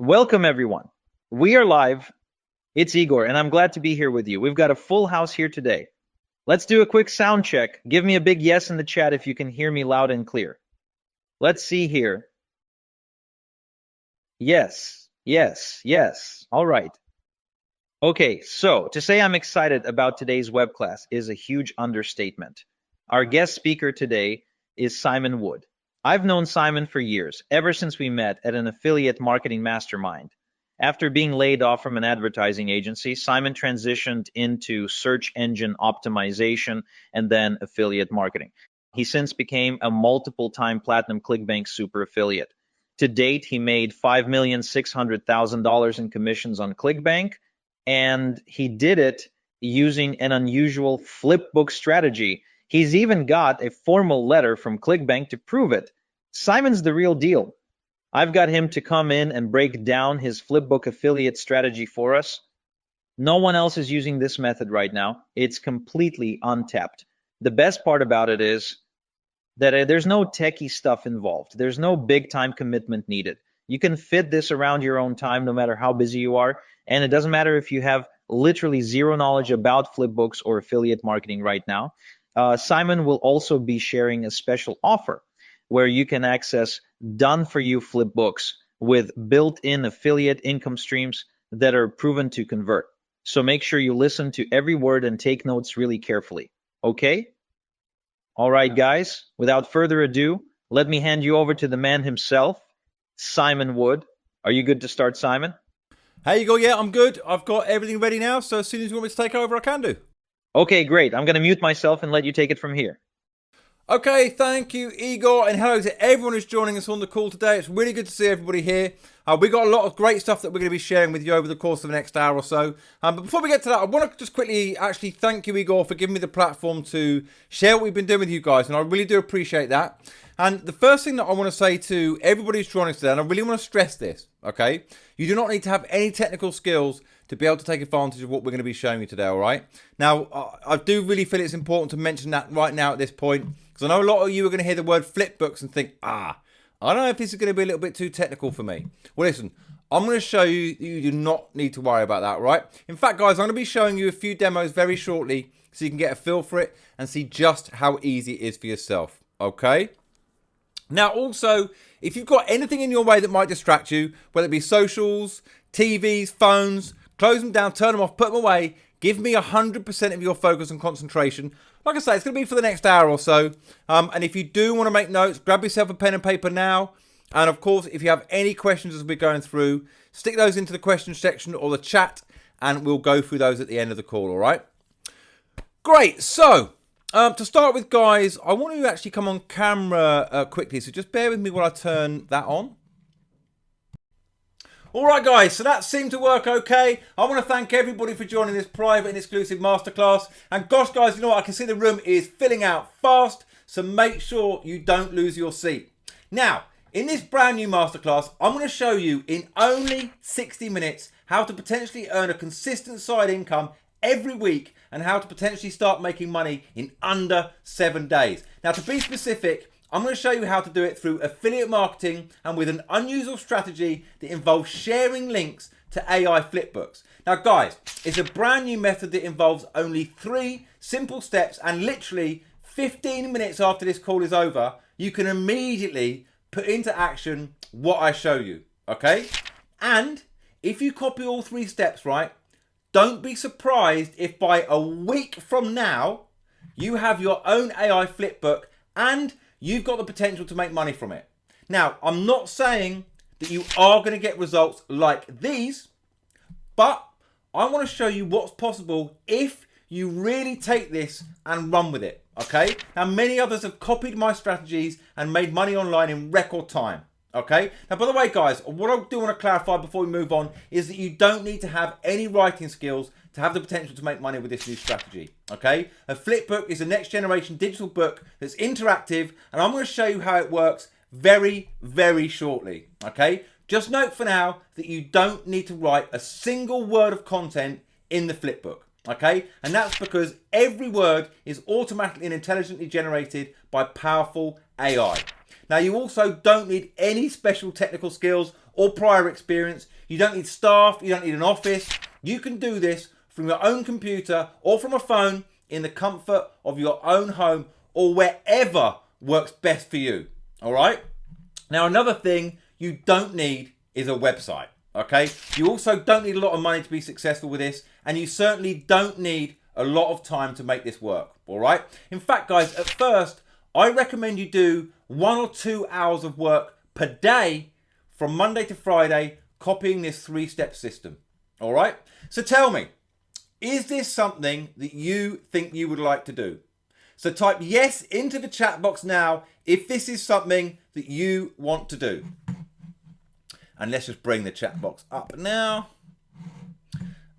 Welcome, everyone. We are live. It's Igor, and I'm glad to be here with you. We've got a full house here today. Let's do a quick sound check. Give me a big yes in the chat if you can hear me loud and clear. Let's see here. Yes, yes, yes. All right. Okay, so to say I'm excited about today's web class is a huge understatement. Our guest speaker today is Simon Wood. I've known Simon for years, ever since we met at an affiliate marketing mastermind. After being laid off from an advertising agency, Simon transitioned into search engine optimization and then affiliate marketing. He since became a multiple time platinum ClickBank super affiliate. To date, he made $5,600,000 in commissions on ClickBank, and he did it using an unusual flipbook strategy. He's even got a formal letter from ClickBank to prove it. Simon's the real deal. I've got him to come in and break down his flipbook affiliate strategy for us. No one else is using this method right now. It's completely untapped. The best part about it is that there's no techie stuff involved. There's no big time commitment needed. You can fit this around your own time no matter how busy you are. And it doesn't matter if you have literally zero knowledge about flipbooks or affiliate marketing right now. Simon will also be sharing a special offer where you can access done for you flipbooks with built-in affiliate income streams that are proven to convert. So make sure you listen to every word and take notes really carefully. Okay? All right, guys, without further ado, let me hand you over to the man himself, Simon Wood. Are you good to start, Simon? Hey, you go. Yeah, I'm good. I've got everything ready now. So as soon as you want me to take over, I can do. Okay, great. I'm going to mute myself and let you take it from here. Okay, thank you, Igor, and hello to everyone who's joining us on the call today. It's really good to see everybody here. We got a lot of great stuff that we're going to be sharing with you over the course of the next hour or so. But before we get to that, I want to just quickly actually thank you, Igor, for giving me the platform to share what we've been doing with you guys, and I really do appreciate that. And the first thing that I want to say to everybody who's joining us today, and I really want to stress this, okay? You do not need to have any technical skills to be able to take advantage of what we're going to be showing you today, all right? Now, I do really feel it's important to mention that right now at this point, because I know a lot of you are going to hear the word flipbooks and think, I don't know if this is going to be a little bit too technical for me. Well, listen, I'm going to show you that you do not need to worry about that, right? In fact, guys, I'm going to be showing you a few demos very shortly so you can get a feel for it and see just how easy it is for yourself, okay? Now, also, if you've got anything in your way that might distract you, whether it be socials, TVs, phones, close them down, turn them off, put them away, give me 100% of your focus and concentration. Like I say, it's going to be for the next hour or so. And if you do want to make notes, grab yourself a pen and paper now. And of course, if you have any questions as we're going through, stick those into the questions section or the chat, and we'll go through those at the end of the call, all right? Great. So, to start with, guys, I want to actually come on camera quickly. So just bear with me while I turn that on. All right, guys, so that seemed to work okay. I want to thank everybody for joining this private and exclusive masterclass. And gosh, guys, you know what? I can see the room is filling out fast, so make sure you don't lose your seat. Now, in this brand new masterclass, I'm going to show you in only 60 minutes how to potentially earn a consistent side income every week and how to potentially start making money in under 7 days. Now, to be specific, I'm going to show you how to do it through affiliate marketing and with an unusual strategy that involves sharing links to AI flipbooks. Now, guys, it's a brand new method that involves only 3 simple steps, and literally 15 minutes after this call is over, you can immediately put into action what I show you, okay? And if you copy all 3 steps, right, don't be surprised if by a week from now, you have your own AI flipbook and you've got the potential to make money from it. Now, I'm not saying that you are going to get results like these, but I want to show you what's possible if you really take this and run with it, okay? Now, many others have copied my strategies and made money online in record time, okay? Now, by the way, guys, what I do want to clarify before we move on is that you don't need to have any writing skills to have the potential to make money with this new strategy, okay? A flipbook is a next generation digital book that's interactive, and I'm going to show you how it works very, very shortly, okay? Just note for now that you don't need to write a single word of content in the flipbook, okay? And that's because every word is automatically and intelligently generated by powerful AI. Now, you also don't need any special technical skills or prior experience. You don't need staff. You don't need an office. You can do this from your own computer or from a phone in the comfort of your own home or wherever works best for you. All right. Now, another thing you don't need is a website. Okay. You also don't need a lot of money to be successful with this. And you certainly don't need a lot of time to make this work. All right. In fact, guys, at first, I recommend you do 1 or 2 hours of work per day from Monday to Friday, copying this 3-step system. All right. So tell me, is this something that you think you would like to do? So type yes into the chat box now if this is something that you want to do. And let's just bring the chat box up now.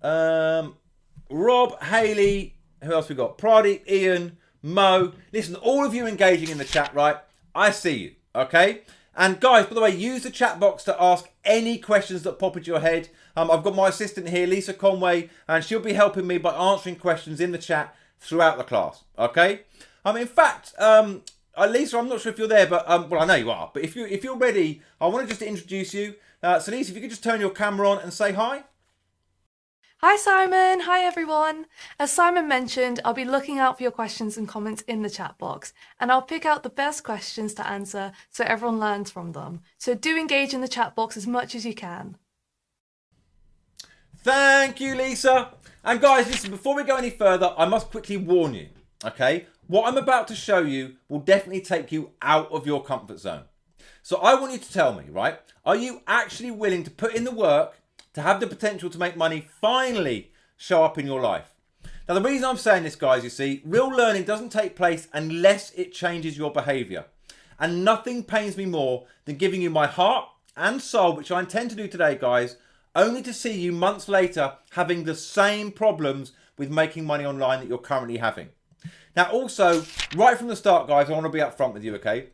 Rob, Haley, who else we got? Pradeep, Ian, Mo. Listen, all of you engaging in the chat, right? I see you, okay? And guys, by the way, use the chat box to ask any questions that pop into your head. I've got my assistant here, Lisa Conway, and she'll be helping me by answering questions in the chat throughout the class, okay? In fact, Lisa, I'm not sure if you're there, but well, I know you are. But if you're ready, I want to just introduce you. So Lisa, if you could just turn your camera on and say hi. Hi Simon, hi everyone. As Simon mentioned, I'll be looking out for your questions and comments in the chat box, and I'll pick out the best questions to answer so everyone learns from them. So do engage in the chat box as much as you can. Thank you, Lisa. And guys, listen, before we go any further, I must quickly warn you, okay? What I'm about to show you will definitely take you out of your comfort zone. So I want you to tell me, right? Are you actually willing to put in the work to have the potential to make money finally show up in your life? Now, the reason I'm saying this, guys, you see, real learning doesn't take place unless it changes your behavior. And nothing pains me more than giving you my heart and soul, which I intend to do today, guys, only to see you months later having the same problems with making money online that you're currently having. Now, also, right from the start, guys, I want to be upfront with you, okay?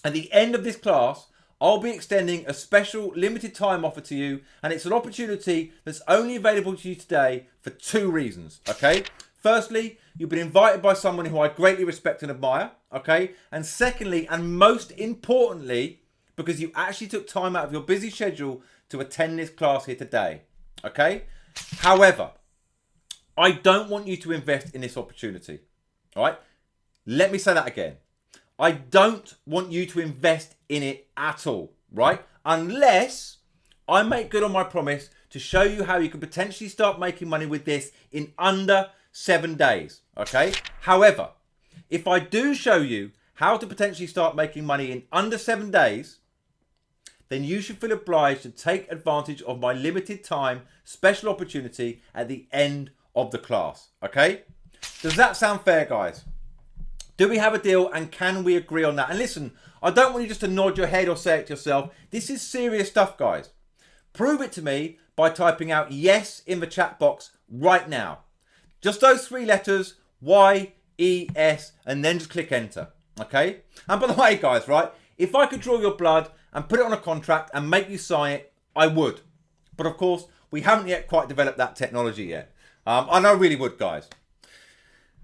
At the end of this class, I'll be extending a special limited time offer to you, and it's an opportunity that's only available to you today for 2 reasons, okay? Firstly, you've been invited by someone who I greatly respect and admire, okay? And secondly, and most importantly, because you actually took time out of your busy schedule to attend this class here today, okay? However, I don't want you to invest in this opportunity, all right? Let me say that again. I don't want you to invest in it at all, right? Unless I make good on my promise to show you how you can potentially start making money with this in under 7 days, okay? However, if I do show you how to potentially start making money in under 7 days, then you should feel obliged to take advantage of my limited time special opportunity at the end of the class, okay? Does that sound fair, guys? Do we have a deal, and can we agree on that? And listen, I don't want you just to nod your head or say it to yourself. This is serious stuff, guys. Prove it to me by typing out yes in the chat box right now. Just those 3 letters, Y-E-S, and then just click enter, okay? And by the way, guys, right, if I could draw your blood and put it on a contract and make you sign it, I would. But of course, we haven't yet quite developed that technology yet. And I really would, guys.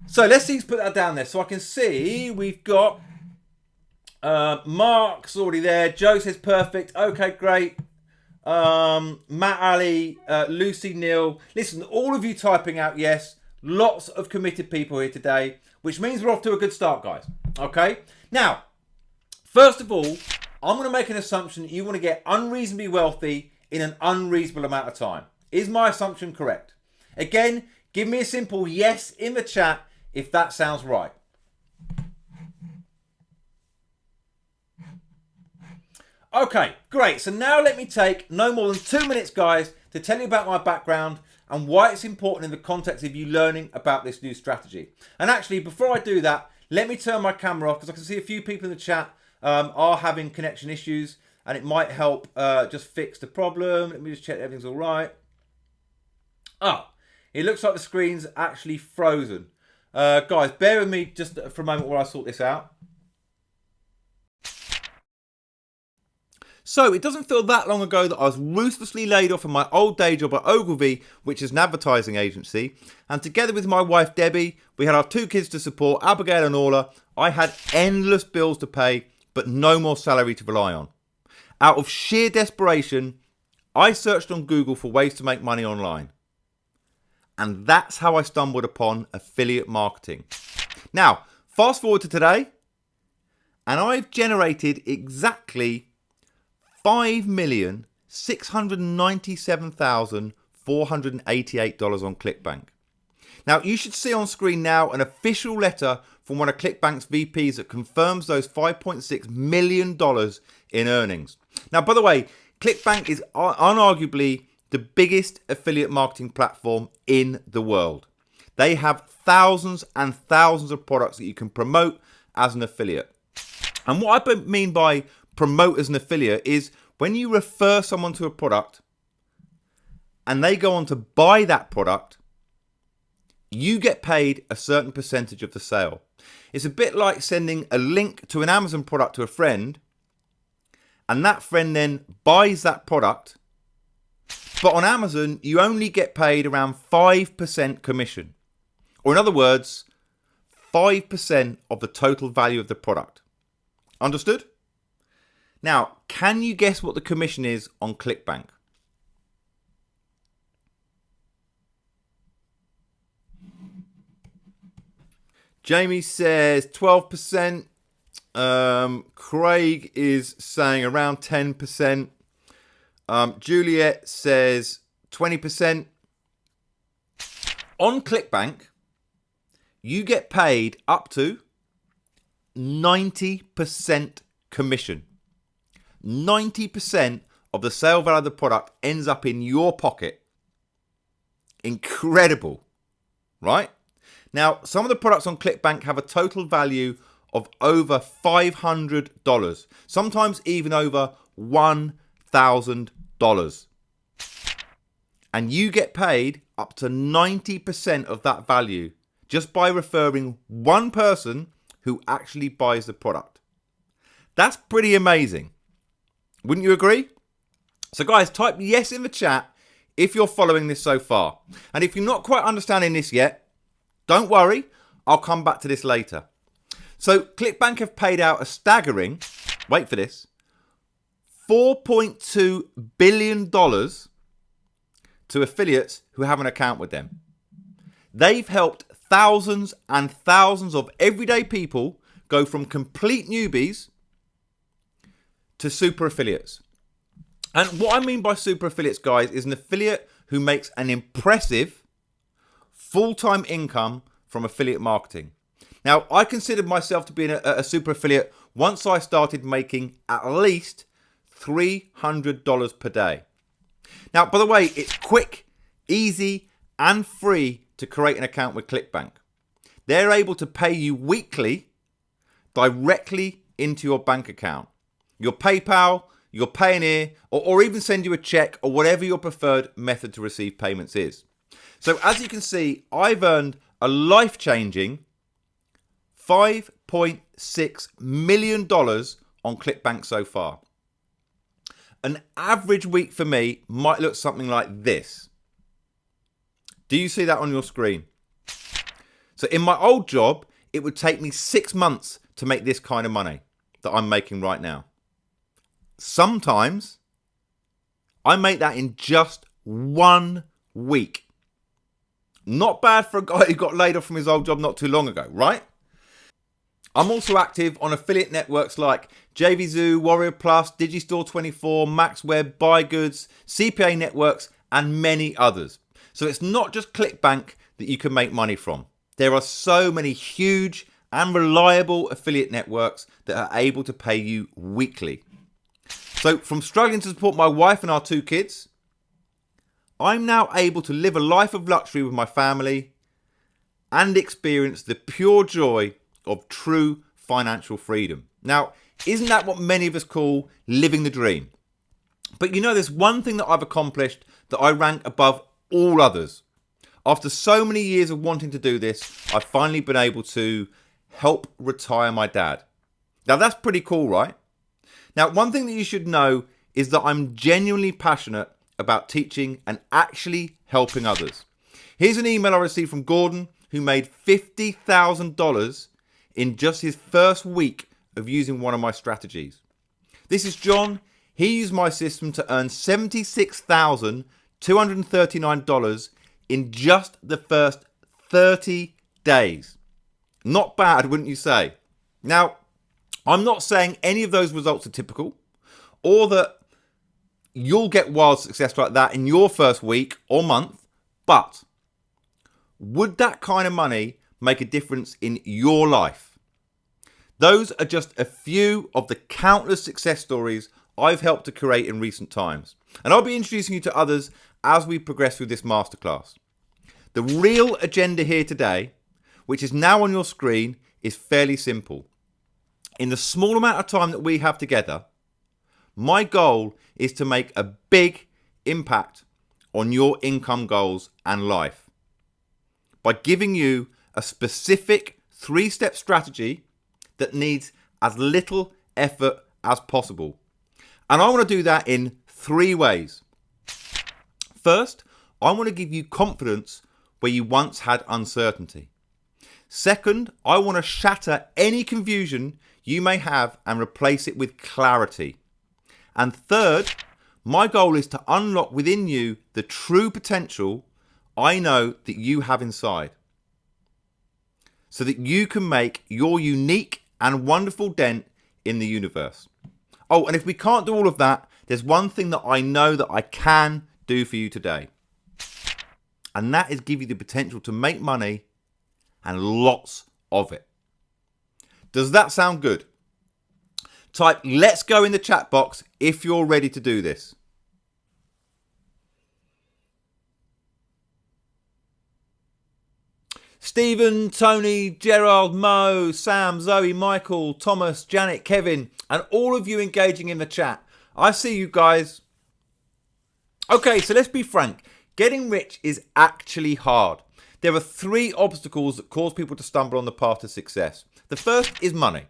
So let's see, put that down there so I can see we've got Mark's already there. Joe says perfect. Okay, great. Matt Ali, Lucy Neal. Listen, all of you typing out yes. Lots of committed people here today, which means we're off to a good start, guys. Okay. Now, first of all, I'm going to make an assumption that you want to get unreasonably wealthy in an unreasonable amount of time. Is my assumption correct? Again, give me a simple yes in the chat if that sounds right. Okay, great. So now let me take no more than 2 minutes, guys, to tell you about my background and why it's important in the context of you learning about this new strategy. And actually, before I do that, let me turn my camera off because I can see a few people in the chat are having connection issues, and it might help just fix the problem. Let me just check everything's all right. Oh, it looks like the screen's actually frozen. Guys, bear with me just for a moment while I sort this out. So, it doesn't feel that long ago that I was ruthlessly laid off from my old day job at Ogilvy, which is an advertising agency. And together with my wife, Debbie, we had our 2 kids to support, Abigail and Orla. I had endless bills to pay, but no more salary to rely on. Out of sheer desperation, I searched on Google for ways to make money online. And that's how I stumbled upon affiliate marketing. Now, fast forward to today, and I've generated exactly $5,697,488 on ClickBank. Now, you should see on screen now an official letter from one of ClickBank's VPs that confirms those $5.6 million in earnings. Now, by the way, ClickBank is unarguably the biggest affiliate marketing platform in the world. They have thousands and thousands of products that you can promote as an affiliate. And what I mean by promote as an affiliate is when you refer someone to a product and they go on to buy that product, you get paid a certain percentage of the sale. It's a bit like sending a link to an Amazon product to a friend, and that friend then buys that product. But on Amazon, you only get paid around 5% commission. Or in other words, 5% of the total value of the product. Understood? Now, can you guess what the commission is on ClickBank? Jamie says 12%. Craig is saying around 10%. Juliet says 20%. On ClickBank, you get paid up to 90% commission. 90% of the sale value of the product ends up in your pocket. Incredible, right? Now, some of the products on ClickBank have a total value of over $500, sometimes even over $1,000. And you get paid up to 90% of that value just by referring one person who actually buys the product. That's pretty amazing. Wouldn't you agree? So guys, type yes in the chat if you're following this so far. And if you're not quite understanding this yet, don't worry, I'll come back to this later. So ClickBank have paid out a staggering, wait for this, $4.2 billion to affiliates who have an account with them. They've helped thousands and thousands of everyday people go from complete newbies to super affiliates. And what I mean by super affiliates, guys, is an affiliate who makes an impressive full-time income from affiliate marketing. Now, I considered myself to be a super affiliate once I started making at least $300 per day. Now, by the way, it's quick, easy, and free to create an account with ClickBank. They're able to pay you weekly directly into your bank account, your PayPal, your Payoneer, or even send you a check or whatever your preferred method to receive payments is. So as you can see, I've earned a life-changing $5.6 million on ClickBank so far. An average week for me might look something like this. Do you see that on your screen? So in my old job, it would take me 6 months to make this kind of money that I'm making right now. Sometimes I make that in just 1 week. Not bad for a guy who got laid off from his old job not too long ago, right? I'm also active on affiliate networks like JVZoo, Warrior Plus, Digistore24, MaxWeb, BuyGoods, CPA Networks, and many others. So it's not just ClickBank that you can make money from. There are so many huge and reliable affiliate networks that are able to pay you weekly. So from struggling to support my wife and our 2 kids, I'm now able to live a life of luxury with my family and experience the pure joy of true financial freedom. Now, isn't that what many of us call living the dream? But you know, there's one thing that I've accomplished that I rank above all others. After so many years of wanting to do this, I've finally been able to help retire my dad. Now, that's pretty cool, right? Now, one thing that you should know is that I'm genuinely passionate about teaching and actually helping others. Here's an email I received from Gordon, who made $50,000 in just his first week of using one of my strategies. This is John. He used my system to earn $76,239 in just the first 30 days. Not bad, wouldn't you say? Now, I'm not saying any of those results are typical or that you'll get wild success like that in your first week or month, but would that kind of money make a difference in your life? Those are just a few of the countless success stories I've helped to create in recent times. And I'll be introducing you to others as we progress through this masterclass. The real agenda here today, which is now on your screen, is fairly simple. In the small amount of time that we have together, my goal is to make a big impact on your income goals and life by giving you a specific 3-step strategy that needs as little effort as possible. And I want to do that in 3 ways. First, I want to give you confidence where you once had uncertainty. Second, I want to shatter any confusion you may have and replace it with clarity. And third, my goal is to unlock within you the true potential I know that you have inside, so that you can make your unique and wonderful dent in the universe. Oh, and if we can't do all of that, there's one thing that I know that I can do for you today. And that is give you the potential to make money, and lots of it. Does that sound good? Type "let's go" in the chat box if you're ready to do this. Stephen, Tony, Gerald, Mo, Sam, Zoe, Michael, Thomas, Janet, Kevin, and all of you engaging in the chat. I see you guys. Okay, so let's be frank. Getting rich is actually hard. There are 3 obstacles that cause people to stumble on the path to success. The first is money.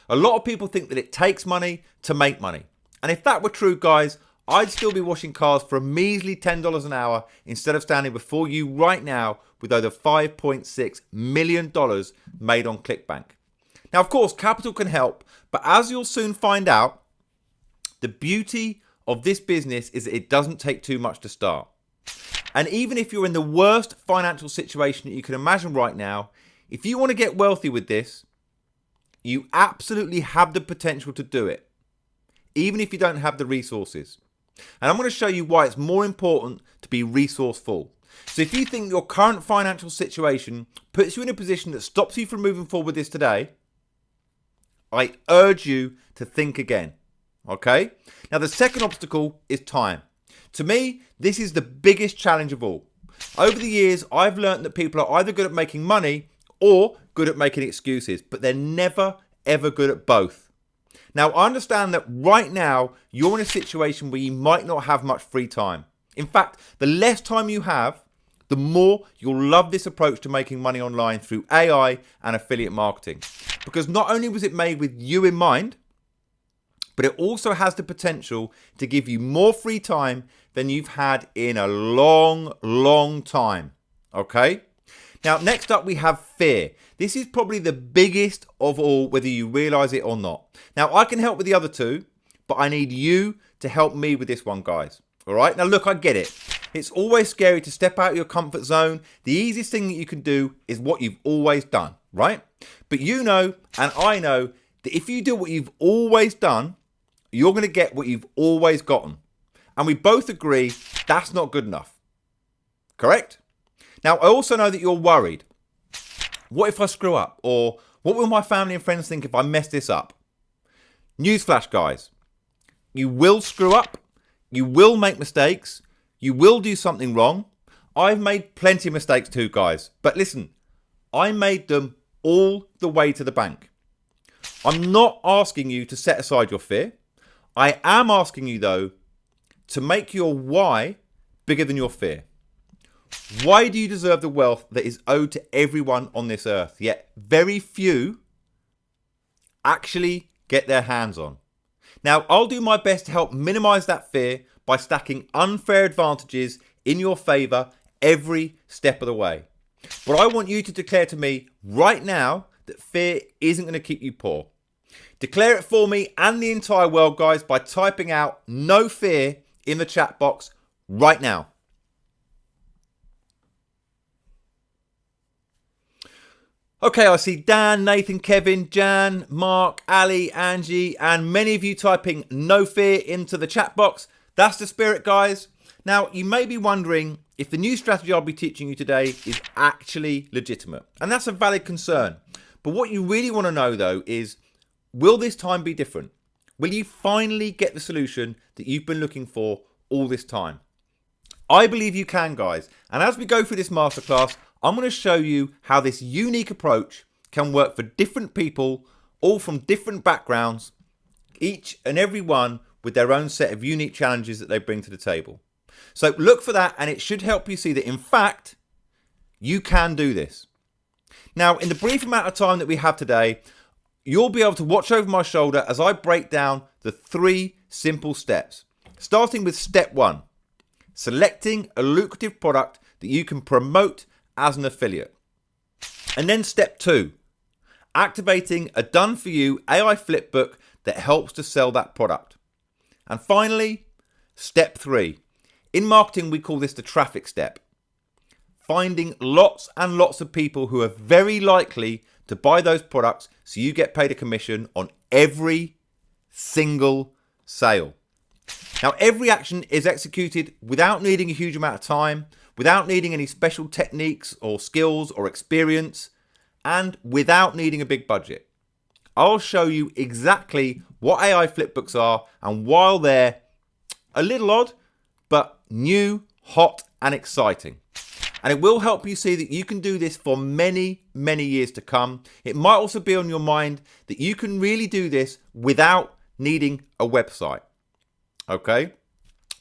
A lot of people think that it takes money to make money. And if that were true, guys, I'd still be washing cars for a measly $10 an hour instead of standing before you right now with over $5.6 million made on ClickBank. Now, of course, capital can help, but as you'll soon find out, the beauty of this business is that it doesn't take too much to start. And even if you're in the worst financial situation that you can imagine right now, if you want to get wealthy with this, you absolutely have the potential to do it, even if you don't have the resources. And I'm going to show you why it's more important to be resourceful. So if you think your current financial situation puts you in a position that stops you from moving forward with this today, I urge you to think again. Okay? Now, the second obstacle is time. To me, this is the biggest challenge of all. Over the years, I've learned that people are either good at making money or good at making excuses, but they're never, ever good at both. Now, I understand that right now, you're in a situation where you might not have much free time. In fact, the less time you have, the more you'll love this approach to making money online through AI and affiliate marketing. Because not only was it made with you in mind, but it also has the potential to give you more free time than you've had in a long, long time. Okay? Now, next up we have fear. This is probably the biggest of all, whether you realize it or not. Now, I can help with the other 2, but I need you to help me with this one, guys. All right? Now, look, I get it. It's always scary to step out of your comfort zone. The easiest thing that you can do is what you've always done, right? But you know, and I know, that if you do what you've always done, you're going to get what you've always gotten. And we both agree that's not good enough. Correct? Now, I also know that you're worried. What if I screw up? Or what will my family and friends think if I mess this up? Newsflash, guys. You will screw up. You will make mistakes. You will do something wrong. I've made plenty of mistakes too, guys. But listen, I made them all the way to the bank. I'm not asking you to set aside your fear. I am asking you, though, to make your why bigger than your fear. Why do you deserve the wealth that is owed to everyone on this earth, yet very few actually get their hands on? Now, I'll do my best to help minimize that fear by stacking unfair advantages in your favor every step of the way. But I want you to declare to me right now that fear isn't going to keep you poor. Declare it for me and the entire world, guys, by typing out "no fear" in the chat box right now. Okay, I see Dan, Nathan, Kevin, Jan, Mark, Ali, Angie, and many of you typing "no fear" into the chat box. That's the spirit, guys. Now, you may be wondering if the new strategy I'll be teaching you today is actually legitimate. And that's a valid concern. But what you really want to know, though, is will this time be different? Will you finally get the solution that you've been looking for all this time? I believe you can, guys. And as we go through this masterclass, I'm going to show you how this unique approach can work for different people, all from different backgrounds, each and every one with their own set of unique challenges that they bring to the table. So look for that, and it should help you see that, in fact, you can do this. Now, in the brief amount of time that we have today, you'll be able to watch over my shoulder as I break down the 3 simple steps. Starting with step 1, selecting a lucrative product that you can promote as an affiliate. And then step 2, activating a done-for-you AI flipbook that helps to sell that product. And finally, step 3. In marketing, we call this the traffic step. Finding lots and lots of people who are very likely to buy those products so you get paid a commission on every single sale. Now, every action is executed without needing a huge amount of time, without needing any special techniques or skills or experience, and without needing a big budget. I'll show you exactly what AI flipbooks are and while they're a little odd, but new, hot, and exciting. And it will help you see that you can do this for many, many years to come. It might also be on your mind that you can really do this without needing a website. Okay?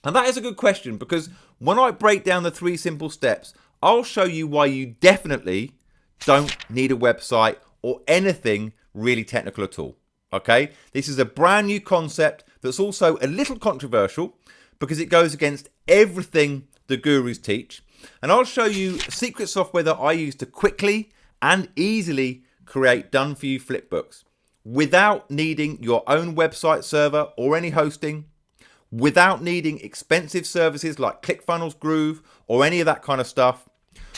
And that is a good question, because when I break down the 3 simple steps, I'll show you why you definitely don't need a website or anything really technical at all. Okay? This is a brand new concept that's also a little controversial because it goes against everything the gurus teach. And I'll show you secret software that I use to quickly and easily create done-for-you flipbooks without needing your own website server or any hosting, without needing expensive services like ClickFunnels, Groove, or any of that kind of stuff.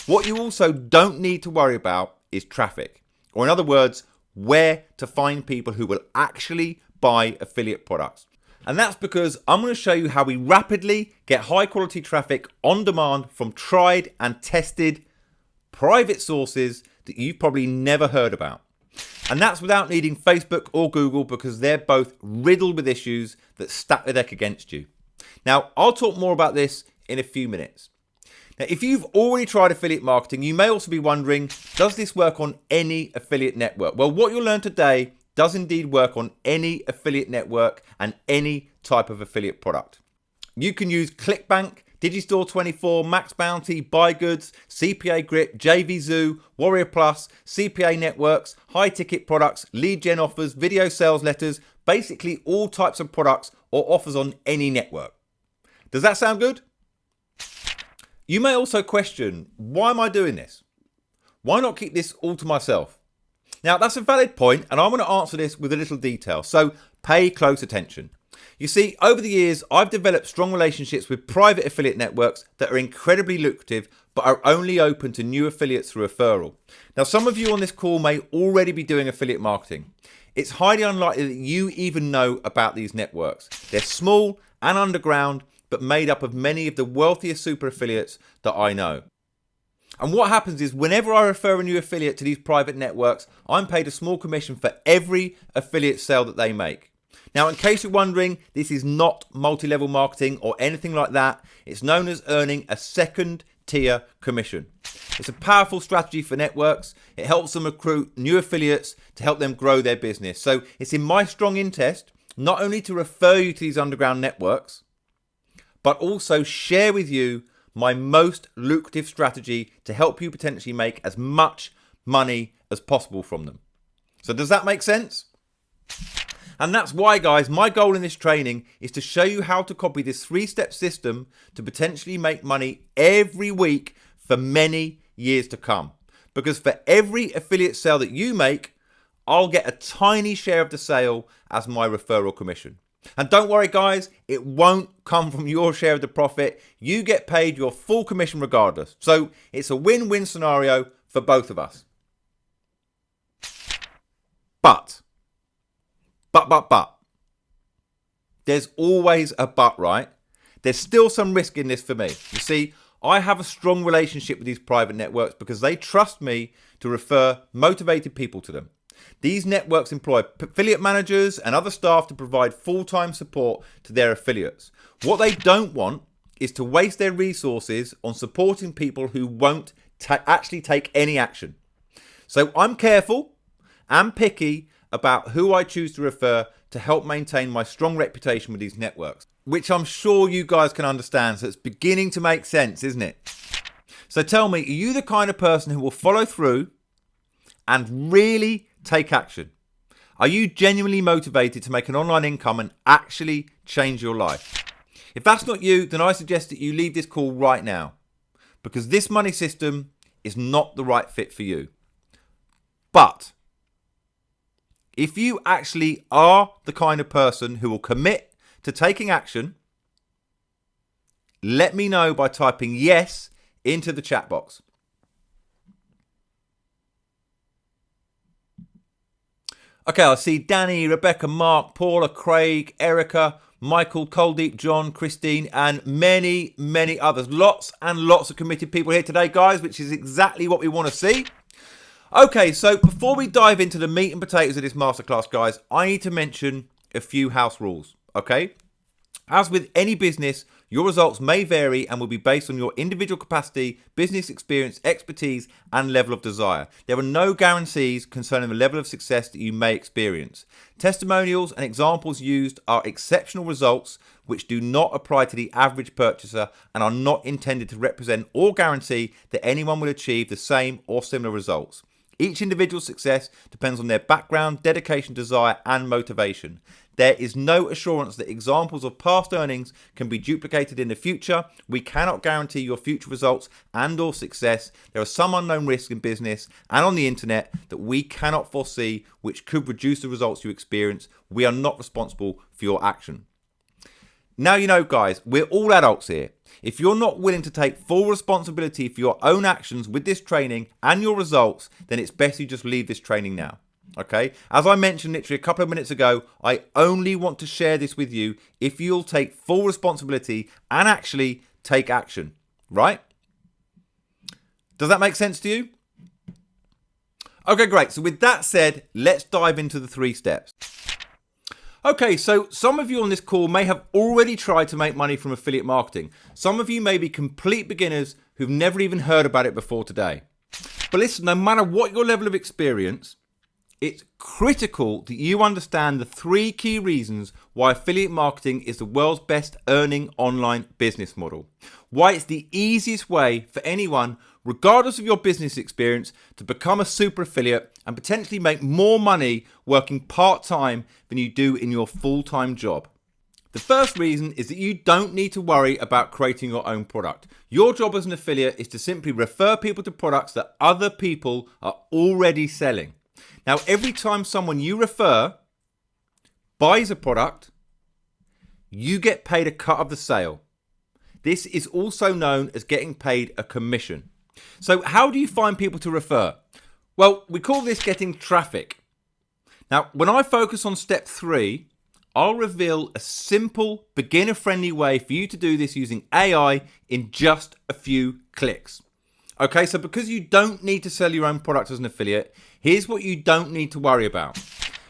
What you also don't need to worry about is traffic, or in other words, where to find people who will actually buy affiliate products. And that's because I'm going to show you how we rapidly get high quality traffic on demand from tried and tested private sources that you've probably never heard about. And that's without needing Facebook or Google, because they're both riddled with issues that stack the deck against you. Now, I'll talk more about this in a few minutes. Now, if you've already tried affiliate marketing, you may also be wondering, does this work on any affiliate network? Well, what you'll learn today does indeed work on any affiliate network and any type of affiliate product. You can use ClickBank, Digistore24, Max Bounty, Buy Goods, CPA Grip, JVZoo, Warrior Plus, CPA networks, high ticket products, lead gen offers, video sales letters, basically all types of products or offers on any network. Does that sound good? You may also question, why am I doing this? Why not keep this all to myself? Now, that's a valid point, and I'm going to answer this with a little detail, so pay close attention. You see, over the years, I've developed strong relationships with private affiliate networks that are incredibly lucrative, but are only open to new affiliates through referral. Now, some of you on this call may already be doing affiliate marketing. It's highly unlikely that you even know about these networks. They're small and underground, but made up of many of the wealthiest super affiliates that I know. And what happens is, whenever I refer a new affiliate to these private networks, I'm paid a small commission for every affiliate sale that they make. Now, in case you're wondering, this is not multi-level marketing or anything like that. It's known as earning a second tier commission. It's a powerful strategy for networks. It helps them recruit new affiliates to help them grow their business. So it's in my strong interest not only to refer you to these underground networks, but also share with you my most lucrative strategy to help you potentially make as much money as possible from them. So does that make sense? And that's why, guys, my goal in this training is to show you how to copy this 3-step system to potentially make money every week for many years to come. Because for every affiliate sale that you make, I'll get a tiny share of the sale as my referral commission. And don't worry, guys, it won't come from your share of the profit. You get paid your full commission regardless. So it's a win-win scenario for both of us. But, there's always a but, right? There's still some risk in this for me. You see, I have a strong relationship with these private networks because they trust me to refer motivated people to them. These networks employ affiliate managers and other staff to provide full-time support to their affiliates. What they don't want is to waste their resources on supporting people who won't actually take any action. So I'm careful and picky about who I choose to refer to help maintain my strong reputation with these networks, which I'm sure you guys can understand. So it's beginning to make sense, isn't it? So tell me, are you the kind of person who will follow through and really take action? Are you genuinely motivated to make an online income and actually change your life? If that's not you, then I suggest that you leave this call right now, because this money system is not the right fit for you. But if you actually are the kind of person who will commit to taking action, let me know by typing yes into the chat box. Okay, I see Danny, Rebecca, Mark, Paula, Craig, Erica, Michael, Kuldeep, John, Christine, and many, many others. Lots and lots of committed people here today, guys, which is exactly what we want to see. Okay, so before we dive into the meat and potatoes of this masterclass, guys, I need to mention a few house rules, okay? As with any business, your results may vary and will be based on your individual capacity, business experience, expertise, and level of desire. There are no guarantees concerning the level of success that you may experience. Testimonials and examples used are exceptional results which do not apply to the average purchaser and are not intended to represent or guarantee that anyone will achieve the same or similar results. Each individual's success depends on their background, dedication, desire, and motivation. There is no assurance that examples of past earnings can be duplicated in the future. We cannot guarantee your future results and or success. There are some unknown risks in business and on the internet that we cannot foresee, which could reduce the results you experience. We are not responsible for your action. Now, you know, guys, we're all adults here. If you're not willing to take full responsibility for your own actions with this training and your results, then it's best you just leave this training now. Okay, as I mentioned literally a couple of minutes ago, I only want to share this with you if you'll take full responsibility and actually take action, right? Does that make sense to you? Okay, great. So with that said, let's dive into the 3 steps. Okay, so some of you on this call may have already tried to make money from affiliate marketing. Some of you may be complete beginners who've never even heard about it before today. But listen, no matter what your level of experience, it's critical that you understand the 3 key reasons why affiliate marketing is the world's best earning online business model. Why it's the easiest way for anyone, regardless of your business experience, to become a super affiliate and potentially make more money working part-time than you do in your full-time job. The first reason is that you don't need to worry about creating your own product. Your job as an affiliate is to simply refer people to products that other people are already selling. Now, every time someone you refer buys a product, you get paid a cut of the sale. This is also known as getting paid a commission. So how do you find people to refer? Well, we call this getting traffic. Now, when I focus on step 3, I'll reveal a simple, beginner-friendly way for you to do this using AI in just a few clicks. Okay, so because you don't need to sell your own product as an affiliate, here's what you don't need to worry about.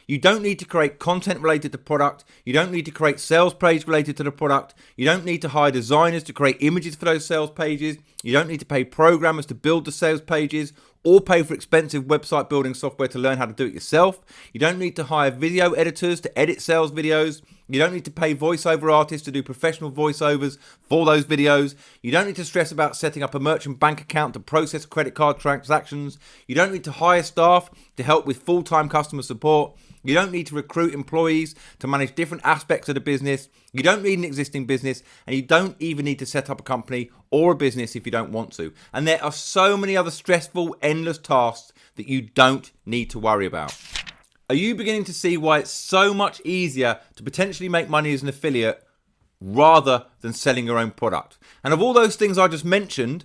You don't need to create content related to product. You don't need to create sales page related to the product. You don't need to hire designers to create images for those sales pages. You don't need to pay programmers to build the sales pages or pay for expensive website building software to learn how to do it yourself. You don't need to hire video editors to edit sales videos. You don't need to pay voiceover artists to do professional voiceovers for those videos. You don't need to stress about setting up a merchant bank account to process credit card transactions. You don't need to hire staff to help with full-time customer support. You don't need to recruit employees to manage different aspects of the business. You don't need an existing business, and you don't even need to set up a company or a business if you don't want to. And there are so many other stressful, endless tasks that you don't need to worry about. Are you beginning to see why it's so much easier to potentially make money as an affiliate rather than selling your own product? And of all those things I just mentioned,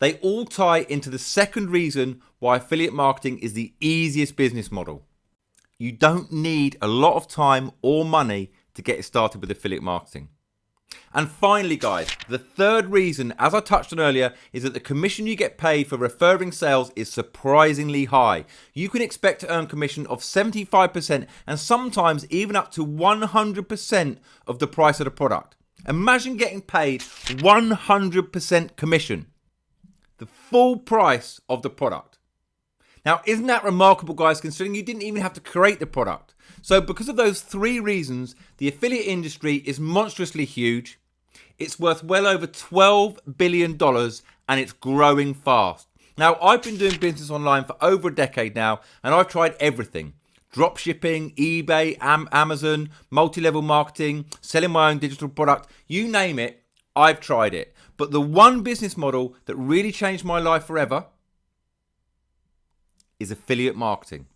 they all tie into the second reason why affiliate marketing is the easiest business model. You don't need a lot of time or money to get started with affiliate marketing. And finally, guys, the third reason, as I touched on earlier, is that the commission you get paid for referring sales is surprisingly high. You can expect to earn commission of 75% and sometimes even up to 100% of the price of the product. Imagine getting paid 100% commission, the full price of the product. Now, isn't that remarkable, guys, considering you didn't even have to create the product? So because of those three reasons, the affiliate industry is monstrously huge. It's worth well over $12 billion and it's growing fast. Now, I've been doing business online for over a decade now, and I've tried everything. Drop shipping, eBay, Amazon, multi-level marketing, selling my own digital product, you name it, I've tried it. But the one business model that really changed my life forever is affiliate marketing.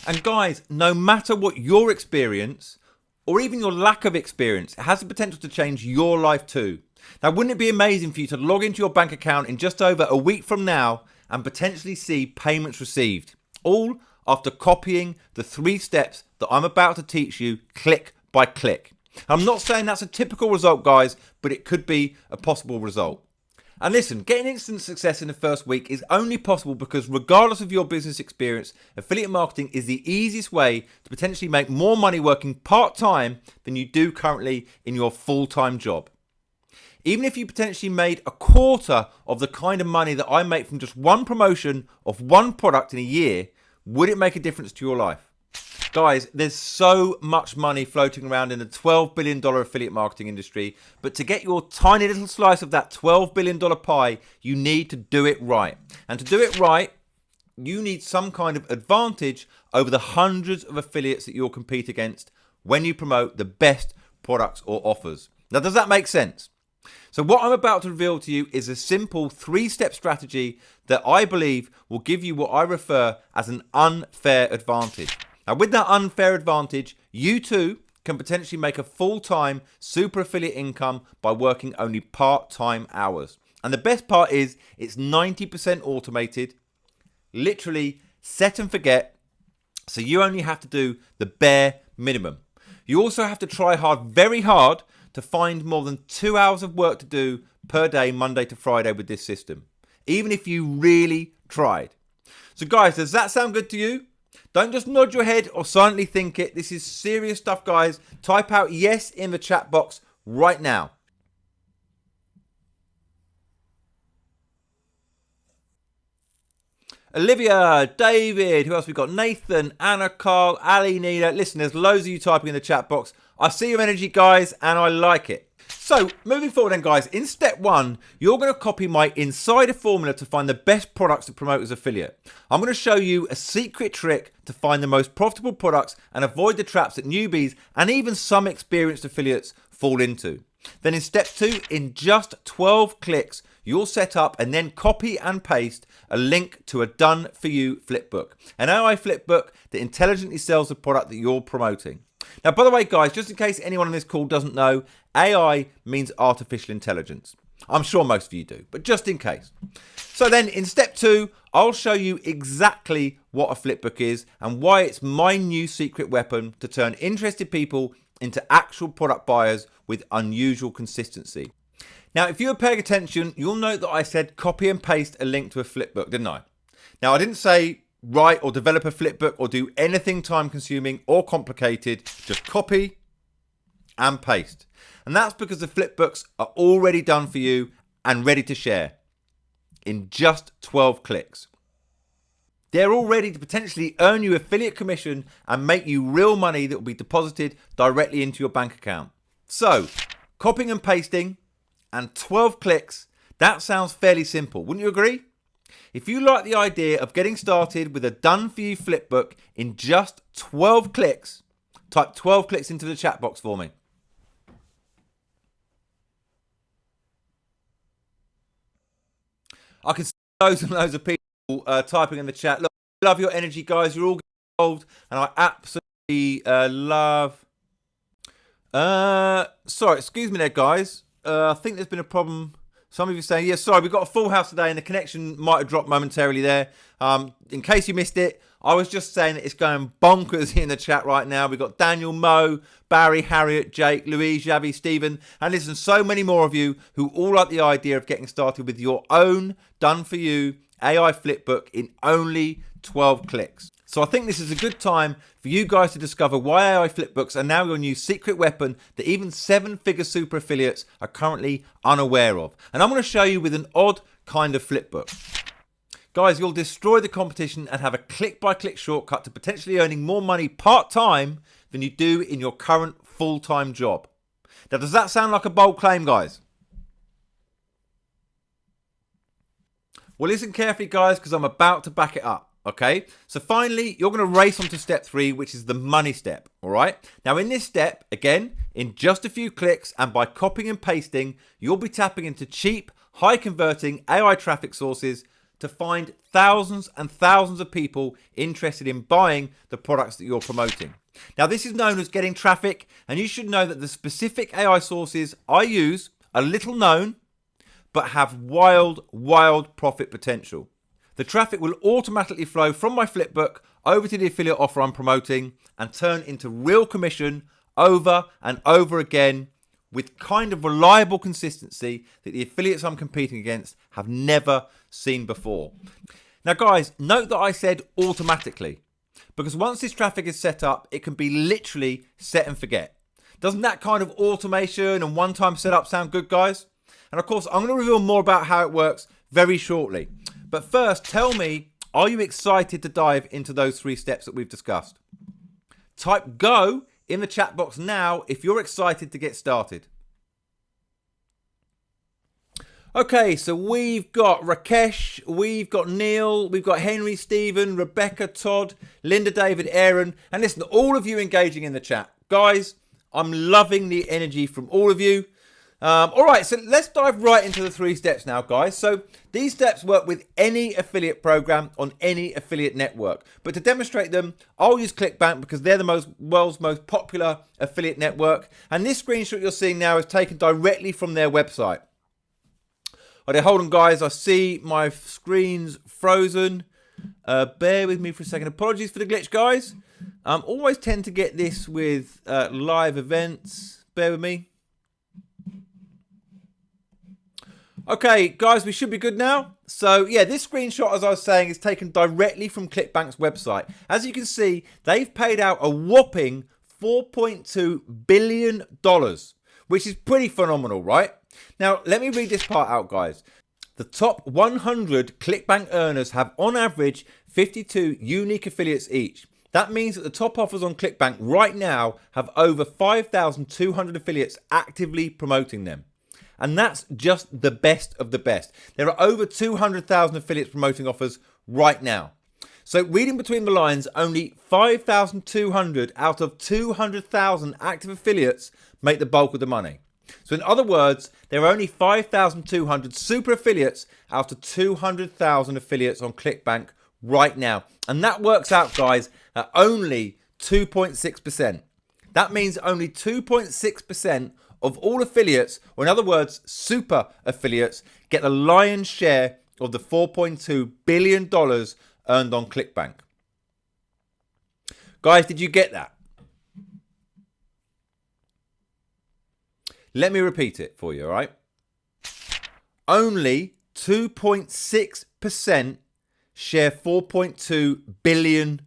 And guys, no matter what your experience or even your lack of experience, it has the potential to change your life too. Now, wouldn't it be amazing for you to log into your bank account in just over a week from now and potentially see payments received, all after copying the 3 steps that I'm about to teach you click by click? I'm not saying that's a typical result, guys, but it could be a possible result. And listen, getting instant success in the first week is only possible because regardless of your business experience, affiliate marketing is the easiest way to potentially make more money working part-time than you do currently in your full-time job. Even if you potentially made a quarter of the kind of money that I make from just one promotion of one product in a year, would it make a difference to your life? Guys, there's so much money floating around in the $12 billion affiliate marketing industry, but to get your tiny little slice of that $12 billion pie, you need to do it right. And to do it right, you need some kind of advantage over the hundreds of affiliates that you'll compete against when you promote the best products or offers. Now, does that make sense? So what I'm about to reveal to you is a simple 3-step strategy that I believe will give you what I refer as an unfair advantage. Now, with that unfair advantage, you too can potentially make a full-time super affiliate income by working only part-time hours. And the best part is it's 90% automated, literally set and forget, so you only have to do the bare minimum. You also have to try hard, very hard, to find more than 2 hours of work to do per day, Monday to Friday with this system, even if you really tried. So guys, does that sound good to you? Don't just nod your head or silently think it. This is serious stuff, guys. Type out yes in the chat box right now. Olivia, David, who else we got? Nathan, Anna, Carl, Ali, Nina. Listen, there's loads of you typing in the chat box. I see your energy, guys, and I like it. So, moving forward then, guys, in step 1, you're going to copy my insider formula to find the best products to promote as affiliate. I'm going to show you a secret trick to find the most profitable products and avoid the traps that newbies and even some experienced affiliates fall into. Then in step 2, in just 12 clicks, you'll set up and then copy and paste a link to a done-for-you flipbook. An AI flipbook that intelligently sells the product that you're promoting. Now, by the way, guys, just in case anyone on this call doesn't know, AI means artificial intelligence. I'm sure most of you do, but just in case. So then in step 2, I'll show you exactly what a flipbook is and why it's my new secret weapon to turn interested people into actual product buyers with unusual consistency. Now, if you were paying attention, you'll note that I said copy and paste a link to a flipbook, didn't I? Now, I didn't say write or develop a flipbook or do anything time consuming or complicated. Just copy and paste. And that's because the flipbooks are already done for you and ready to share in just 12 clicks. They're all ready to potentially earn you affiliate commission and make you real money that will be deposited directly into your bank account. So, copying and pasting and 12 clicks, that sounds fairly simple, wouldn't you agree? If you like the idea of getting started with a done-for-you flipbook in just 12 clicks, type 12 clicks into the chat box for me. I can see loads and loads of people typing in the chat. Look, I love your energy, guys. You're all involved, and I absolutely love. Sorry, excuse me there, guys. I think there's been a problem. Some of you saying, yeah, sorry, we've got a full house today and the connection might have dropped momentarily there. In case you missed it, I was just saying that it's going bonkers in the chat right now. We've got Daniel, Mo, Barry, Harriet, Jake, Louise, Javi, Stephen, and listen, so many more of you who all like the idea of getting started with your own done-for-you AI flipbook in only 12 clicks. So I think this is a good time for you guys to discover why AI flipbooks are now your new secret weapon that even 7-figure super affiliates are currently unaware of. And I'm going to show you with an odd kind of flipbook. Guys, you'll destroy the competition and have a click-by-click shortcut to potentially earning more money part-time than you do in your current full-time job. Now, does that sound like a bold claim, guys? Well, listen carefully, guys, because I'm about to back it up. Okay, so finally, you're going to race on to step 3, which is the money step. All right. Now, in this step, again, in just a few clicks and by copying and pasting, you'll be tapping into cheap, high converting AI traffic sources to find thousands and thousands of people interested in buying the products that you're promoting. Now, this is known as getting traffic, and you should know that the specific AI sources I use are little known, but have wild profit potential. The traffic will automatically flow from my flipbook over to the affiliate offer I'm promoting and turn into real commission over and over again with kind of reliable consistency that the affiliates I'm competing against have never seen before. Now, guys, note that I said automatically, because once this traffic is set up, it can be literally set and forget. Doesn't that kind of automation and one-time setup sound good, guys? And of course, I'm going to reveal more about how it works very shortly. But first, tell me, are you excited to dive into those 3 steps that we've discussed? Type go in the chat box now if you're excited to get started. Okay, so we've got Rakesh, we've got Neil, we've got Henry, Stephen, Rebecca, Todd, Linda, David, Aaron, and listen, all of you engaging in the chat. Guys, I'm loving the energy from all of you. All right, so let's dive right into the 3 steps now, guys. So these steps work with any affiliate program on any affiliate network. But to demonstrate them, I'll use ClickBank because they're the world's most popular affiliate network. And this screenshot you're seeing now is taken directly from their website. Okay, hold on, guys. I see my screen's frozen. Bear with me for a second. Apologies for the glitch, guys. Always tend to get this with live events. Bear with me. Okay, guys, we should be good now. So, yeah, this screenshot, as I was saying, is taken directly from ClickBank's website. As you can see, they've paid out a whopping $4.2 billion, which is pretty phenomenal, right? Now, let me read this part out, guys. The top 100 ClickBank earners have, on average, 52 unique affiliates each. That means that the top offers on ClickBank right now have over 5,200 affiliates actively promoting them. And that's just the best of the best. There are over 200,000 affiliates promoting offers right now. So reading between the lines, only 5,200 out of 200,000 active affiliates make the bulk of the money. So in other words, there are only 5,200 super affiliates out of 200,000 affiliates on ClickBank right now. And that works out, guys, at only 2.6%. That means only 2.6% of all affiliates, or in other words, super affiliates, get the lion's share of the $4.2 billion earned on ClickBank. Guys, did you get that? Let me repeat it for you, all right? Only 2.6% share $4.2 billion.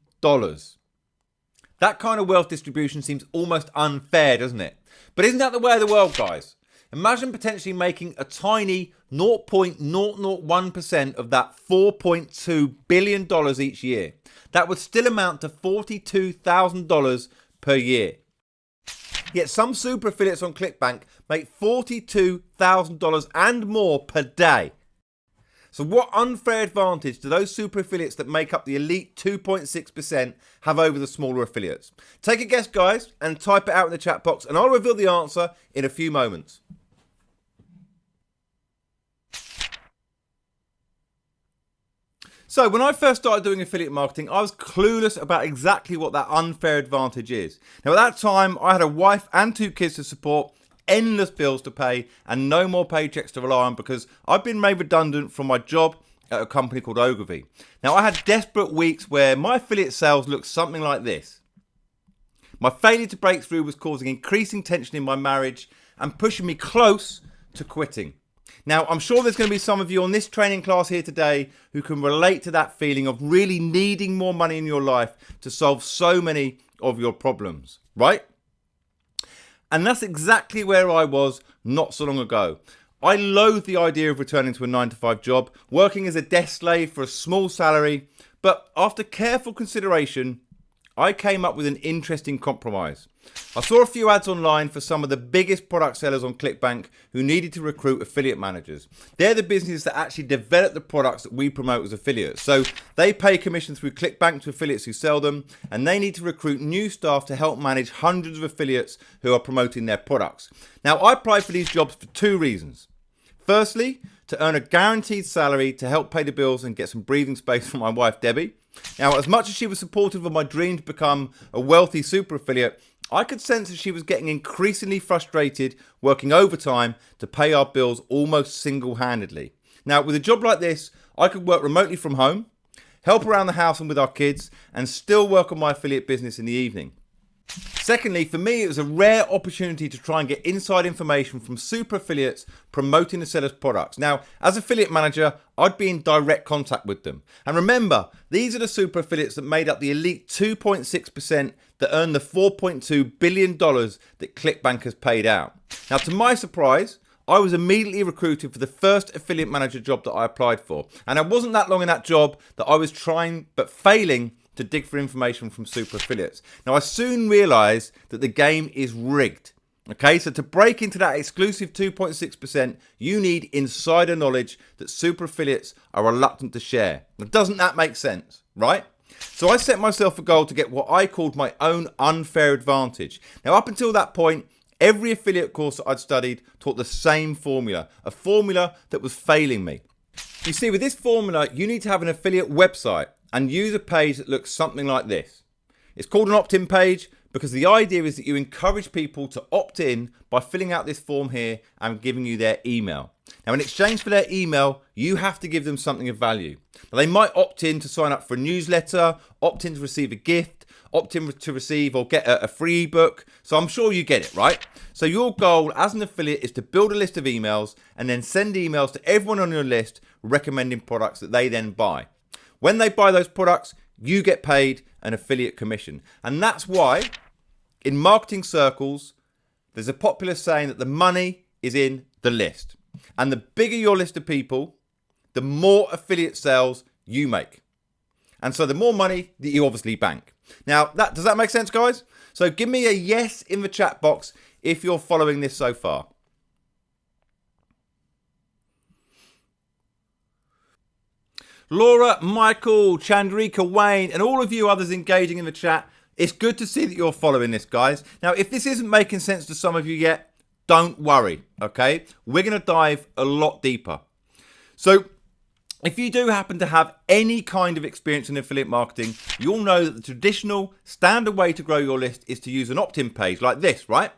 That kind of wealth distribution seems almost unfair, doesn't it? But isn't that the way of the world, guys? Imagine potentially making a tiny 0.001% of that $4.2 billion each year. That would still amount to $42,000 per year. Yet some super affiliates on ClickBank make $42,000 and more per day. So what unfair advantage do those super affiliates that make up the elite 2.6% have over the smaller affiliates? Take a guess, guys, and type it out in the chat box, and I'll reveal the answer in a few moments. So when I first started doing affiliate marketing, I was clueless about exactly what that unfair advantage is. Now at that time, I had a wife and 2 kids to support, endless bills to pay, and no more paychecks to rely on because I'd been made redundant from my job at a company called Ogilvy. Now I had desperate weeks where my affiliate sales looked something like this. My failure to break through was causing increasing tension in my marriage and pushing me close to quitting. Now, I'm sure there's going to be some of you on this training class here today who can relate to that feeling of really needing more money in your life to solve so many of your problems, right? And that's exactly where I was not so long ago. I loathed the idea of returning to a 9-to-5 job, working as a desk slave for a small salary, but after careful consideration, I came up with an interesting compromise. I saw a few ads online for some of the biggest product sellers on ClickBank who needed to recruit affiliate managers. They're the businesses that actually develop the products that we promote as affiliates. So they pay commission through ClickBank to affiliates who sell them, and they need to recruit new staff to help manage hundreds of affiliates who are promoting their products. Now, I applied for these jobs for 2 reasons. Firstly, to earn a guaranteed salary to help pay the bills and get some breathing space from my wife, Debbie. Now, as much as she was supportive of my dream to become a wealthy super affiliate, I could sense that she was getting increasingly frustrated working overtime to pay our bills almost single-handedly. Now, with a job like this, I could work remotely from home, help around the house and with our kids, and still work on my affiliate business in the evening. Secondly, for me, it was a rare opportunity to try and get inside information from super affiliates promoting the seller's products. Now, as affiliate manager, I'd be in direct contact with them. And remember, these are the super affiliates that made up the elite 2.6% that earned the $4.2 billion that ClickBank has paid out. Now, to my surprise, I was immediately recruited for the first affiliate manager job that I applied for. And it wasn't that long in that job that I was trying but failing to dig for information from super affiliates. Now, I soon realized that the game is rigged. Okay, so to break into that exclusive 2.6%, you need insider knowledge that super affiliates are reluctant to share. Now, doesn't that make sense, right? So I set myself a goal to get what I called my own unfair advantage. Now, up until that point, every affiliate course that I'd studied taught the same formula, a formula that was failing me. You see, with this formula, you need to have an affiliate website and use a page that looks something like this. It's called an opt-in page because the idea is that you encourage people to opt in by filling out this form here and giving you their email. Now, in exchange for their email, you have to give them something of value. Now, they might opt in to sign up for a newsletter, opt in to receive a gift, opt in to receive or get a free ebook. So I'm sure you get it, right? So your goal as an affiliate is to build a list of emails and then send emails to everyone on your list recommending products that they then buy. When they buy those products, you get paid an affiliate commission. And that's why in marketing circles, there's a popular saying that the money is in the list. And the bigger your list of people, the more affiliate sales you make. And so the more money that you obviously bank. Now, does that make sense, guys? So give me a yes in the chat box if you're following this so far. Laura, Michael, Chandrika, Wayne, and all of you others engaging in the chat, it's good to see that you're following this, guys. Now, if this isn't making sense to some of you yet, don't worry, okay? We're going to dive a lot deeper. So, if you do happen to have any kind of experience in affiliate marketing, you'll know that the traditional standard way to grow your list is to use an opt-in page like this, right?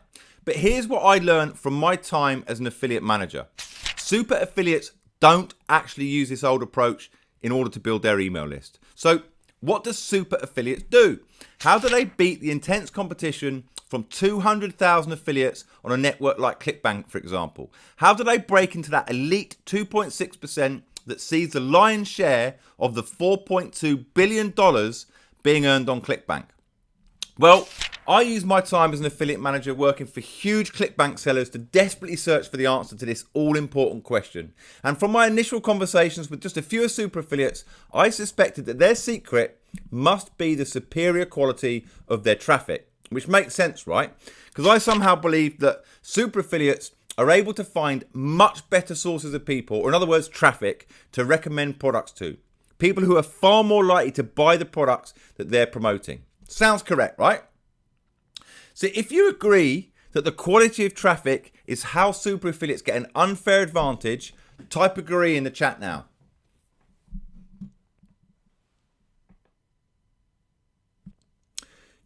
But here's what I learned from my time as an affiliate manager. Super affiliates don't actually use this old approach in order to build their email list. So what does super affiliates do? How do they beat the intense competition from 200,000 affiliates on a network like ClickBank, for example? How do they break into that elite 2.6% that sees the lion's share of the $4.2 billion being earned on ClickBank? Well, I use my time as an affiliate manager working for huge ClickBank sellers to desperately search for the answer to this all-important question. And from my initial conversations with just a few super affiliates, I suspected that their secret must be the superior quality of their traffic, which makes sense, right? Because I somehow believe that super affiliates are able to find much better sources of people, or in other words, traffic, to recommend products to. People who are far more likely to buy the products that they're promoting. Sounds correct, right? So if you agree that the quality of traffic is how super affiliates get an unfair advantage, type agree in the chat now.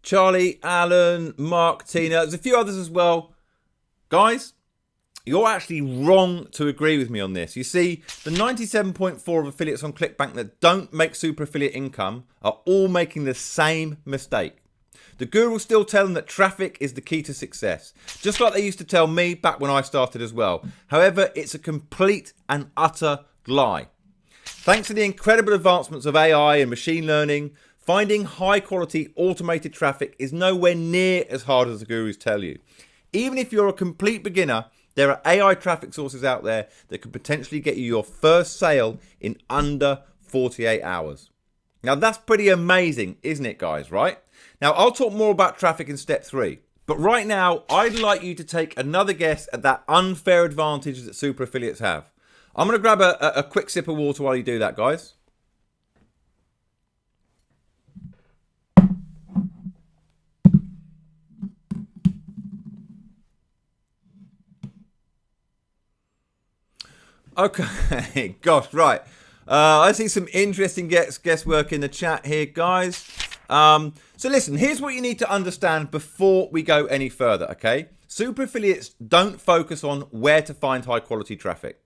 Charlie, Alan, Mark, Tina. There's a few others as well. Guys, you're actually wrong to agree with me on this. You see, the 97.4 of affiliates on ClickBank that don't make super affiliate income are all making the same mistake. The gurus still tell them that traffic is the key to success, just like they used to tell me back when I started as well. However, it's a complete and utter lie. Thanks to the incredible advancements of AI and machine learning, finding high quality automated traffic is nowhere near as hard as the gurus tell you. Even if you're a complete beginner, there are AI traffic sources out there that could potentially get you your first sale in under 48 hours. Now that's pretty amazing, isn't it, guys, right? Now I'll talk more about traffic in step 3, but right now I'd like you to take another guess at that unfair advantage that super affiliates have. I'm going to grab a quick sip of water while you do that, guys. Okay, gosh, right. I see some interesting guesswork in the chat here, guys. So listen, here's what you need to understand before we go any further, okay? Super affiliates don't focus on where to find high quality traffic.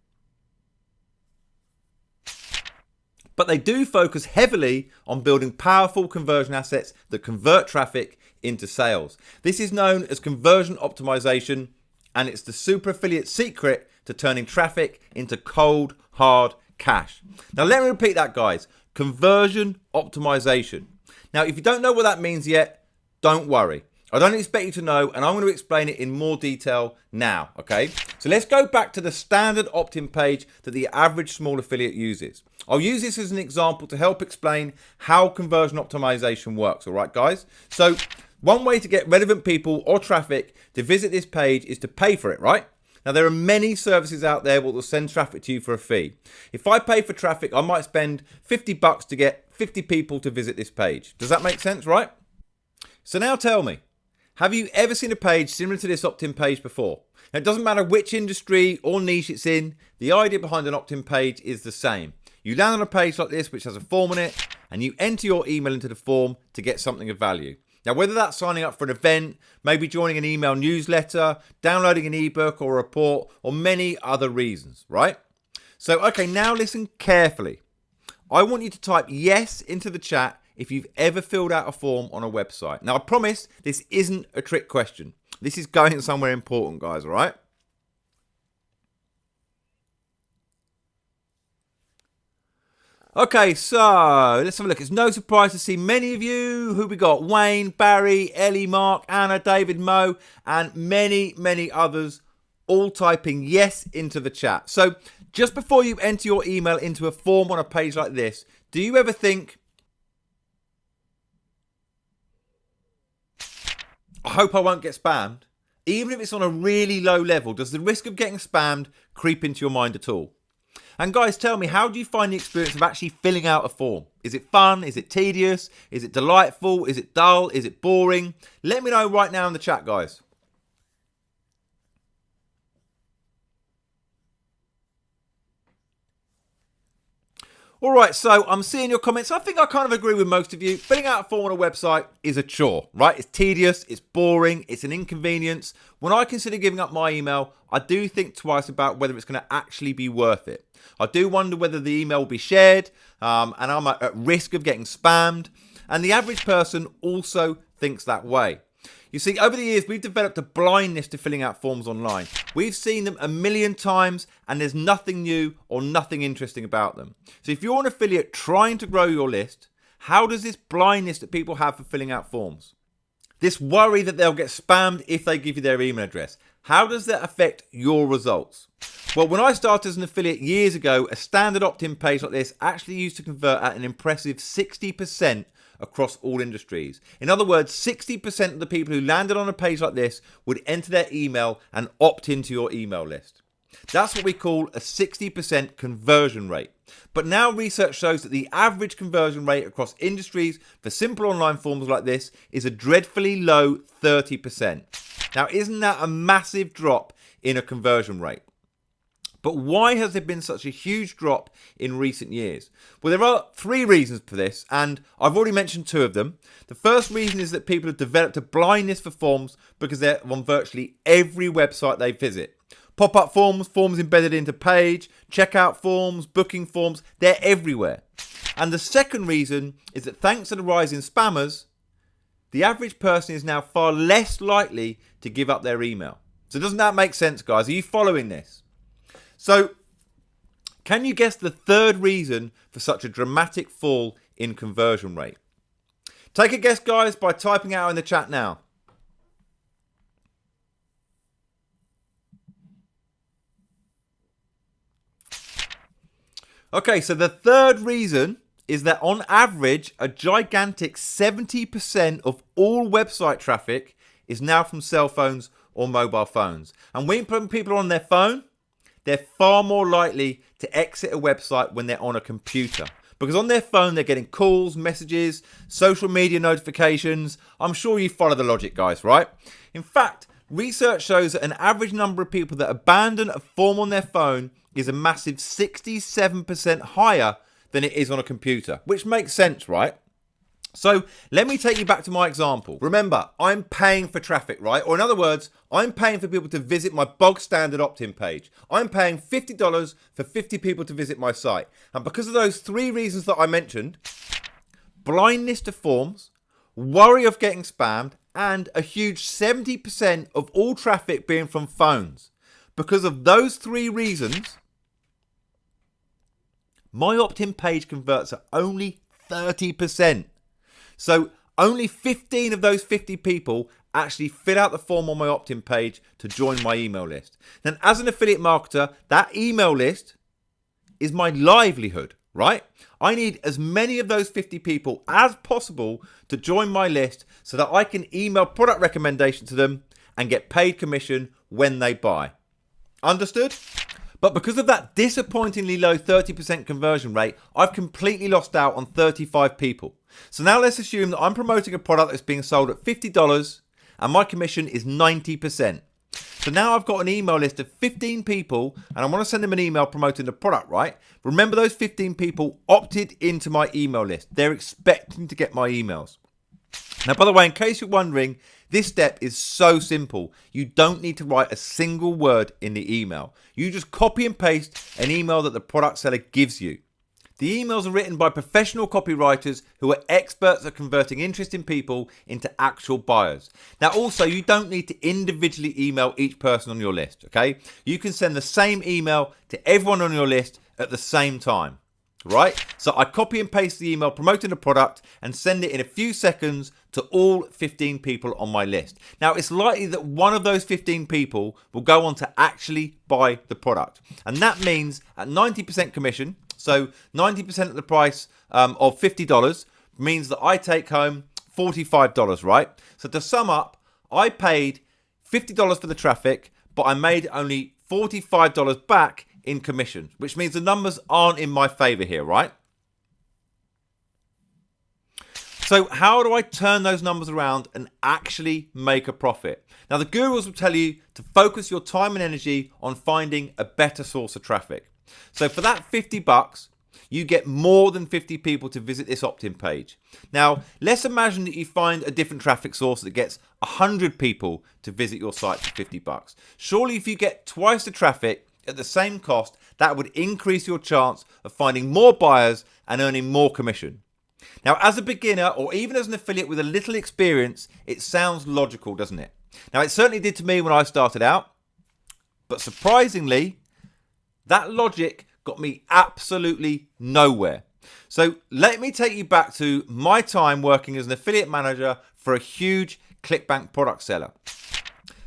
But they do focus heavily on building powerful conversion assets that convert traffic into sales. This is known as conversion optimization, and it's the super affiliate secret to turning traffic into cold, hard cash. Now, let me repeat that, guys. Conversion optimization. Now, if you don't know what that means yet, don't worry. I don't expect you to know, and I'm going to explain it in more detail now, okay? So let's go back to the standard opt-in page that the average small affiliate uses. I'll use this as an example to help explain how conversion optimization works, all right, guys? So one way to get relevant people or traffic to visit this page is to pay for it, right? Now, there are many services out there that will send traffic to you for a fee. If I pay for traffic, I might spend $50 to get 50 people to visit this page. Does that make sense, right? So now tell me, have you ever seen a page similar to this opt-in page before? Now, it doesn't matter which industry or niche it's in, the idea behind an opt-in page is the same. You land on a page like this, which has a form on it, and you enter your email into the form to get something of value. Now, whether that's signing up for an event, maybe joining an email newsletter, downloading an ebook or a report, or many other reasons, right? So, okay, now listen carefully. I want you to type yes into the chat if you've ever filled out a form on a website. Now, I promise this isn't a trick question. This is going somewhere important, guys, all right? Okay, so let's have a look. It's no surprise to see many of you. Who we got? Wayne, Barry, Ellie, Mark, Anna, David, Mo, and many, many others all typing yes into the chat. So just before you enter your email into a form on a page like this, do you ever think, I hope I won't get spammed? Even if it's on a really low level, does the risk of getting spammed creep into your mind at all? And guys, tell me, how do you find the experience of actually filling out a form? Is it fun? Is it tedious? Is it delightful? Is it dull? Is it boring? Let me know right now in the chat, guys. All right, so I'm seeing your comments. I think I kind of agree with most of you. Filling out a form on a website is a chore, right? It's tedious, it's boring, it's an inconvenience. When I consider giving up my email, I do think twice about whether it's going to actually be worth it. I do wonder whether the email will be shared, and I'm at risk of getting spammed. And the average person also thinks that way. You see, over the years, we've developed a blindness to filling out forms online. We've seen them a million times, and there's nothing new or nothing interesting about them. So if you're an affiliate trying to grow your list, how does this blindness that people have for filling out forms, this worry that they'll get spammed if they give you their email address, how does that affect your results? Well, when I started as an affiliate years ago, a standard opt-in page like this actually used to convert at an impressive 60% across all industries. In other words, 60% of the people who landed on a page like this would enter their email and opt into your email list. That's what we call a 60% conversion rate. But now research shows that the average conversion rate across industries for simple online forms like this is a dreadfully low 30%. Now, isn't that a massive drop in a conversion rate? But why has there been such a huge drop in recent years? Well, there are 3 reasons for this, and I've already mentioned 2 of them. The first reason is that people have developed a blindness for forms because they're on virtually every website they visit. Pop-up forms, forms embedded into page, checkout forms, booking forms, they're everywhere. And the second reason is that thanks to the rise in spammers, the average person is now far less likely to give up their email. So doesn't that make sense, guys? Are you following this? So, can you guess the third reason for such a dramatic fall in conversion rate? Take a guess, guys, by typing out in the chat now. Okay, so the third reason is that on average, a gigantic 70% of all website traffic is now from cell phones or mobile phones. And when people are on their phone, they're far more likely to exit a website when they're on a computer. Because on their phone, they're getting calls, messages, social media notifications. I'm sure you follow the logic, guys, right? In fact, research shows that an average number of people that abandon a form on their phone is a massive 67% higher than it is on a computer, which makes sense, right? So let me take you back to my example. Remember, I'm paying for traffic, right? Or in other words, I'm paying for people to visit my bog standard opt-in page. I'm paying $50 for 50 people to visit my site. And because of those 3 reasons that I mentioned, blindness to forms, worry of getting spammed, and a huge 70% of all traffic being from phones. Because of those 3 reasons, my opt-in page converts at only 30%. So only 15 of those 50 people actually fill out the form on my opt-in page to join my email list. Then as an affiliate marketer, that email list is my livelihood, right? I need as many of those 50 people as possible to join my list so that I can email product recommendation to them and get paid commission when they buy. Understood? But because of that disappointingly low 30% conversion rate, I've completely lost out on 35 people. So now let's assume that I'm promoting a product that's being sold at $50 and my commission is 90%. So now I've got an email list of 15 people and I want to send them an email promoting the product, right? Remember, those 15 people opted into my email list. They're expecting to get my emails. Now, by the way, in case you're wondering, this step is so simple. You don't need to write a single word in the email. You just copy and paste an email that the product seller gives you. The emails are written by professional copywriters who are experts at converting interesting people into actual buyers. Now, also, you don't need to individually email each person on your list, okay? You can send the same email to everyone on your list at the same time, right? So I copy and paste the email promoting the product and send it in a few seconds to all 15 people on my list. Now, it's likely that one of those 15 people will go on to actually buy the product. And that means at 90% commission, so 90% of the price of $50 means that I take home $45, right? So to sum up, I paid $50 for the traffic, but I made only $45 back in commission, which means the numbers aren't in my favor here, right? So how do I turn those numbers around and actually make a profit? Now, the gurus will tell you to focus your time and energy on finding a better source of traffic. So for that $50, you get more than 50 people to visit this opt-in page. Now, let's imagine that you find a different traffic source that gets 100 people to visit your site for $50. Surely if you get twice the traffic at the same cost, that would increase your chance of finding more buyers and earning more commission. Now, as a beginner or even as an affiliate with a little experience, it sounds logical, doesn't it? Now, it certainly did to me when I started out, but surprisingly, that logic got me absolutely nowhere. So let me take you back to my time working as an affiliate manager for a huge ClickBank product seller.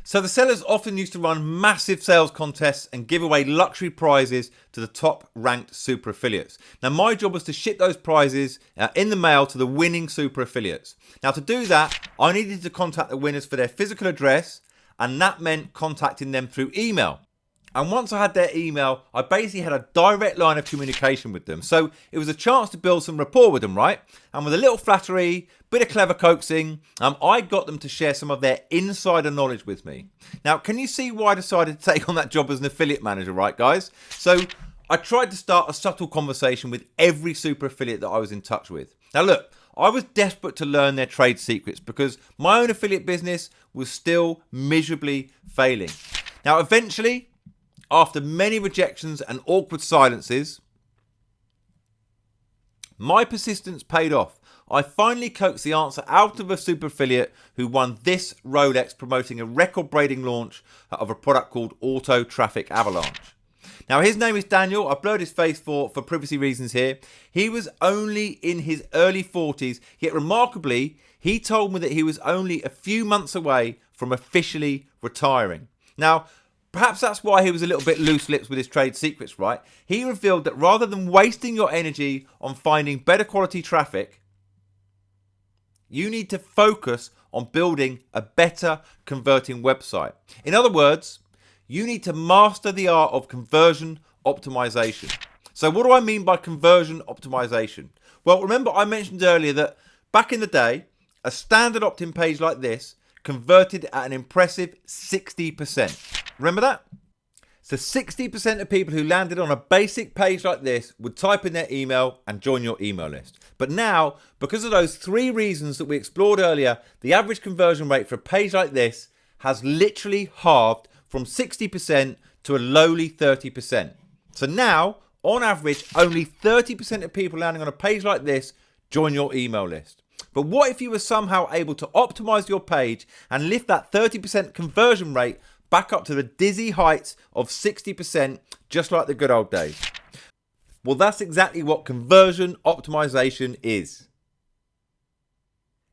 So the sellers often used to run massive sales contests and give away luxury prizes to the top ranked super affiliates. Now, my job was to ship those prizes in the mail to the winning super affiliates. Now, to do that, I needed to contact the winners for their physical address, and that meant contacting them through email. And once I had their email, I basically had a direct line of communication with them. So it was a chance to build some rapport with them, right? And with a little flattery, bit of clever coaxing, I got them to share some of their insider knowledge with me. Now, can you see why I decided to take on that job as an affiliate manager, right, guys? So I tried to start a subtle conversation with every super affiliate that I was in touch with. Now, look, I was desperate to learn their trade secrets because my own affiliate business was still miserably failing. Now, eventually, after many rejections and awkward silences, my persistence paid off. I finally coaxed the answer out of a super affiliate who won this Rolex promoting a record-breaking launch of a product called Auto Traffic Avalanche. Now, his name is Daniel. I've blurred his face for privacy reasons here. He was only in his early 40s, yet remarkably, he told me that he was only a few months away from officially retiring. Now, perhaps that's why he was a little bit loose-lipped with his trade secrets, right? He revealed that rather than wasting your energy on finding better quality traffic, you need to focus on building a better converting website. In other words, you need to master the art of conversion optimization. So what do I mean by conversion optimization? Well, remember I mentioned earlier that back in the day, a standard opt-in page like this converted at an impressive 60%. Remember that? So 60% of people who landed on a basic page like this would type in their email and join your email list. But now, because of those 3 reasons that we explored earlier, the average conversion rate for a page like this has literally halved from 60% to a lowly 30%. So now, on average, only 30% of people landing on a page like this join your email list. But what if you were somehow able to optimize your page and lift that 30% conversion rate back up to the dizzy heights of 60%, just like the good old days? Well, that's exactly what conversion optimization is.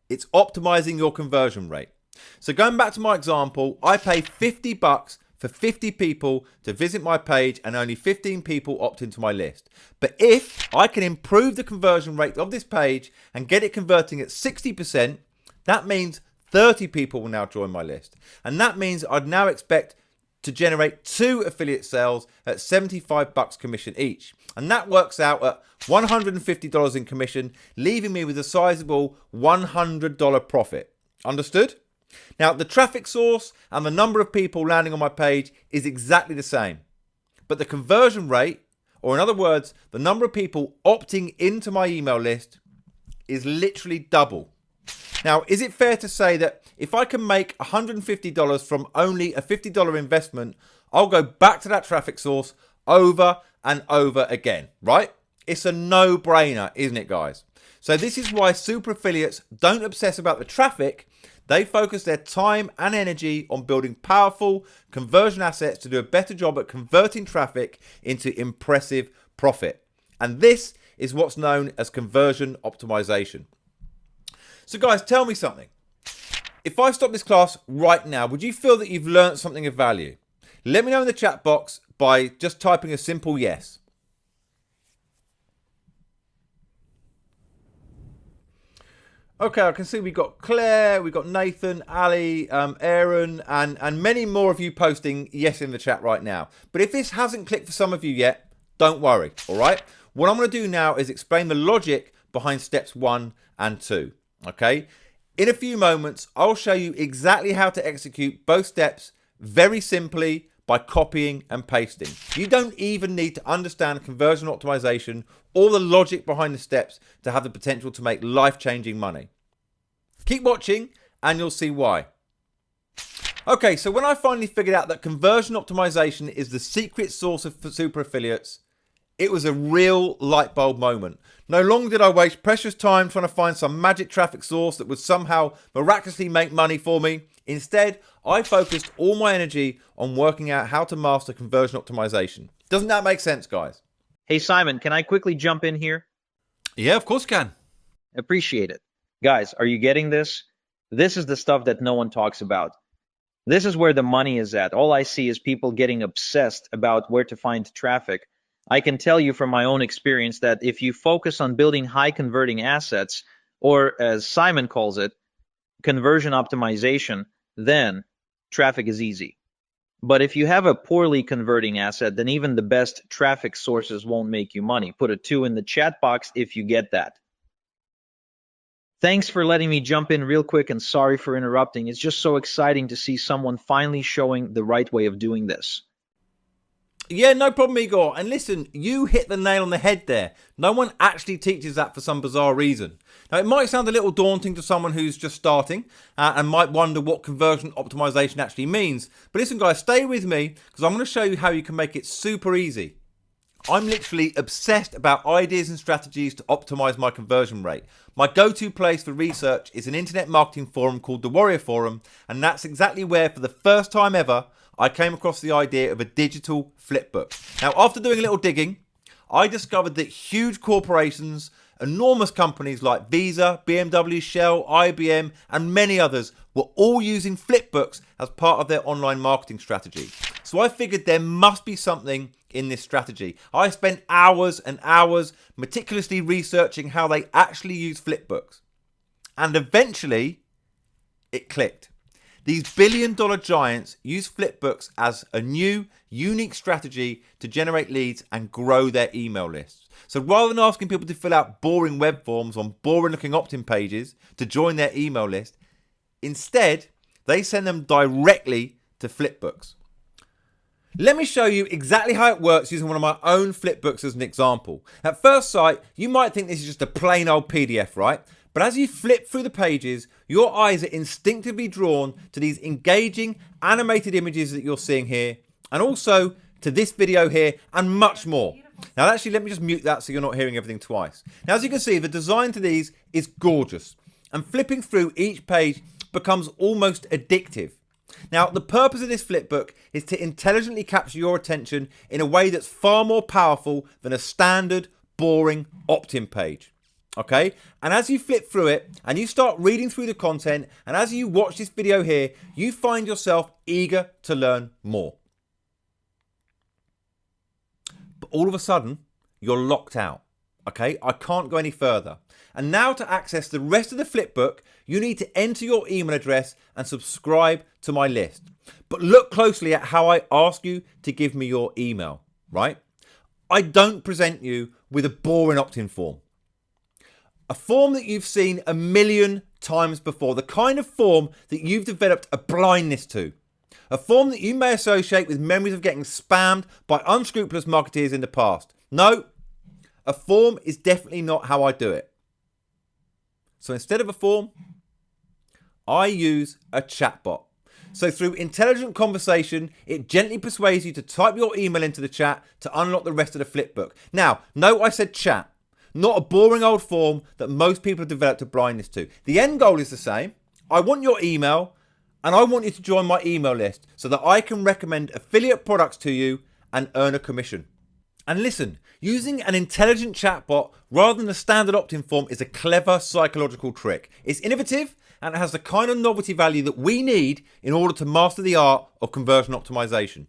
It's optimizing your conversion rate. So going back to my example, I pay $50 for 50 people to visit my page and only 15 people opt into my list. But if I can improve the conversion rate of this page and get it converting at 60%, that means 30 people will now join my list. And that means I'd now expect to generate 2 affiliate sales at $75 commission each. And that works out at $150 in commission, leaving me with a sizable $100 profit. Understood? Now, the traffic source and the number of people landing on my page is exactly the same. But the conversion rate, or in other words, the number of people opting into my email list, is literally double. Now, is it fair to say that if I can make $150 from only a $50 investment, I'll go back to that traffic source over and over again, right? It's a no-brainer, isn't it, guys? So this is why super affiliates don't obsess about the traffic. They focus their time and energy on building powerful conversion assets to do a better job at converting traffic into impressive profit. And this is what's known as conversion optimization. So guys, tell me something. If I stop this class right now, would you feel that you've learned something of value? Let me know in the chat box by just typing a simple yes. Okay, I can see we've got Claire, we've got Nathan, Ali, Aaron, and many more of you posting yes in the chat right now. But if this hasn't clicked for some of you yet, don't worry, all right? What I'm going to do now is explain the logic behind steps 1 and 2, okay? In a few moments, I'll show you exactly how to execute both steps very simply by copying and pasting. You don't even need to understand conversion optimization or the logic behind the steps to have the potential to make life-changing money. Keep watching and you'll see why. Okay, so when I finally figured out that conversion optimization is the secret sauce of super affiliates, it was a real light bulb moment. No longer did I waste precious time trying to find some magic traffic source that would somehow miraculously make money for me. Instead, I focused all my energy on working out how to master conversion optimization. Doesn't that make sense, guys? Hey, Simon, can I quickly jump in here? Yeah, of course you can. Appreciate it. Guys, are you getting this? This is the stuff that no one talks about. This is where the money is at. All I see is people getting obsessed about where to find traffic. I can tell you from my own experience that if you focus on building high converting assets, or as Simon calls it, conversion optimization, then traffic is easy. But if you have a poorly converting asset, then even the best traffic sources won't make you money. Put a 2 in the chat box if you get that. Thanks for letting me jump in real quick, and sorry for interrupting. It's just so exciting to see someone finally showing the right way of doing this. Yeah, no problem, Igor. And listen, you hit the nail on the head there. No one actually teaches that for some bizarre reason. Now, it might sound a little daunting to someone who's just starting and might wonder what conversion optimization actually means. But listen, guys, stay with me because I'm going to show you how you can make it super easy. I'm literally obsessed about ideas and strategies to optimize my conversion rate. My go-to place for research is an internet marketing forum called the Warrior Forum, and that's exactly where, for the first time ever, I came across the idea of a digital flipbook. Now, after doing a little digging, I discovered that huge corporations, enormous companies like Visa, BMW, Shell, IBM, and many others were all using flipbooks as part of their online marketing strategy. So I figured there must be something in this strategy. I spent hours and hours meticulously researching how they actually use flipbooks. And eventually, it clicked. These billion-dollar giants use flipbooks as a new, unique strategy to generate leads and grow their email lists. So rather than asking people to fill out boring web forms on boring-looking opt-in pages to join their email list, instead, they send them directly to flipbooks. Let me show you exactly how it works using one of my own flipbooks as an example. At first sight, you might think this is just a plain old PDF, right? But as you flip through the pages, your eyes are instinctively drawn to these engaging animated images that you're seeing here, and also to this video here, and much more. Now actually, let me just mute that so you're not hearing everything twice. Now as you can see, the design to these is gorgeous, and flipping through each page becomes almost addictive. Now, the purpose of this flipbook is to intelligently capture your attention in a way that's far more powerful than a standard, boring opt-in page. Okay? And as you flip through it and you start reading through the content, and as you watch this video here, you find yourself eager to learn more. But all of a sudden, you're locked out. Okay? I can't go any further. And now to access the rest of the flipbook, you need to enter your email address and subscribe to my list. But look closely at how I ask you to give me your email, right? I don't present you with a boring opt-in form. A form that you've seen a million times before, the kind of form that you've developed a blindness to. A form that you may associate with memories of getting spammed by unscrupulous marketeers in the past. No, a form is definitely not how I do it. So instead of a form, I use a chatbot. So through intelligent conversation, it gently persuades you to type your email into the chat to unlock the rest of the flipbook. Now, note I said chat, not a boring old form that most people have developed a blindness to. The end goal is the same. I want your email, and I want you to join my email list so that I can recommend affiliate products to you and earn a commission. And listen, using an intelligent chatbot rather than a standard opt-in form is a clever psychological trick. It's innovative and it has the kind of novelty value that we need in order to master the art of conversion optimization.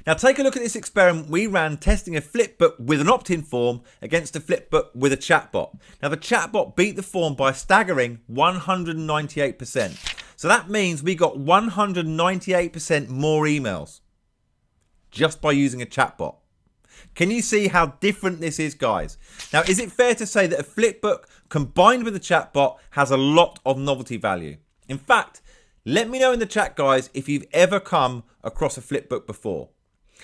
Now take a look at this experiment we ran testing a flipbook with an opt-in form against a flipbook with a chatbot. Now the chatbot beat the form by a staggering 198%. So that means we got 198% more emails just by using a chatbot. Can you see how different this is, guys? Now, is it fair to say that a flipbook combined with a chatbot has a lot of novelty value? In fact, let me know in the chat, guys, if you've ever come across a flipbook before.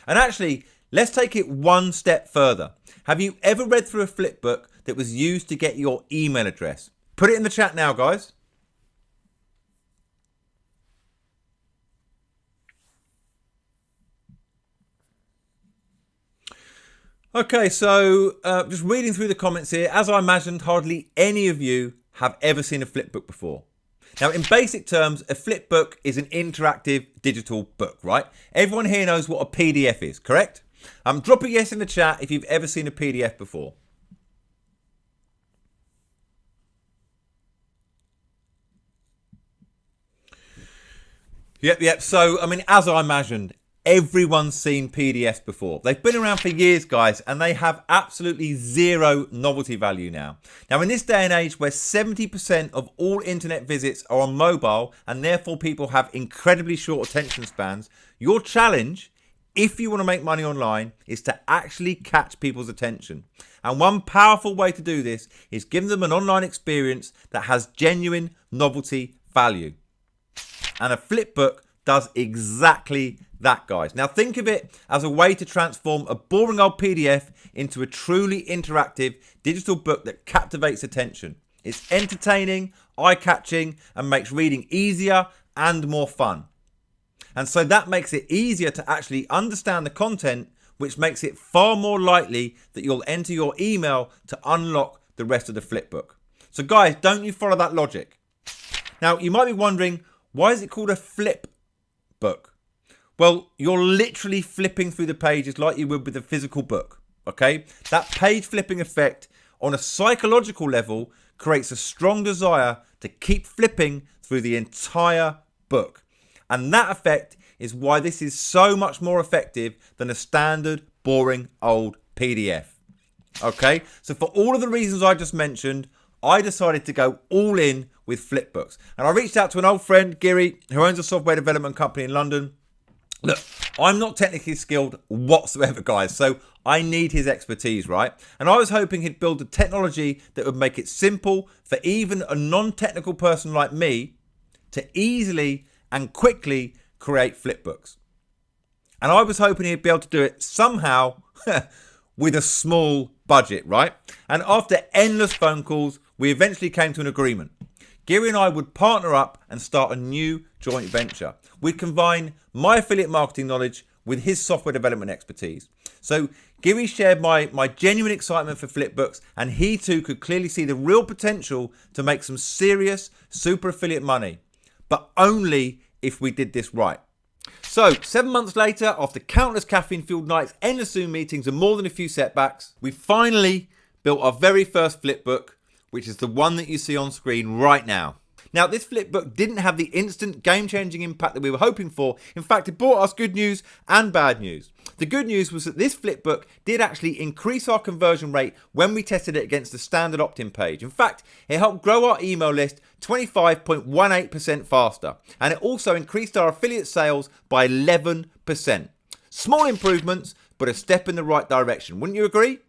And actually, let's take it one step further. Have you ever read through a flipbook that was used to get your email address? Put it in the chat now, guys. Okay, so just reading through the comments here, as I imagined, hardly any of you have ever seen a flipbook before. Now, in basic terms, a flipbook is an interactive digital book, right? Everyone here knows what a PDF is, correct? Drop a yes in the chat if you've ever seen a PDF before. Yep. So, I mean, as I imagined, everyone's seen PDFs before. They've been around for years, guys, and they have absolutely zero novelty value now. Now, in this day and age where 70% of all internet visits are on mobile and therefore people have incredibly short attention spans, your challenge, if you want to make money online, is to actually catch people's attention. And one powerful way to do this is give them an online experience that has genuine novelty value. And a flipbook does exactly that, guys. Now think of it as a way to transform a boring old PDF into a truly interactive digital book that captivates attention. It's entertaining, eye-catching, and makes reading easier and more fun. And so that makes it easier to actually understand the content, which makes it far more likely that you'll enter your email to unlock the rest of the flipbook. So guys, don't you follow that logic? Now, you might be wondering, why is it called a flip book? Well, you're literally flipping through the pages like you would with a physical book, okay? That page flipping effect on a psychological level creates a strong desire to keep flipping through the entire book. And that effect is why this is so much more effective than a standard, boring old PDF. Okay, so for all of the reasons I just mentioned, I decided to go all in with flipbooks. And I reached out to an old friend, Giri, who owns a software development company in London. Look, I'm not technically skilled whatsoever, guys, so I need his expertise, right? And I was hoping he'd build a technology that would make it simple for even a non-technical person like me to easily and quickly create flipbooks. And I was hoping he'd be able to do it somehow with a small budget, right? And after endless phone calls, we eventually came to an agreement. Giri and I would partner up and start a new joint venture. We'd combine my affiliate marketing knowledge with his software development expertise. So Giri shared my genuine excitement for flipbooks, and he too could clearly see the real potential to make some serious super affiliate money, but only if we did this right. So 7 months later, after countless caffeine-fueled nights, endless Zoom meetings, and more than a few setbacks, we finally built our very first flipbook, which is the one that you see on screen right now. Now, this flipbook didn't have the instant game-changing impact that we were hoping for. In fact, it brought us good news and bad news. The good news was that this flipbook did actually increase our conversion rate when we tested it against the standard opt-in page. In fact, it helped grow our email list 25.18% faster. And it also increased our affiliate sales by 11%. Small improvements, but a step in the right direction. Wouldn't you agree?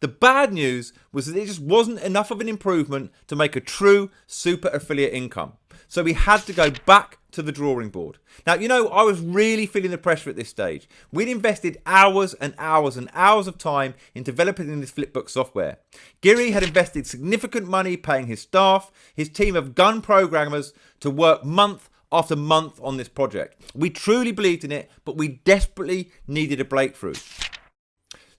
The bad news was that it just wasn't enough of an improvement to make a true super affiliate income. So we had to go back to the drawing board. Now, you know, I was really feeling the pressure at this stage. We'd invested hours and hours and hours of time in developing this flipbook software. Giri had invested significant money paying his staff, his team of gun programmers to work month after month on this project. We truly believed in it, but we desperately needed a breakthrough.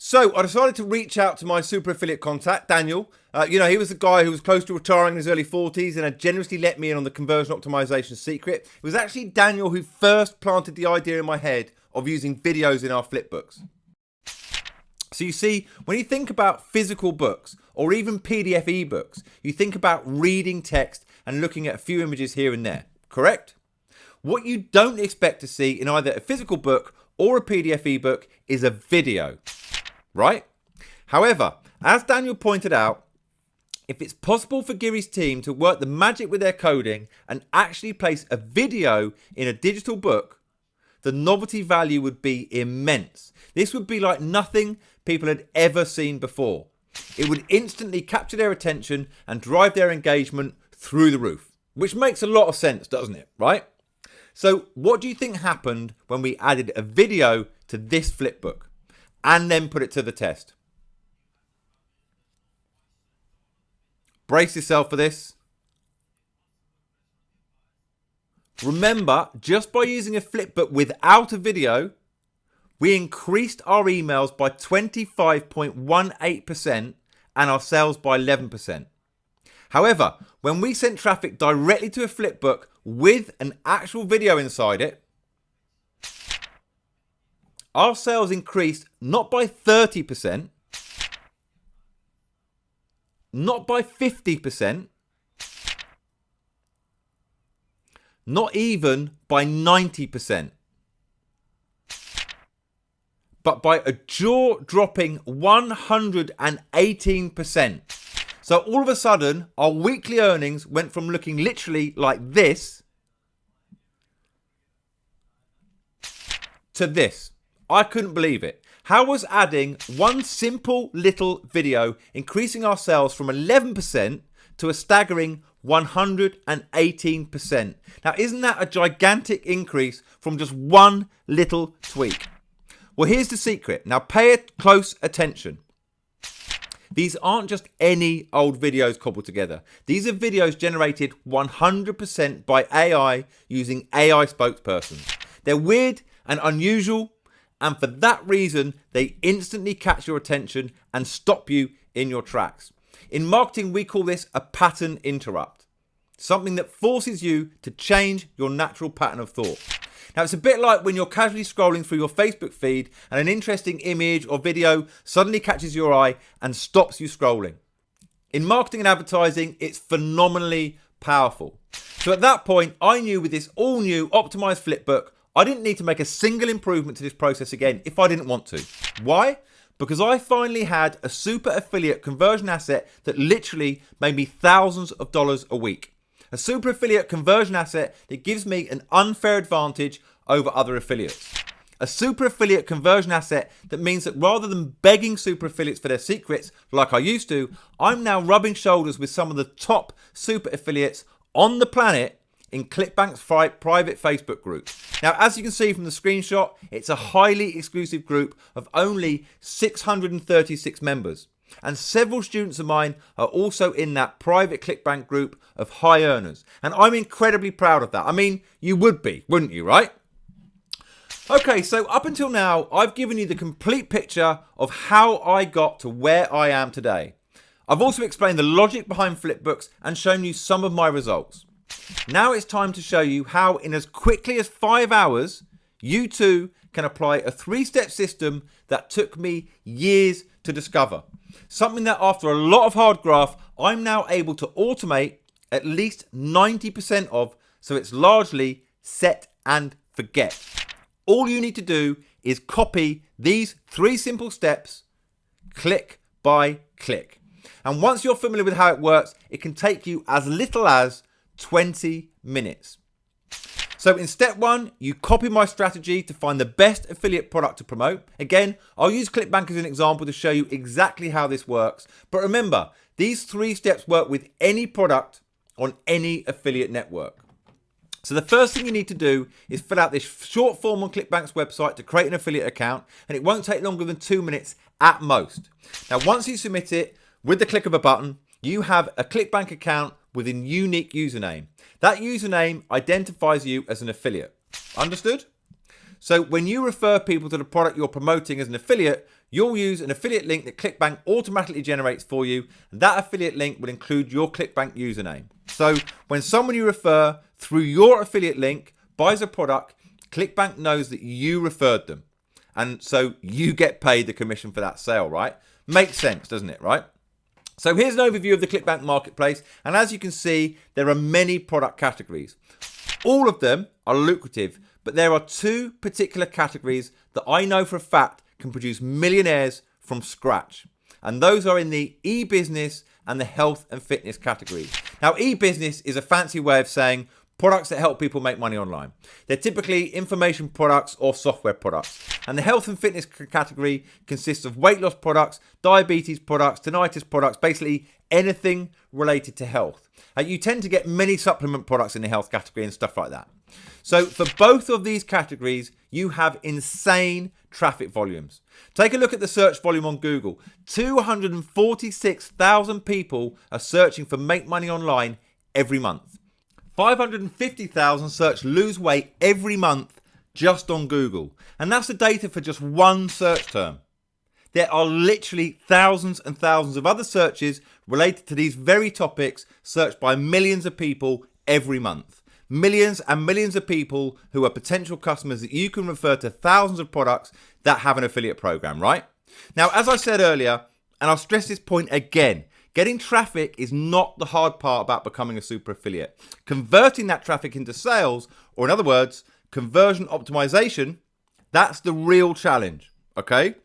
So I decided to reach out to my super affiliate contact, Daniel. He was the guy who was close to retiring in his early 40s and had generously let me in on the conversion optimization secret. It was actually Daniel who first planted the idea in my head of using videos in our flipbooks. So you see, when you think about physical books or even PDF ebooks, you think about reading text and looking at a few images here and there, correct? What you don't expect to see in either a physical book or a PDF ebook is a video. Right? However, as Daniel pointed out, if it's possible for Giri's team to work the magic with their coding and actually place a video in a digital book, the novelty value would be immense. This would be like nothing people had ever seen before. It would instantly capture their attention and drive their engagement through the roof, which makes a lot of sense, doesn't it? Right? So what do you think happened when we added a video to this flipbook and then put it to the test? Brace yourself for this. Remember, just by using a flipbook without a video, we increased our emails by 25.18% and our sales by 11%. However, when we sent traffic directly to a flipbook with an actual video inside it, our sales increased not by 30%, not by 50%, not even by 90%. but by a jaw-dropping 118%. So all of a sudden, our weekly earnings went from looking literally like this to this. I couldn't believe it. How was adding one simple little video increasing our sales from 11% to a staggering 118%? Now, isn't that a gigantic increase from just one little tweak? Well, here's the secret. Now, pay close attention. These aren't just any old videos cobbled together. These are videos generated 100% by AI using AI spokespersons. They're weird and unusual, and for that reason, they instantly catch your attention and stop you in your tracks. In marketing, we call this a pattern interrupt, something that forces you to change your natural pattern of thought. Now, it's a bit like when you're casually scrolling through your Facebook feed and an interesting image or video suddenly catches your eye and stops you scrolling. In marketing and advertising, it's phenomenally powerful. So at that point, I knew with this all new optimized flipbook, I didn't need to make a single improvement to this process again if I didn't want to. Why? Because I finally had a super affiliate conversion asset that literally made me thousands of dollars a week. A super affiliate conversion asset that gives me an unfair advantage over other affiliates. A super affiliate conversion asset that means that rather than begging super affiliates for their secrets like I used to, I'm now rubbing shoulders with some of the top super affiliates on the planet in ClickBank's private Facebook group. Now, as you can see from the screenshot, it's a highly exclusive group of only 636 members. And several students of mine are also in that private ClickBank group of high earners. And I'm incredibly proud of that. I mean, you would be, wouldn't you, right? Okay, so up until now, I've given you the complete picture of how I got to where I am today. I've also explained the logic behind flipbooks and shown you some of my results. Now it's time to show you how in as quickly as 5 hours, you too can apply a 3-step system that took me years to discover. Something that after a lot of hard graft, I'm now able to automate at least 90% of, so it's largely set and forget. All you need to do is copy these 3 simple steps, click by click. And once you're familiar with how it works, it can take you as little as 20 minutes. So in step 1, you copy my strategy to find the best affiliate product to promote. Again, I'll use ClickBank as an example to show you exactly how this works. But remember, these 3 steps work with any product on any affiliate network. So the first thing you need to do is fill out this short form on ClickBank's website to create an affiliate account, and it won't take longer than 2 minutes at most. Now, once you submit it with the click of a button, you have a ClickBank account with a unique username. That username identifies you as an affiliate. Understood? So when you refer people to the product you're promoting as an affiliate, you'll use an affiliate link that ClickBank automatically generates for you. And that affiliate link will include your ClickBank username. So when someone you refer through your affiliate link buys a product, ClickBank knows that you referred them. And so you get paid the commission for that sale, right? Makes sense, doesn't it, right? So here's an overview of the ClickBank marketplace. And as you can see, there are many product categories. All of them are lucrative, but there are 2 particular categories that I know for a fact can produce millionaires from scratch. And those are in the e-business and the health and fitness categories. Now, e-business is a fancy way of saying products that help people make money online. They're typically information products or software products. And the health and fitness category consists of weight loss products, diabetes products, tinnitus products, basically anything related to health. You tend to get many supplement products in the health category and stuff like that. So for both of these categories, you have insane traffic volumes. Take a look at the search volume on Google. 246,000 people are searching for make money online every month. 550,000 search lose weight every month just on Google. And that's the data for just one search term. There are literally thousands and thousands of other searches related to these very topics searched by millions of people every month. Millions and millions of people who are potential customers that you can refer to thousands of products that have an affiliate program, right? Now, as I said earlier, and I'll stress this point again, getting traffic is not the hard part about becoming a super affiliate. Converting that traffic into sales, or in other words, conversion optimization, that's the real challenge. Okay?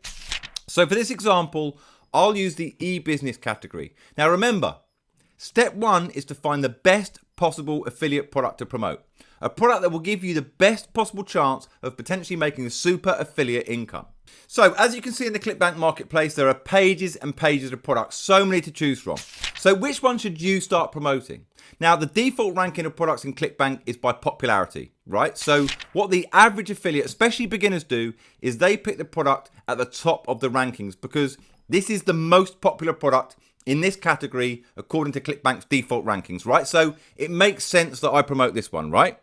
So for this example, I'll use the e-business category. Now remember, step 1 is to find the best possible affiliate product to promote. A product that will give you the best possible chance of potentially making a super affiliate income. So as you can see in the ClickBank marketplace, there are pages and pages of products, so many to choose from. So which one should you start promoting? Now the default ranking of products in ClickBank is by popularity, right? So what the average affiliate, especially beginners, do is they pick the product at the top of the rankings because this is the most popular product in this category according to ClickBank's default rankings, right? So it makes sense that I promote this one, right?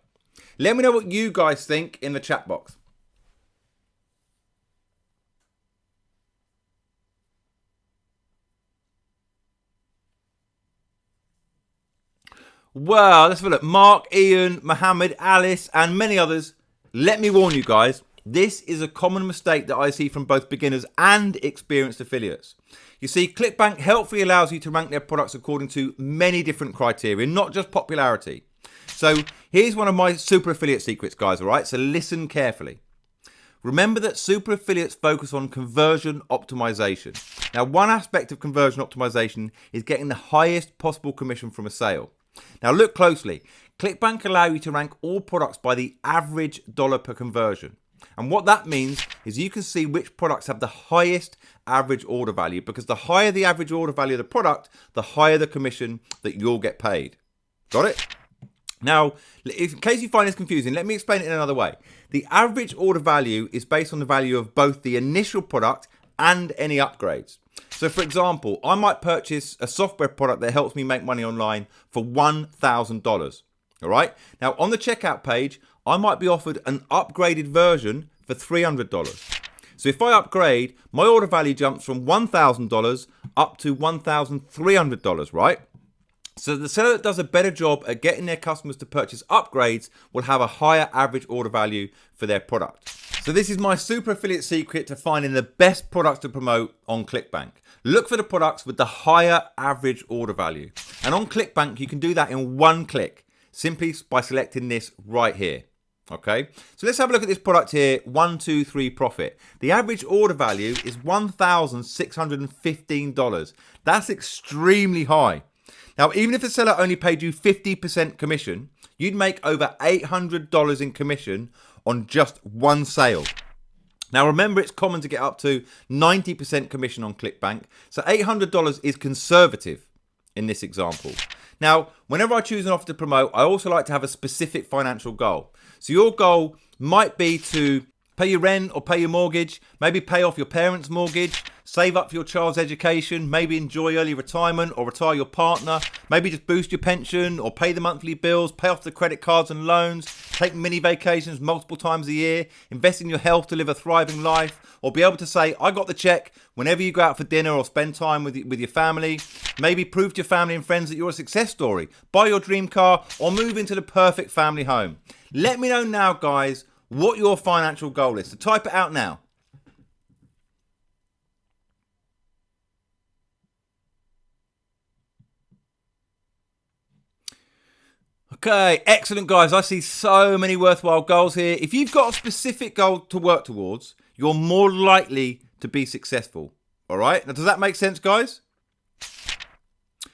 Let me know what you guys think in the chat box. Well, let's have a look. Mark, Ian, Mohammed, Alice, and many others. Let me warn you guys, this is a common mistake that I see from both beginners and experienced affiliates. You see, ClickBank helpfully allows you to rank their products according to many different criteria, not just popularity. So here's one of my super affiliate secrets, guys, all right? So listen carefully. Remember that super affiliates focus on conversion optimization. Now, one aspect of conversion optimization is getting the highest possible commission from a sale. Now, look closely. ClickBank allow you to rank all products by the average dollar per conversion. And what that means is you can see which products have the highest average order value, because the higher the average order value of the product, the higher the commission that you'll get paid. Got it? Now, in case you find this confusing, let me explain it in another way. The average order value is based on the value of both the initial product and any upgrades. So for example, I might purchase a software product that helps me make money online for $1,000. All right. Now on the checkout page, I might be offered an upgraded version for $300. So if I upgrade, my order value jumps from $1,000 up to $1,300, right? So the seller that does a better job at getting their customers to purchase upgrades will have a higher average order value for their product. So this is my super affiliate secret to finding the best products to promote on ClickBank. Look for the products with the higher average order value. And on ClickBank, you can do that in one click, simply by selecting this right here. Okay, so let's have a look at this product here, 123 Profit. The average order value is $1,615. That's extremely high. Now, even if the seller only paid you 50% commission, you'd make over $800 in commission on just one sale. Now, remember, it's common to get up to 90% commission on ClickBank, so $800 is conservative in this example. Now, whenever I choose an offer to promote, I also like to have a specific financial goal. So your goal might be to pay your rent or pay your mortgage, maybe pay off your parents' mortgage, save up for your child's education, maybe enjoy early retirement or retire your partner, maybe just boost your pension or pay the monthly bills, pay off the credit cards and loans, take mini vacations multiple times a year, invest in your health to live a thriving life, or be able to say, I got the check whenever you go out for dinner or spend time with your family, maybe prove to your family and friends that you're a success story, buy your dream car, or move into the perfect family home. Let me know now, guys, what your financial goal is. So type it out now. Okay, excellent, guys. I see so many worthwhile goals here. If you've got a specific goal to work towards, you're more likely to be successful. All right? Now, does that make sense, guys?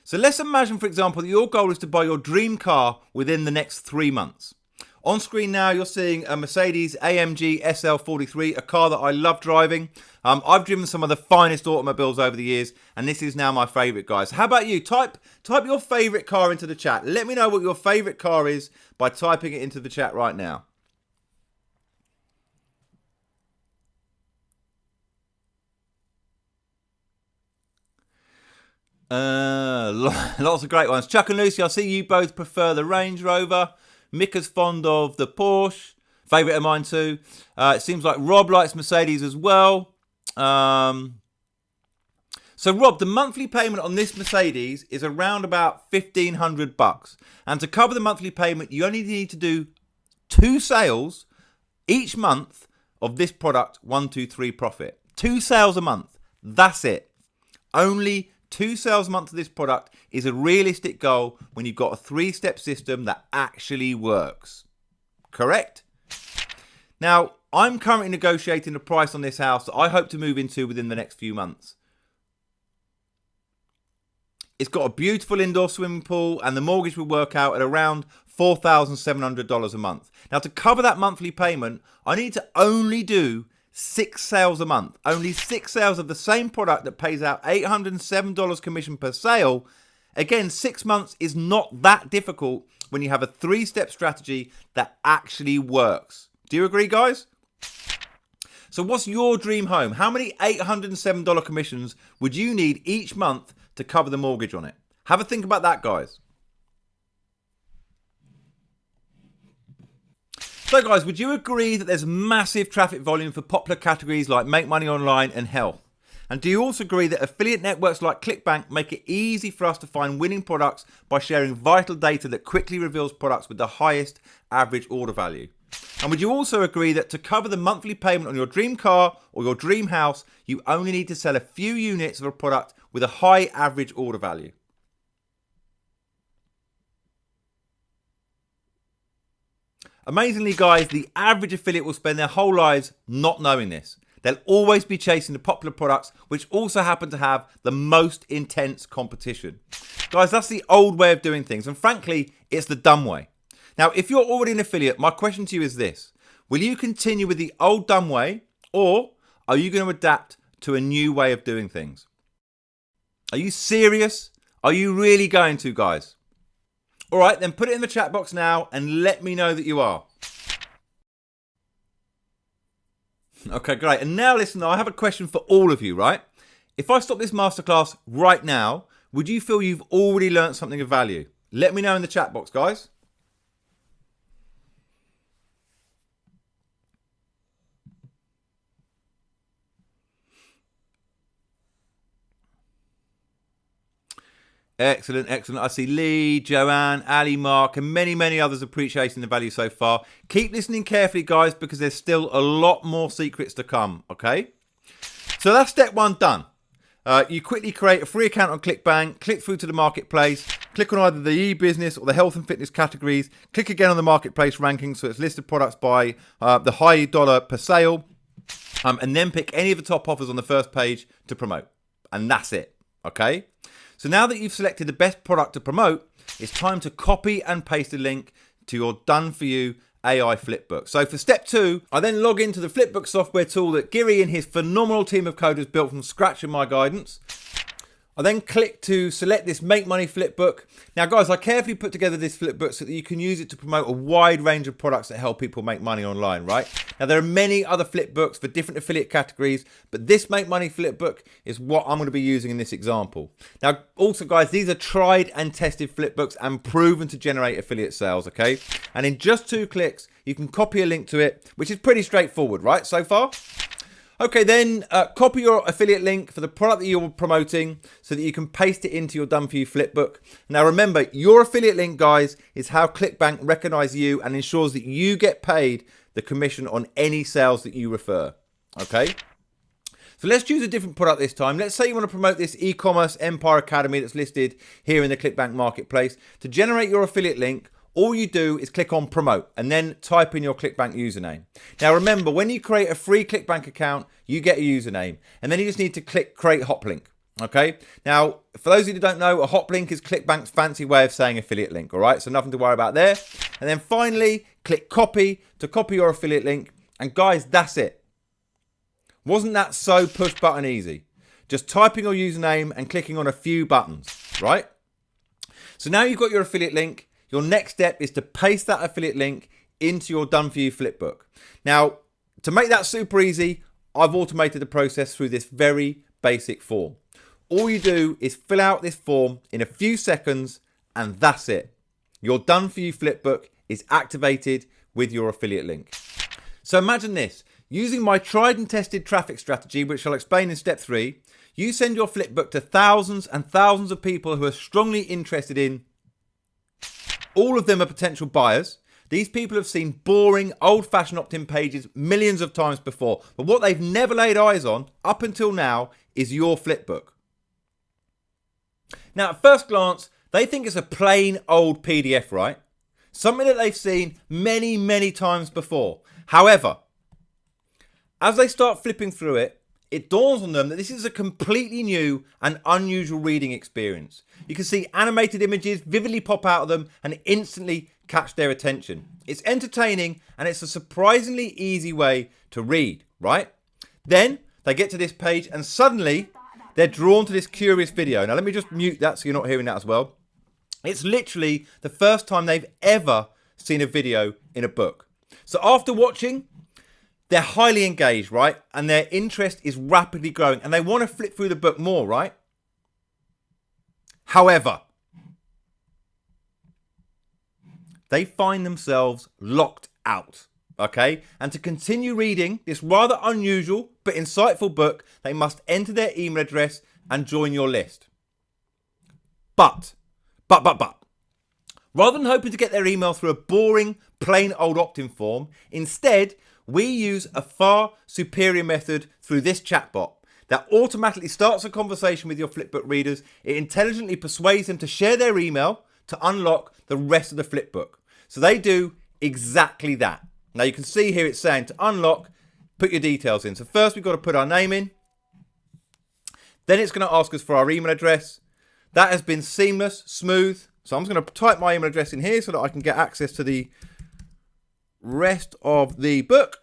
So let's imagine, for example, that your goal is to buy your dream car within the next 3 months. On screen now, you're seeing a Mercedes AMG SL43, a car that I love driving. I've driven some of the finest automobiles over the years, and this is now my favourite, guys. How about you? Type your favourite car into the chat. Let me know what your favourite car is by typing it into the chat right now. Lots of great ones. Chuck and Lucy, I see you both prefer the Range Rover. Mika's fond of the Porsche. Favourite of mine too. It seems like Rob likes Mercedes as well. So Rob, the monthly payment on this Mercedes is around about $1,500. And to cover the monthly payment, you only need to do 2 sales each month of this product, 123 Profit. 2 sales a month. That's it. Only 2 sales a month of this product is a realistic goal when you've got a 3-step system that actually works. Correct? Now, I'm currently negotiating the price on this house that I hope to move into within the next few months. It's got a beautiful indoor swimming pool, and the mortgage will work out at around $4,700 a month. Now, to cover that monthly payment, I need to only do 6 sales a month. Only 6 sales of the same product that pays out $807 commission per sale. Again, 6 months is not that difficult when you have a 3-step strategy that actually works. Do you agree, guys? So what's your dream home? How many $807 commissions would you need each month to cover the mortgage on it? Have a think about that, guys. So guys, would you agree that there's massive traffic volume for popular categories like Make Money Online and health? And do you also agree that affiliate networks like ClickBank make it easy for us to find winning products by sharing vital data that quickly reveals products with the highest average order value? And would you also agree that to cover the monthly payment on your dream car or your dream house, you only need to sell a few units of a product with a high average order value? Amazingly, guys, the average affiliate will spend their whole lives not knowing this. They'll always be chasing the popular products, which also happen to have the most intense competition. Guys, that's the old way of doing things, and frankly, it's the dumb way. Now, if you're already an affiliate, my question to you is this. Will you continue with the old dumb way, or are you going to adapt to a new way of doing things? Are you serious? Are you really going to, guys? All right, then put it in the chat box now and let me know that you are. Okay, great. And now listen, I have a question for all of you, right? If I stop this masterclass right now, would you feel you've already learned something of value? Let me know in the chat box, guys. Excellent, excellent. I see Lee, Joanne, Ali, Mark, and many, many others appreciating the value so far. Keep listening carefully, guys, because there's still a lot more secrets to come, okay? So that's step 1 done. You quickly create a free account on ClickBank, click through to the marketplace, click on either the e-business or the health and fitness categories, click again on the marketplace ranking so it's listed products by the high dollar per sale, and then pick any of the top offers on the first page to promote. And that's it, okay? So now that you've selected the best product to promote, it's time to copy and paste a link to your done-for-you AI Flipbook. So for step 2, I then log into the Flipbook software tool that Giri and his phenomenal team of coders built from scratch in my guidance. I then click to select this Make Money Flipbook. Now guys, I carefully put together this Flipbook so that you can use it to promote a wide range of products that help people make money online, right? Now there are many other Flipbooks for different affiliate categories, but this Make Money Flipbook is what I'm going to be using in this example. Now also guys, these are tried and tested Flipbooks and proven to generate affiliate sales, okay? And in just 2 clicks, you can copy a link to it, which is pretty straightforward, right, so far? Okay, then copy your affiliate link for the product that you're promoting so that you can paste it into your done-for-you Flipbook. Now remember, your affiliate link, guys, is how ClickBank recognize you and ensures that you get paid the commission on any sales that you refer, okay? So let's choose a different product this time. Let's say you want to promote this e-commerce Empire Academy that's listed here in the ClickBank Marketplace. To generate your affiliate link, all you do is click on promote and then type in your ClickBank username. Now remember, when you create a free ClickBank account, you get a username and then you just need to click create hop link. Okay. Now, for those of you who don't know, a hop link is ClickBank's fancy way of saying affiliate link. All right. So nothing to worry about there. And then finally click copy to copy your affiliate link. And guys, that's it. Wasn't that so push button easy? Just typing your username and clicking on a few buttons, right? So now you've got your affiliate link. Your next step is to paste that affiliate link into your done-for-you Flipbook. Now, to make that super easy, I've automated the process through this very basic form. All you do is fill out this form in a few seconds, and that's it. Your done-for-you Flipbook is activated with your affiliate link. So imagine this. Using my tried and tested traffic strategy, which I'll explain in step 3, you send your Flipbook to thousands and thousands of people who are strongly interested in. All of them are potential buyers. These people have seen boring, old-fashioned opt-in pages millions of times before. But what they've never laid eyes on, up until now, is your Flipbook. Now, at first glance, they think it's a plain old PDF, right? Something that they've seen many, many times before. However, as they start flipping through it, it dawns on them that this is a completely new and unusual reading experience. You can see animated images vividly pop out of them and instantly catch their attention. It's entertaining and it's a surprisingly easy way to read, right? Then they get to this page and suddenly they're drawn to this curious video. Now let me just mute that so you're not hearing that as well. It's literally the first time they've ever seen a video in a book. So after watching, they're highly engaged, right? And their interest is rapidly growing and they want to flip through the book more, right? However, they find themselves locked out, okay? And to continue reading this rather unusual but insightful book, they must enter their email address and join your list. But, rather than hoping to get their email through a boring, plain old opt-in form, instead, we use a far superior method through this chatbot that automatically starts a conversation with your Flipbook readers. It intelligently persuades them to share their email to unlock the rest of the Flipbook. So they do exactly that. Now you can see here it's saying to unlock, put your details in. So first we've got to put our name in. Then it's going to ask us for our email address. That has been seamless, smooth. So I'm just going to type my email address in here so that I can get access to the rest of the book.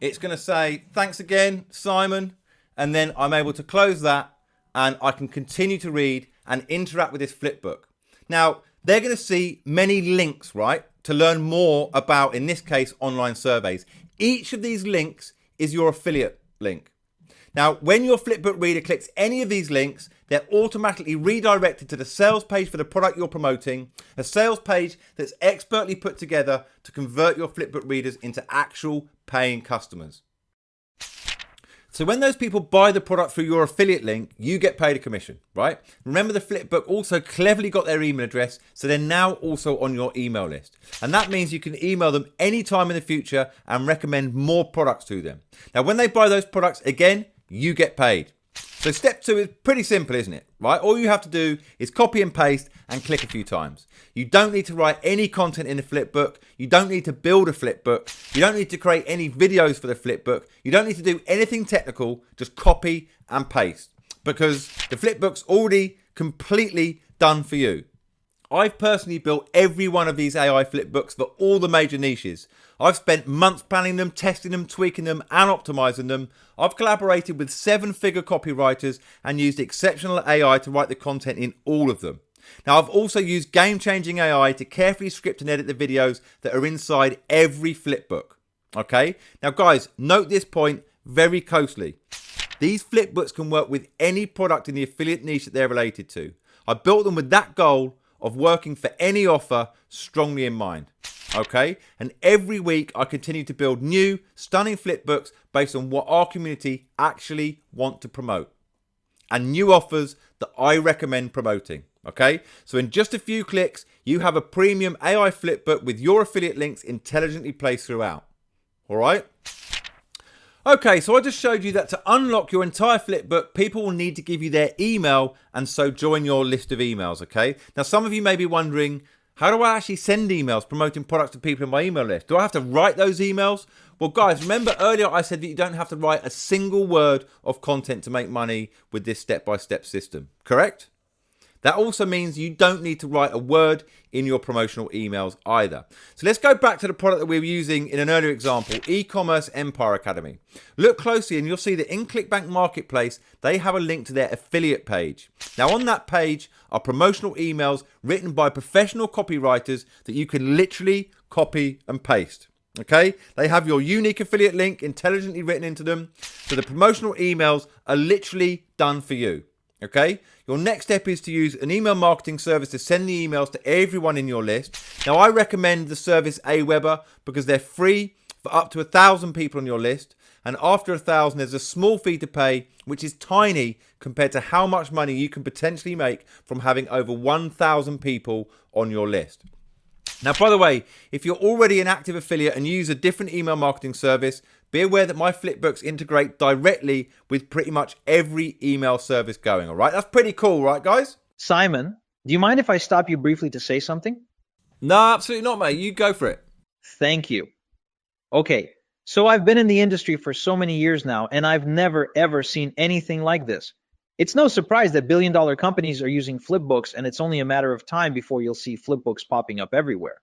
It's going to say, thanks again, Simon. And then I'm able to close that and I can continue to read and interact with this Flipbook. Now, they're going to see many links, right, to learn more about, in this case, online surveys. Each of these links is your affiliate link. Now, when your Flipbook reader clicks any of these links, they're automatically redirected to the sales page for the product you're promoting, a sales page that's expertly put together to convert your Flipbook readers into actual paying customers. So when those people buy the product through your affiliate link, you get paid a commission, right? Remember, the Flipbook also cleverly got their email address, so they're now also on your email list. And that means you can email them anytime in the future and recommend more products to them. Now, when they buy those products, again, you get paid. So step 2 is pretty simple, isn't it? Right? All you have to do is copy and paste and click a few times. You don't need to write any content in the Flipbook. You don't need to build a Flipbook. You don't need to create any videos for the Flipbook. You don't need to do anything technical. Just copy and paste, because the Flipbook's already completely done for you. I've personally built every one of these AI Flipbooks for all the major niches. I've spent months planning them, testing them, tweaking them, and optimizing them. I've collaborated with 7-figure copywriters and used exceptional AI to write the content in all of them. Now, I've also used game-changing AI to carefully script and edit the videos that are inside every Flipbook. Okay? Now, guys, note this point very closely. These Flipbooks can work with any product in the affiliate niche that they're related to. I built them with that goal of working for any offer strongly in mind. Okay? And every week I continue to build new, stunning Flipbooks based on what our community actually want to promote, and new offers that I recommend promoting. Okay? So in just a few clicks, you have a premium AI Flipbook with your affiliate links intelligently placed throughout. All right? Okay, so I just showed you that to unlock your entire Flipbook, people will need to give you their email and so join your list of emails, okay? Now, some of you may be wondering, how do I actually send emails promoting products to people in my email list? Do I have to write those emails? Well, guys, remember earlier I said that you don't have to write a single word of content to make money with this step-by-step system, correct? That also means you don't need to write a word in your promotional emails either. So let's go back to the product that we were using in an earlier example, E-commerce Empire Academy. Look closely and you'll see that in ClickBank Marketplace, they have a link to their affiliate page. Now on that page are promotional emails written by professional copywriters that you can literally copy and paste. Okay, they have your unique affiliate link intelligently written into them. So the promotional emails are literally done for you. Okay, your next step is to use an email marketing service to send the emails to everyone in your list. Now, I recommend the service Aweber because they're free for up to 1,000 people on your list. And after 1,000, there's a small fee to pay, which is tiny compared to how much money you can potentially make from having over 1,000 people on your list. Now, by the way, if you're already an active affiliate and use a different email marketing service, be aware that my Flipbooks integrate directly with pretty much every email service going, all right? That's pretty cool, right, guys? Simon, do you mind if I stop you briefly to say something? No, absolutely not, mate. You go for it. Thank you. Okay, So I've been in the industry for so many years now, and I've never ever seen anything like this. It's no surprise that billion-dollar companies are using flipbooks, and it's only a matter of time before you'll see flipbooks popping up everywhere.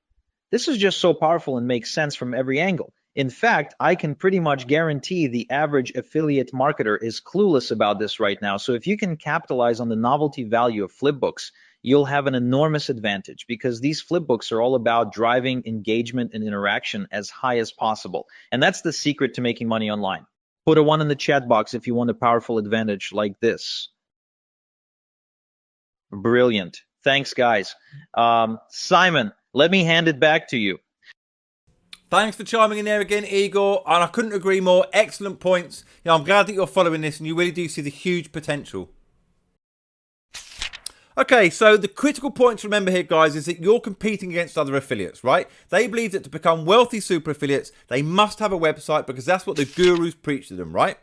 This is just so powerful and makes sense from every angle. In fact, I can pretty much guarantee the average affiliate marketer is clueless about this right now. So if you can capitalize on the novelty value of flipbooks, you'll have an enormous advantage because these flipbooks are all about driving engagement and interaction as high as possible. And that's the secret to making money online. Put a 1 in the chat box if you want a powerful advantage like this. Brilliant. Thanks, guys. Simon, let me hand it back to you. Thanks for chiming in there again, Igor. And I couldn't agree more. Excellent points. I'm glad that you're following this and you really do see the huge potential. Okay, so the critical point to remember here, guys, is that you're competing against other affiliates, right? They believe that to become wealthy super affiliates, they must have a website because that's what the gurus preach to them, right?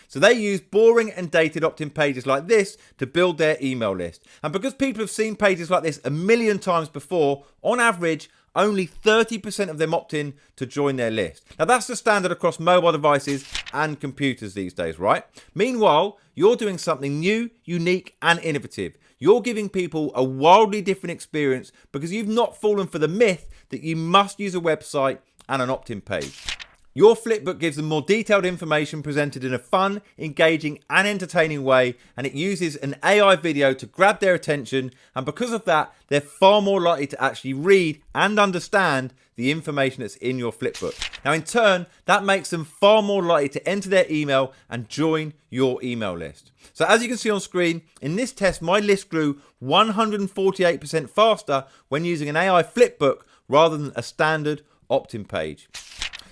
So they use boring and dated opt-in pages like this to build their email list. And because people have seen pages like this a million times before, on average, only 30% of them opt in to join their list. Now that's the standard across mobile devices and computers these days, right? Meanwhile, you're doing something new, unique and innovative. You're giving people a wildly different experience because you've not fallen for the myth that you must use a website and an opt-in page. Your flipbook gives them more detailed information presented in a fun, engaging and entertaining way, and it uses an AI video to grab their attention, and because of that, they're far more likely to actually read and understand the information that's in your flipbook. Now in turn, that makes them far more likely to enter their email and join your email list. So as you can see on screen, in this test, my list grew 148% faster when using an AI flipbook rather than a standard opt-in page.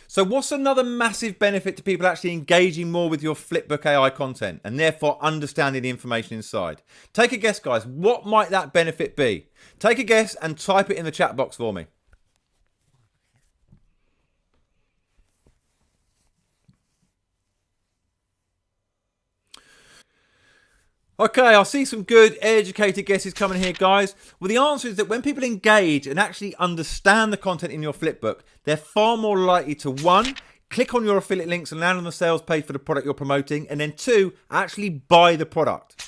So what's another massive benefit to people actually engaging more with your flipbook AI content and therefore understanding the information inside? Take a guess, guys. What might that benefit be? Take a guess and type it in the chat box for me. Okay, I see some good educated guesses coming here, guys. Well, the answer is that when people engage and actually understand the content in your flipbook, they're far more likely to, 1, click on your affiliate links and land on the sales page for the product you're promoting, and then 2, actually buy the product.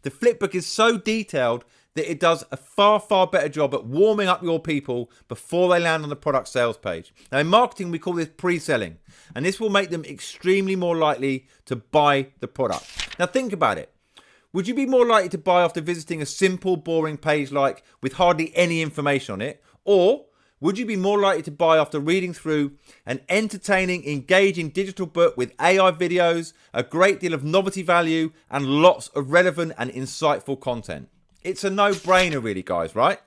The flipbook is so detailed that it does a far, far better job at warming up your people before they land on the product sales page. Now, in marketing, we call this pre-selling, and this will make them extremely more likely to buy the product. Now, think about it. Would you be more likely to buy after visiting a simple, boring page like with hardly any information on it? Or would you be more likely to buy after reading through an entertaining, engaging digital book with AI videos, a great deal of novelty value, and lots of relevant and insightful content? It's a no-brainer really, guys, right?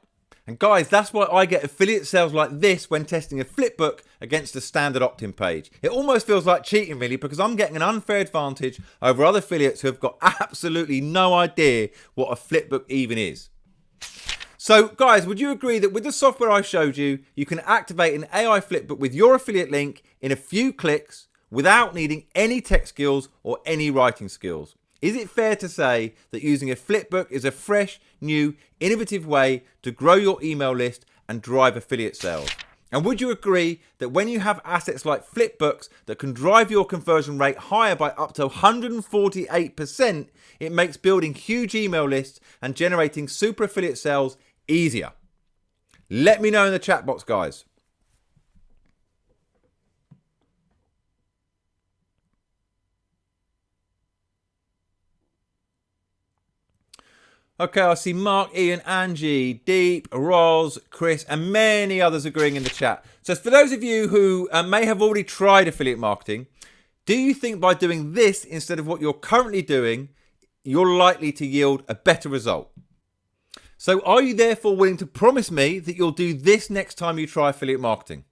And guys, that's why I get affiliate sales like this when testing a flipbook against a standard opt-in page. It almost feels like cheating really because I'm getting an unfair advantage over other affiliates who have got absolutely no idea what a flipbook even is. So guys, would you agree that with the software I showed you, you can activate an AI flipbook with your affiliate link in a few clicks without needing any tech skills or any writing skills? Is it fair to say that using a flipbook is a fresh, new, innovative way to grow your email list and drive affiliate sales? And would you agree that when you have assets like flipbooks that can drive your conversion rate higher by up to 148%, it makes building huge email lists and generating super affiliate sales easier? Let me know in the chat box, guys. Okay, I see Mark, Ian, Angie, Deep, Roz, Chris, and many others agreeing in the chat. So for those of you who may have already tried affiliate marketing, do you think by doing this instead of what you're currently doing, you're likely to yield a better result? So are you therefore willing to promise me that you'll do this next time you try affiliate marketing?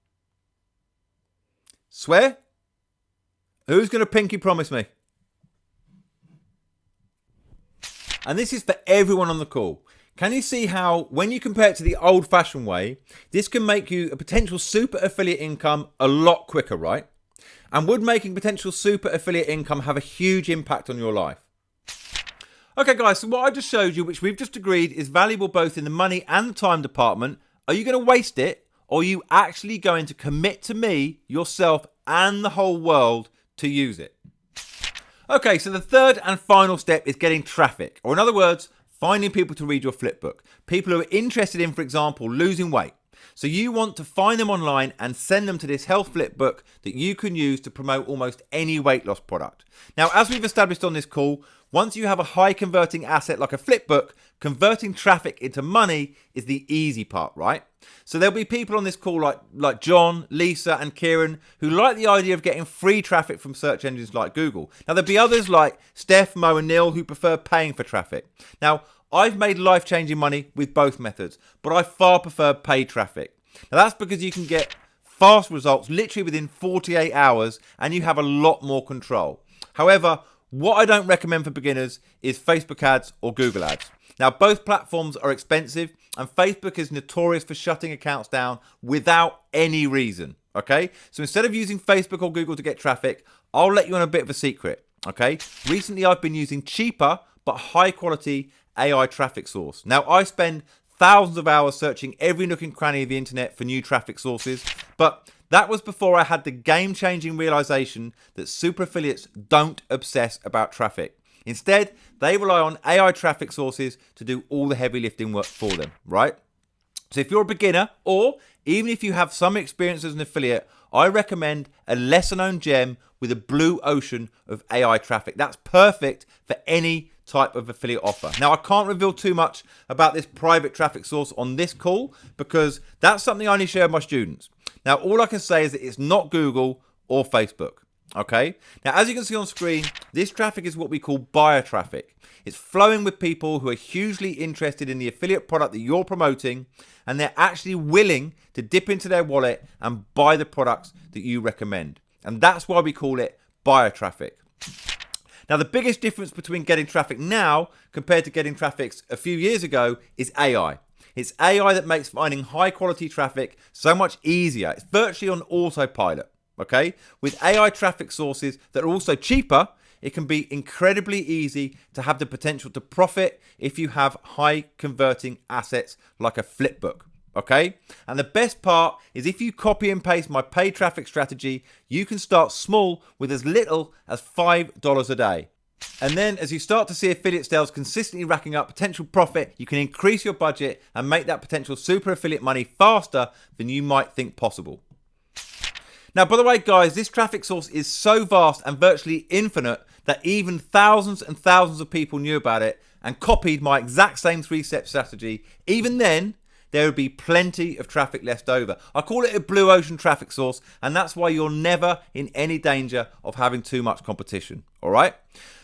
Swear? Who's going to pinky promise me? And this is for everyone on the call. Can you see how, when you compare it to the old-fashioned way, this can make you a potential super affiliate income a lot quicker, right? And would making potential super affiliate income have a huge impact on your life? Okay, guys, so what I just showed you, which we've just agreed is valuable both in the money and the time department, are you going to waste it Or are you actually going to commit to me, yourself, and the whole world to use it? Okay, so the third and final step is getting traffic, or in other words, finding people to read your flipbook. People who are interested in, for example, losing weight. So you want to find them online and send them to this health flipbook that you can use to promote almost any weight loss product. Now, as we've established on this call, once you have a high converting asset like a flipbook, converting traffic into money is the easy part, right? So there'll be people on this call like John, Lisa, and Kieran who like the idea of getting free traffic from search engines like Google. Now, there'll be others like Steph, Mo, and Neil who prefer paying for traffic. Now, I've made life-changing money with both methods, but I far prefer paid traffic. Now, that's because you can get fast results literally within 48 hours and you have a lot more control. However, what I don't recommend for beginners is Facebook ads or Google ads. Now, both platforms are expensive and Facebook is notorious for shutting accounts down without any reason, okay? So instead of using Facebook or Google to get traffic, I'll let you on a bit of a secret, okay? Recently, I've been using cheaper but high quality AI traffic source. Now, I spend thousands of hours searching every nook and cranny of the internet for new traffic sources, but that was before I had the game-changing realization that super affiliates don't obsess about traffic. Instead, they rely on AI traffic sources to do all the heavy lifting work for them, right? So if you're a beginner, or even if you have some experience as an affiliate, I recommend a lesser-known gem with a blue ocean of AI traffic. That's perfect for any type of affiliate offer. Now, I can't reveal too much about this private traffic source on this call because that's something I only share with my students. Now, all I can say is that it's not Google or Facebook. Okay. Now, as you can see on screen, this traffic is what we call buyer traffic. It's flowing with people who are hugely interested in the affiliate product that you're promoting, and they're actually willing to dip into their wallet and buy the products that you recommend. And that's why we call it buyer traffic. Now, the biggest difference between getting traffic now compared to getting traffic a few years ago is AI. It's AI that makes finding high quality traffic so much easier. It's virtually on autopilot. Okay, with AI traffic sources that are also cheaper, it can be incredibly easy to have the potential to profit if you have high converting assets like a flipbook. Okay, and the best part is if you copy and paste my paid traffic strategy, you can start small with as little as $5 a day. And then as you start to see affiliate sales consistently racking up potential profit, you can increase your budget and make that potential super affiliate money faster than you might think possible. Now, by the way, guys, this traffic source is so vast and virtually infinite that even thousands and thousands of people knew about it and copied my exact same 3-step strategy. Even then, there would be plenty of traffic left over. I call it a blue ocean traffic source, and that's why you're never in any danger of having too much competition. All right?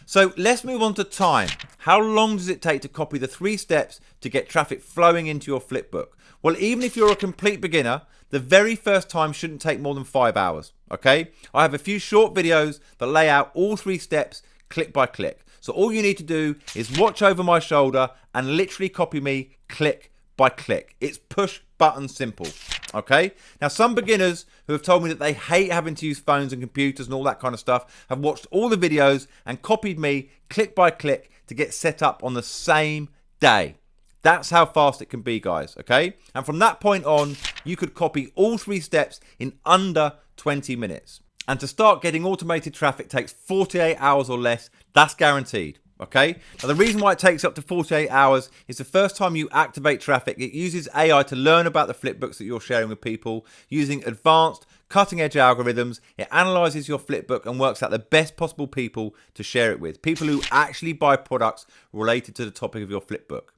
So let's move on to time. How long does it take to copy the 3 steps to get traffic flowing into your flipbook? Well, even if you're a complete beginner, the very first time shouldn't take more than 5 hours, okay? I have a few short videos that lay out all 3 steps click by click. So all you need to do is watch over my shoulder and literally copy me click by click. It's push button simple, okay? Now, some beginners who have told me that they hate having to use phones and computers and all that kind of stuff have watched all the videos and copied me click by click to get set up on the same day. That's how fast it can be, guys, okay? And from that point on, you could copy all 3 steps in under 20 minutes. And to start getting automated traffic takes 48 hours or less. That's guaranteed, okay? Now, the reason why it takes up to 48 hours is the first time you activate traffic, it uses AI to learn about the flipbooks that you're sharing with people using advanced, cutting-edge algorithms. It analyzes your flipbook and works out the best possible people to share it with, people who actually buy products related to the topic of your flipbook.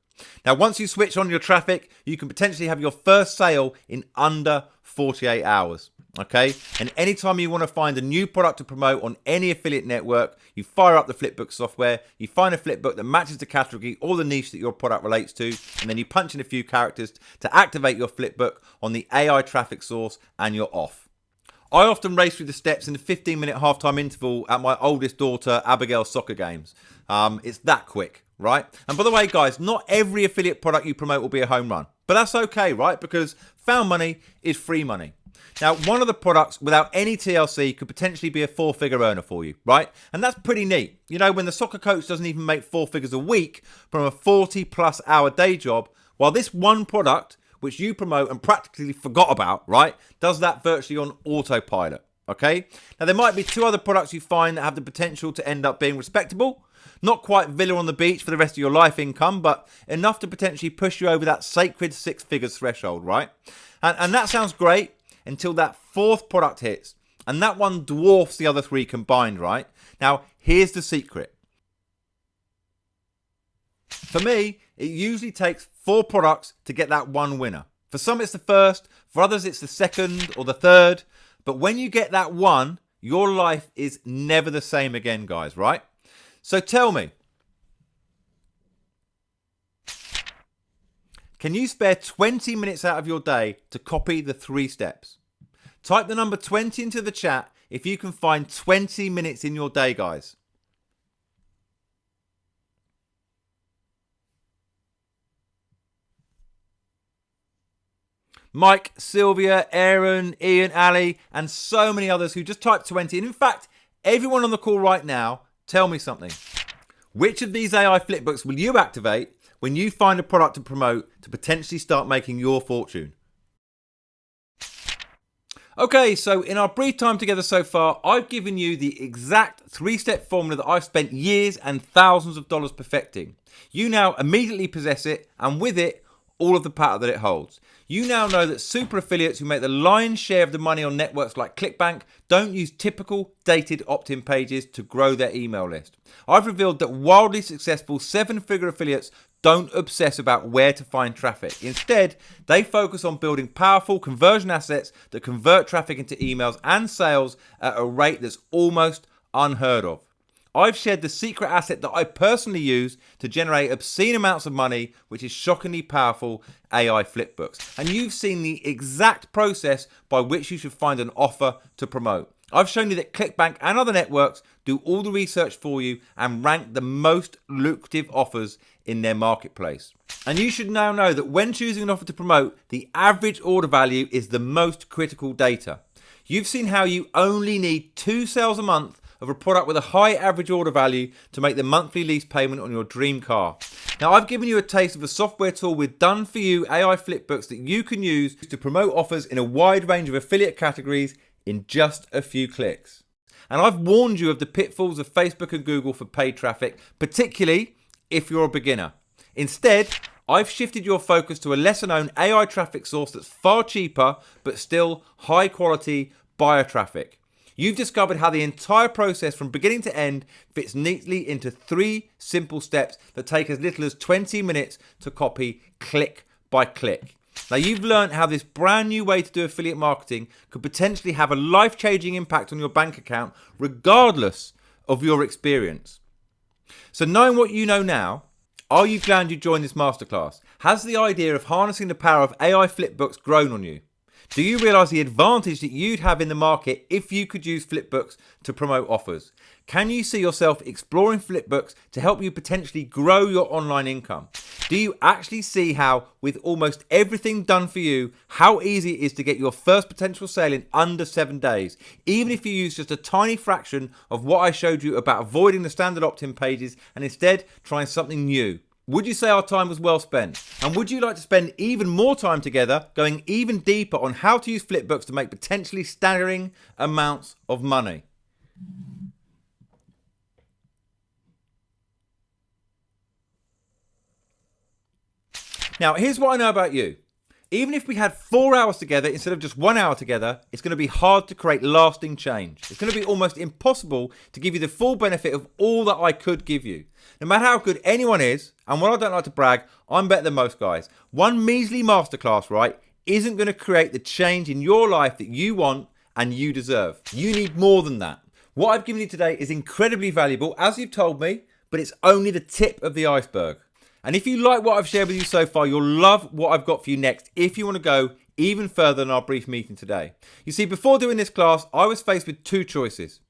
Now, once you switch on your traffic, you can potentially have your first sale in under 48 hours, okay? And anytime you want to find a new product to promote on any affiliate network, you fire up the flipbook software, you find a flipbook that matches the category or the niche that your product relates to, and then you punch in a few characters to activate your flipbook on the AI traffic source, and you're off. I often race through the steps in the 15-minute halftime interval at my oldest daughter Abigail's soccer games. It's that quick, right? And by the way, guys, not every affiliate product you promote will be a home run. But that's okay, right? Because found money is free money. Now, one of the products without any TLC could potentially be a 4-figure earner for you, right? And that's pretty neat. You know, when the soccer coach doesn't even make 4 figures a week from a 40-plus hour day job, while this one product which you promote and practically forgot about, right, does that virtually on autopilot. Okay? Now, there might be 2 other products you find that have the potential to end up being respectable. Not quite villa on the beach for the rest of your life income, but enough to potentially push you over that sacred 6 figures threshold, right? And that sounds great until that 4th product hits. And that one dwarfs the other 3 combined, right? Now, here's the secret. For me, it usually takes 4 products to get that one winner. For some, it's the first. For others, it's the second or the third. But when you get that one, your life is never the same again, guys, right? So tell me, can you spare 20 minutes out of your day to copy the 3 steps? Type the number 20 into the chat if you can find 20 minutes in your day, guys. Mike, Sylvia, Aaron, Ian, Ali, and so many others who just typed 20. And in fact, everyone on the call right now, tell me something. Which of these AI flipbooks will you activate when you find a product to promote to potentially start making your fortune? Okay, so in our brief time together so far, I've given you the exact 3-step formula that I've spent years and thousands of dollars perfecting. You now immediately possess it, and with it, all of the power that it holds. You now know that super affiliates who make the lion's share of the money on networks like ClickBank don't use typical dated opt-in pages to grow their email list. I've revealed that wildly successful 7-figure affiliates don't obsess about where to find traffic. Instead, they focus on building powerful conversion assets that convert traffic into emails and sales at a rate that's almost unheard of. I've shared the secret asset that I personally use to generate obscene amounts of money, which is shockingly powerful AI flipbooks. And you've seen the exact process by which you should find an offer to promote. I've shown you that ClickBank and other networks do all the research for you and rank the most lucrative offers in their marketplace. And you should now know that when choosing an offer to promote, the average order value is the most critical data. You've seen how you only need 2 sales a month of a product with a high average order value to make the monthly lease payment on your dream car. Now, I've given you a taste of a software tool with done-for-you AI flipbooks that you can use to promote offers in a wide range of affiliate categories in just a few clicks. And I've warned you of the pitfalls of Facebook and Google for paid traffic, particularly if you're a beginner. Instead, I've shifted your focus to a lesser-known AI traffic source that's far cheaper, but still high-quality buyer traffic. You've discovered how the entire process from beginning to end fits neatly into 3 simple steps that take as little as 20 minutes to copy click by click. Now, you've learned how this brand new way to do affiliate marketing could potentially have a life-changing impact on your bank account regardless of your experience. So knowing what you know now, are you glad you joined this masterclass? Has the idea of harnessing the power of AI flipbooks grown on you? Do you realise the advantage that you'd have in the market if you could use flipbooks to promote offers? Can you see yourself exploring flipbooks to help you potentially grow your online income? Do you actually see how, with almost everything done for you, how easy it is to get your first potential sale in under 7 days, even if you use just a tiny fraction of what I showed you about avoiding the standard opt-in pages and instead trying something new? Would you say our time was well spent? And would you like to spend even more time together going even deeper on how to use flipbooks to make potentially staggering amounts of money? Now, here's what I know about you. Even if we had 4 hours together instead of just 1 hour together, it's going to be hard to create lasting change. It's going to be almost impossible to give you the full benefit of all that I could give you. No matter how good anyone is, and while I don't like to brag, I'm better than most guys. One measly masterclass, right, isn't going to create the change in your life that you want and you deserve. You need more than that. What I've given you today is incredibly valuable, as you've told me, but it's only the tip of the iceberg. And if you like what I've shared with you so far, you'll love what I've got for you next if you want to go even further than our brief meeting today. You see, before doing this class, I was faced with 2 choices.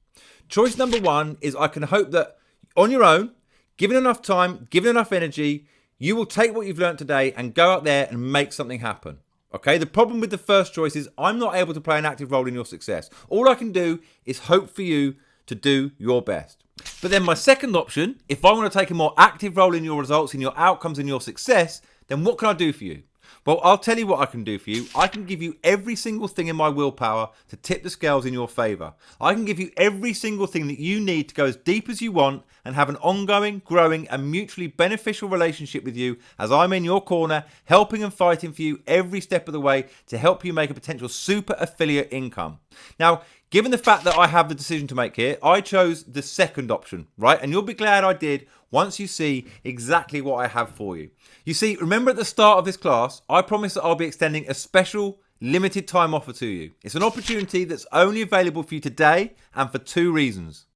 Choice number 1 is I can hope that on your own, given enough time, given enough energy, you will take what you've learned today and go out there and make something happen. Okay, the problem with the first choice is I'm not able to play an active role in your success. All I can do is hope for you to do your best. But then my second option, if I want to take a more active role in your results, in your outcomes, in your success, then what can I do for you? Well, I'll tell you what I can do for you. I can give you every single thing in my willpower to tip the scales in your favor. I can give you every single thing that you need to go as deep as you want and have an ongoing, growing, and mutually beneficial relationship with you as I'm in your corner, helping and fighting for you every step of the way to help you make a potential super affiliate income. Now, given the fact that I have the decision to make here, I chose the second option, right? And you'll be glad I did once you see exactly what I have for you. You see, remember at the start of this class, I promised that I'll be extending a special limited time offer to you. It's an opportunity that's only available for you today and for two reasons.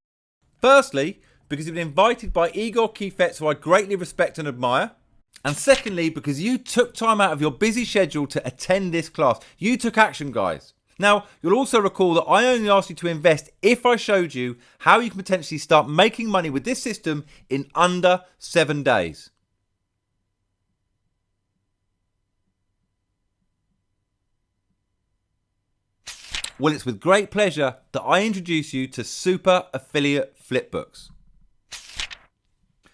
Firstly, because you've been invited by Igor Kifets, who I greatly respect and admire. And secondly, because you took time out of your busy schedule to attend this class. You took action, guys. Now, you'll also recall that I only asked you to invest if I showed you how you can potentially start making money with this system in under 7 days. Well, it's with great pleasure that I introduce you to Super Affiliate Flipbooks.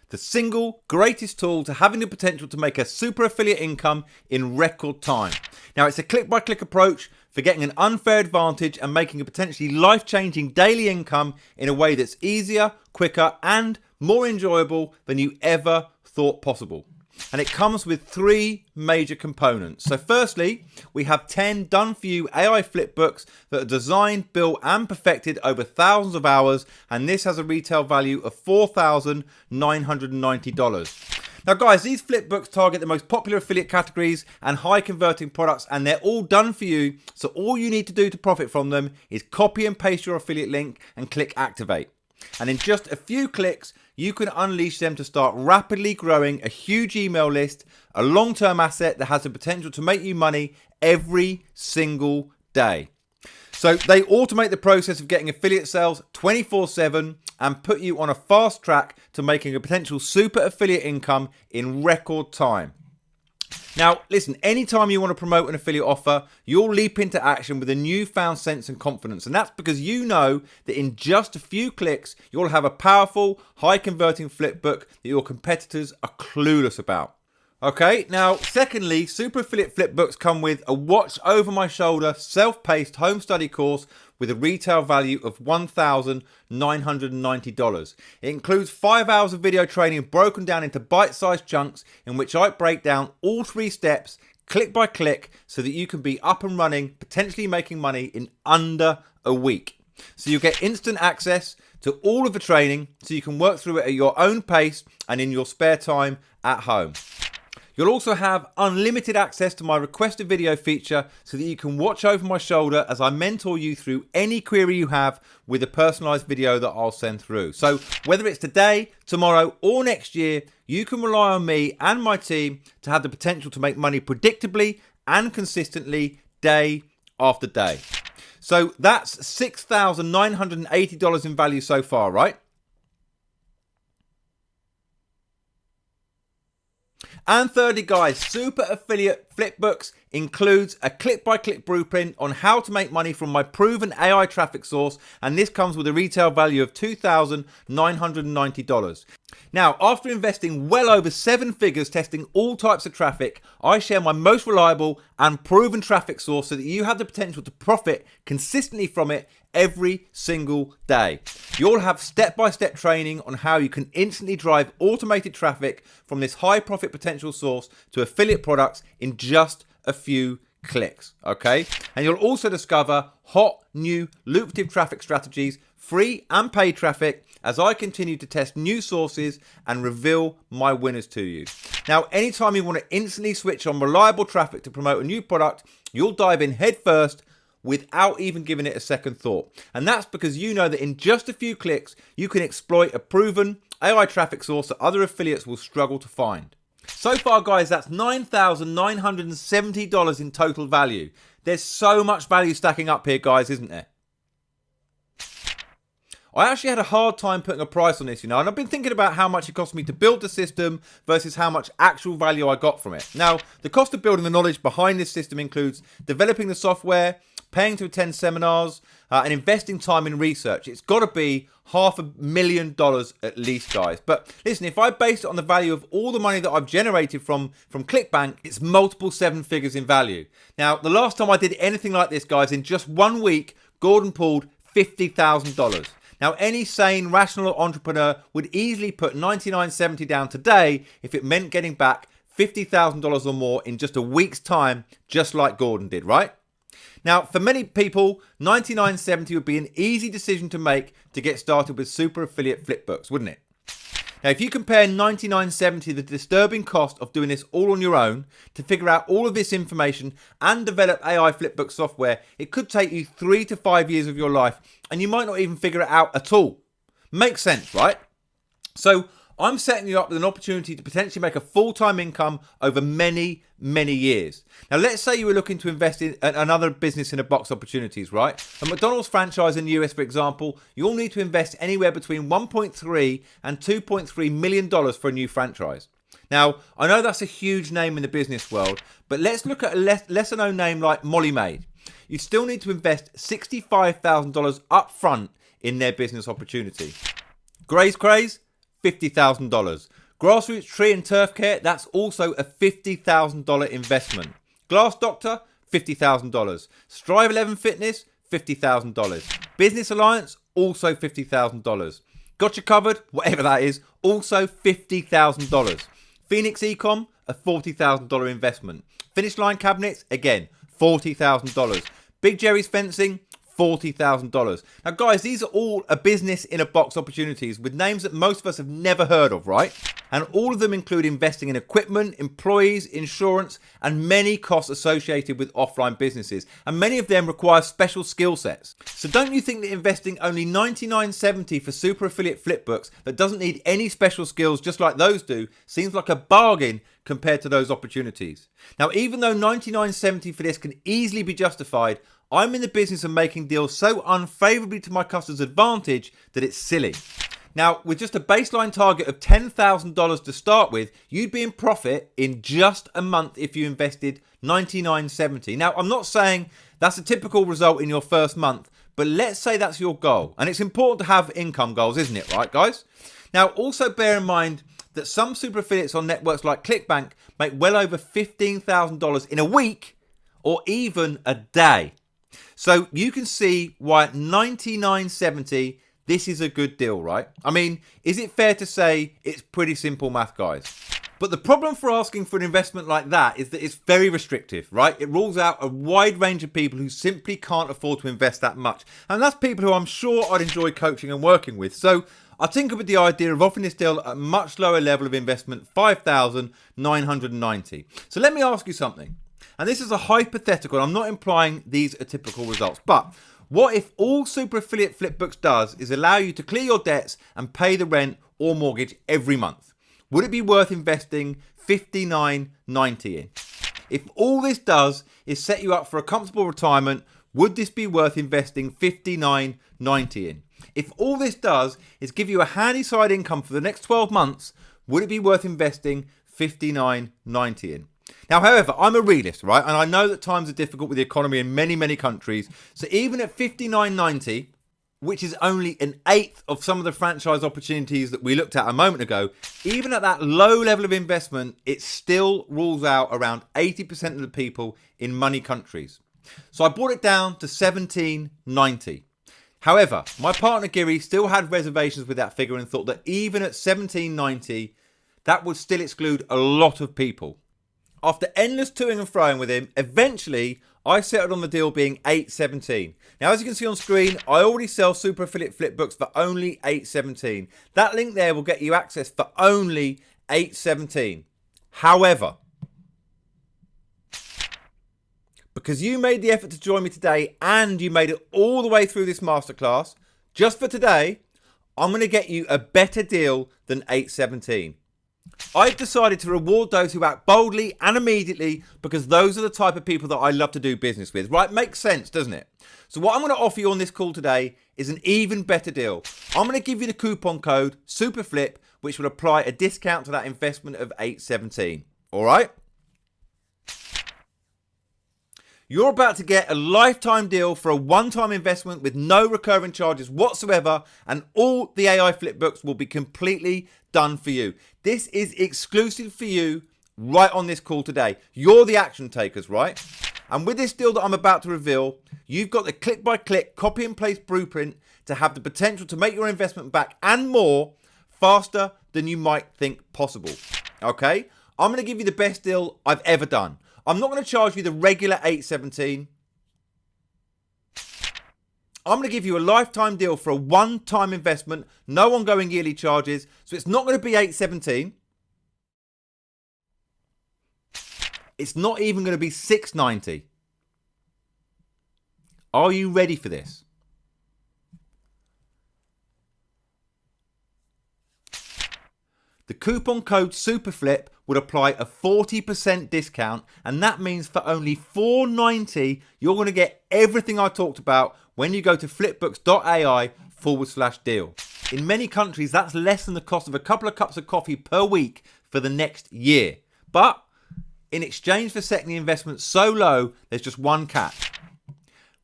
The single greatest tool to having the potential to make a super affiliate income in record time. Now, it's a click-by-click approach for getting an unfair advantage and making a potentially life-changing daily income in a way that's easier, quicker, and more enjoyable than you ever thought possible. And it comes with three major components. So firstly, we have 10 done-for-you AI flipbooks that are designed, built, and perfected over thousands of hours, and this has a retail value of $4,990. Now guys, these flipbooks target the most popular affiliate categories and high converting products, and they're all done for you. So all you need to do to profit from them is copy and paste your affiliate link and click activate. And in just a few clicks, you can unleash them to start rapidly growing a huge email list, a long-term asset that has the potential to make you money every single day. So they automate the process of getting affiliate sales 24/7 and put you on a fast track to making a potential super affiliate income in record time. Now, listen, anytime you want to promote an affiliate offer, you'll leap into action with a newfound sense and confidence. And that's because you know that in just a few clicks, you'll have a powerful, high-converting flipbook that your competitors are clueless about. Okay, now, secondly, Super Affiliate Flipbooks come with a watch-over-my-shoulder, self-paced home study course with a retail value of $1,990. It includes 5 hours of video training broken down into bite-sized chunks in which I break down all 3 steps, click by click, so that you can be up and running, potentially making money in under a week. So you get instant access to all of the training so you can work through it at your own pace and in your spare time at home. You'll also have unlimited access to my requested video feature so that you can watch over my shoulder as I mentor you through any query you have with a personalized video that I'll send through. So whether it's today, tomorrow, or next year, you can rely on me and my team to have the potential to make money predictably and consistently day after day. So that's $6,980 in value so far, right? And thirdly, guys, Super Affiliate Flipbooks includes a click-by-click blueprint on how to make money from my proven AI traffic source, and this comes with a retail value of $2,990. Now, after investing well over 7 figures testing all types of traffic, I share my most reliable and proven traffic source so that you have the potential to profit consistently from it every single day. You'll have step-by-step training on how you can instantly drive automated traffic from this high profit potential source to affiliate products in just a few clicks, okay? And you'll also discover hot, new, lucrative traffic strategies, free and paid traffic, as I continue to test new sources and reveal my winners to you. Now, anytime you want to instantly switch on reliable traffic to promote a new product, you'll dive in head first without even giving it a second thought. And that's because you know that in just a few clicks, you can exploit a proven AI traffic source that other affiliates will struggle to find. So far, guys, that's $9,970 in total value. There's so much value stacking up here, guys, isn't there? I actually had a hard time putting a price on this, and I've been thinking about how much it cost me to build the system versus how much actual value I got from it. Now, the cost of building the knowledge behind this system includes developing the software, paying to attend seminars, and investing time in research. It's got to be $500,000 at least, guys. But listen, if I base it on the value of all the money that I've generated from ClickBank, it's multiple seven figures in value. Now, the last time I did anything like this, guys, in just 1 week, Gordon pulled $50,000. Now, any sane, rational entrepreneur would easily put $99.70 down today if it meant getting back $50,000 or more in just a week's time, just like Gordon did, right? Now, for many people, $99.70 would be an easy decision to make to get started with super affiliate flipbooks, wouldn't it? Now, if you compare $99.70, the disturbing cost of doing this all on your own, to figure out all of this information and develop AI flipbook software, it could take you 3 to 5 years of your life, and you might not even figure it out at all. Makes sense, right? So I'm setting you up with an opportunity to potentially make a full-time income over many, many years. Now, let's say you were looking to invest in another business in a box opportunities, right? A McDonald's franchise in the US, for example, you'll need to invest anywhere between $1.3 and $2.3 million for a new franchise. Now, I know that's a huge name in the business world, but let's look at a lesser known name like Molly Maid. You still need to invest $65,000 up front in their business opportunity. Gray's Craze, $50,000. Grassroots Tree and Turf Care, that's also a $50,000 investment. Glass Doctor, $50,000. Strive 11 Fitness, $50,000. Business Alliance, also $50,000. Gotcha Covered, whatever that is, also $50,000. Phoenix Ecom, a $40,000 investment. Finish Line Cabinets, again, $40,000. Big Jerry's Fencing, $40,000. Now, guys, these are all a business in a box opportunities with names that most of us have never heard of, right? And all of them include investing in equipment, employees, insurance, and many costs associated with offline businesses. And many of them require special skill sets. So don't you think that investing only $99.70 for super affiliate flipbooks that doesn't need any special skills just like those do seems like a bargain compared to those opportunities? Now, even though $99.70 for this can easily be justified, I'm in the business of making deals so unfavorably to my customers' advantage that it's silly. Now, with just a baseline target of $10,000 to start with, you'd be in profit in just a month if you invested $99.70. Now, I'm not saying that's a typical result in your first month, but let's say that's your goal. And it's important to have income goals, isn't it, right, guys? Now, also bear in mind that some super affiliates on networks like ClickBank make well over $15,000 in a week or even a day. So you can see why at $99.70, this is a good deal, right? I mean, is it fair to say it's pretty simple math, guys? But the problem for asking for an investment like that is that it's very restrictive, right? It rules out a wide range of people who simply can't afford to invest that much. And that's people who I'm sure I'd enjoy coaching and working with. So I tinkered with the idea of offering this deal at a much lower level of investment, $5,990. So let me ask you something. And this is a hypothetical. I'm not implying these are typical results. But what if all super affiliate flipbooks does is allow you to clear your debts and pay the rent or mortgage every month? Would it be worth investing $59.90 in? If all this does is set you up for a comfortable retirement, would this be worth investing $59.90 in? If all this does is give you a handy side income for the next 12 months, would it be worth investing $59.90 in? Now, however, I'm a realist, right? And I know that times are difficult with the economy in many, many countries. So even at $59.90, which is only an eighth of some of the franchise opportunities that we looked at a moment ago, even at that low level of investment, it still rules out around 80% of the people in money countries. So I brought it down to $17.90. However, my partner Giri still had reservations with that figure and thought that even at $17.90, that would still exclude a lot of people. After endless toing and froing with him, eventually I settled on the deal being $8.17. Now, as you can see on screen, I already sell super affiliate flipbooks for only $8.17. That link there will get you access for only $8.17. However, because you made the effort to join me today and you made it all the way through this masterclass, just for today, I'm going to get you a better deal than $8.17. I've decided to reward those who act boldly and immediately because those are the type of people that I love to do business with. Right? Makes sense, doesn't it? So what I'm going to offer you on this call today is an even better deal. I'm going to give you the coupon code SUPERFLIP, which will apply a discount to that investment of $8.17. All right? You're about to get a lifetime deal for a one-time investment with no recurring charges whatsoever, and all the AI flipbooks will be completely done for you. This is exclusive for you right on this call today. You're the action takers, right? And with this deal that I'm about to reveal, you've got the click-by-click, copy and paste blueprint to have the potential to make your investment back and more faster than you might think possible. Okay? I'm going to give you the best deal I've ever done. I'm not going to charge you the regular $817. I'm going to give you a lifetime deal for a one-time investment, no ongoing yearly charges. So it's not going to be $817. It's not even going to be $690. Are you ready for this? The coupon code SUPERFLIP would apply a 40% discount, and that means for only $490, you're going to get everything I talked about when you go to flipbooks.ai/deal. In many countries, that's less than the cost of a couple of cups of coffee per week for the next year. But in exchange for setting the investment so low, there's just one catch.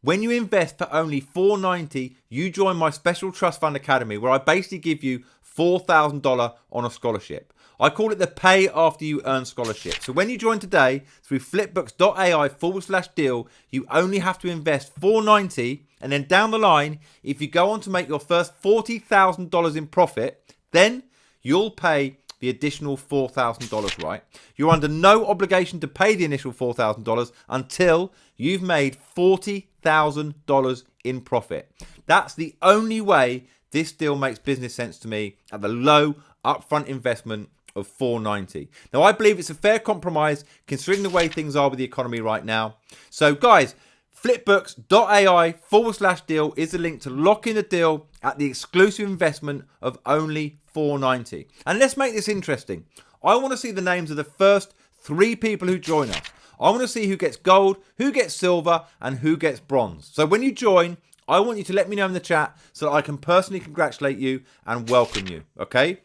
When you invest for only $490, you join my special trust fund academy, where I basically give you $4,000 on a scholarship. I call it the pay after you earn scholarship. So when you join today through flipbooks.ai/deal, you only have to invest $490, and then down the line, if you go on to make your first $40,000 in profit, then you'll pay the additional $4,000, right? You're under no obligation to pay the initial $4,000 until you've made $40,000 in profit. That's the only way this deal makes business sense to me at the low upfront investment of $490. Now, I believe it's a fair compromise considering the way things are with the economy right now. So guys, flipbooks.ai/deal is the link to lock in the deal at the exclusive investment of only $490. And let's make this interesting. I want to see the names of the first 3 people who join us. I want to see who gets gold, who gets silver, and who gets bronze. So when you join, I want you to let me know in the chat so that I can personally congratulate you and welcome you, okay?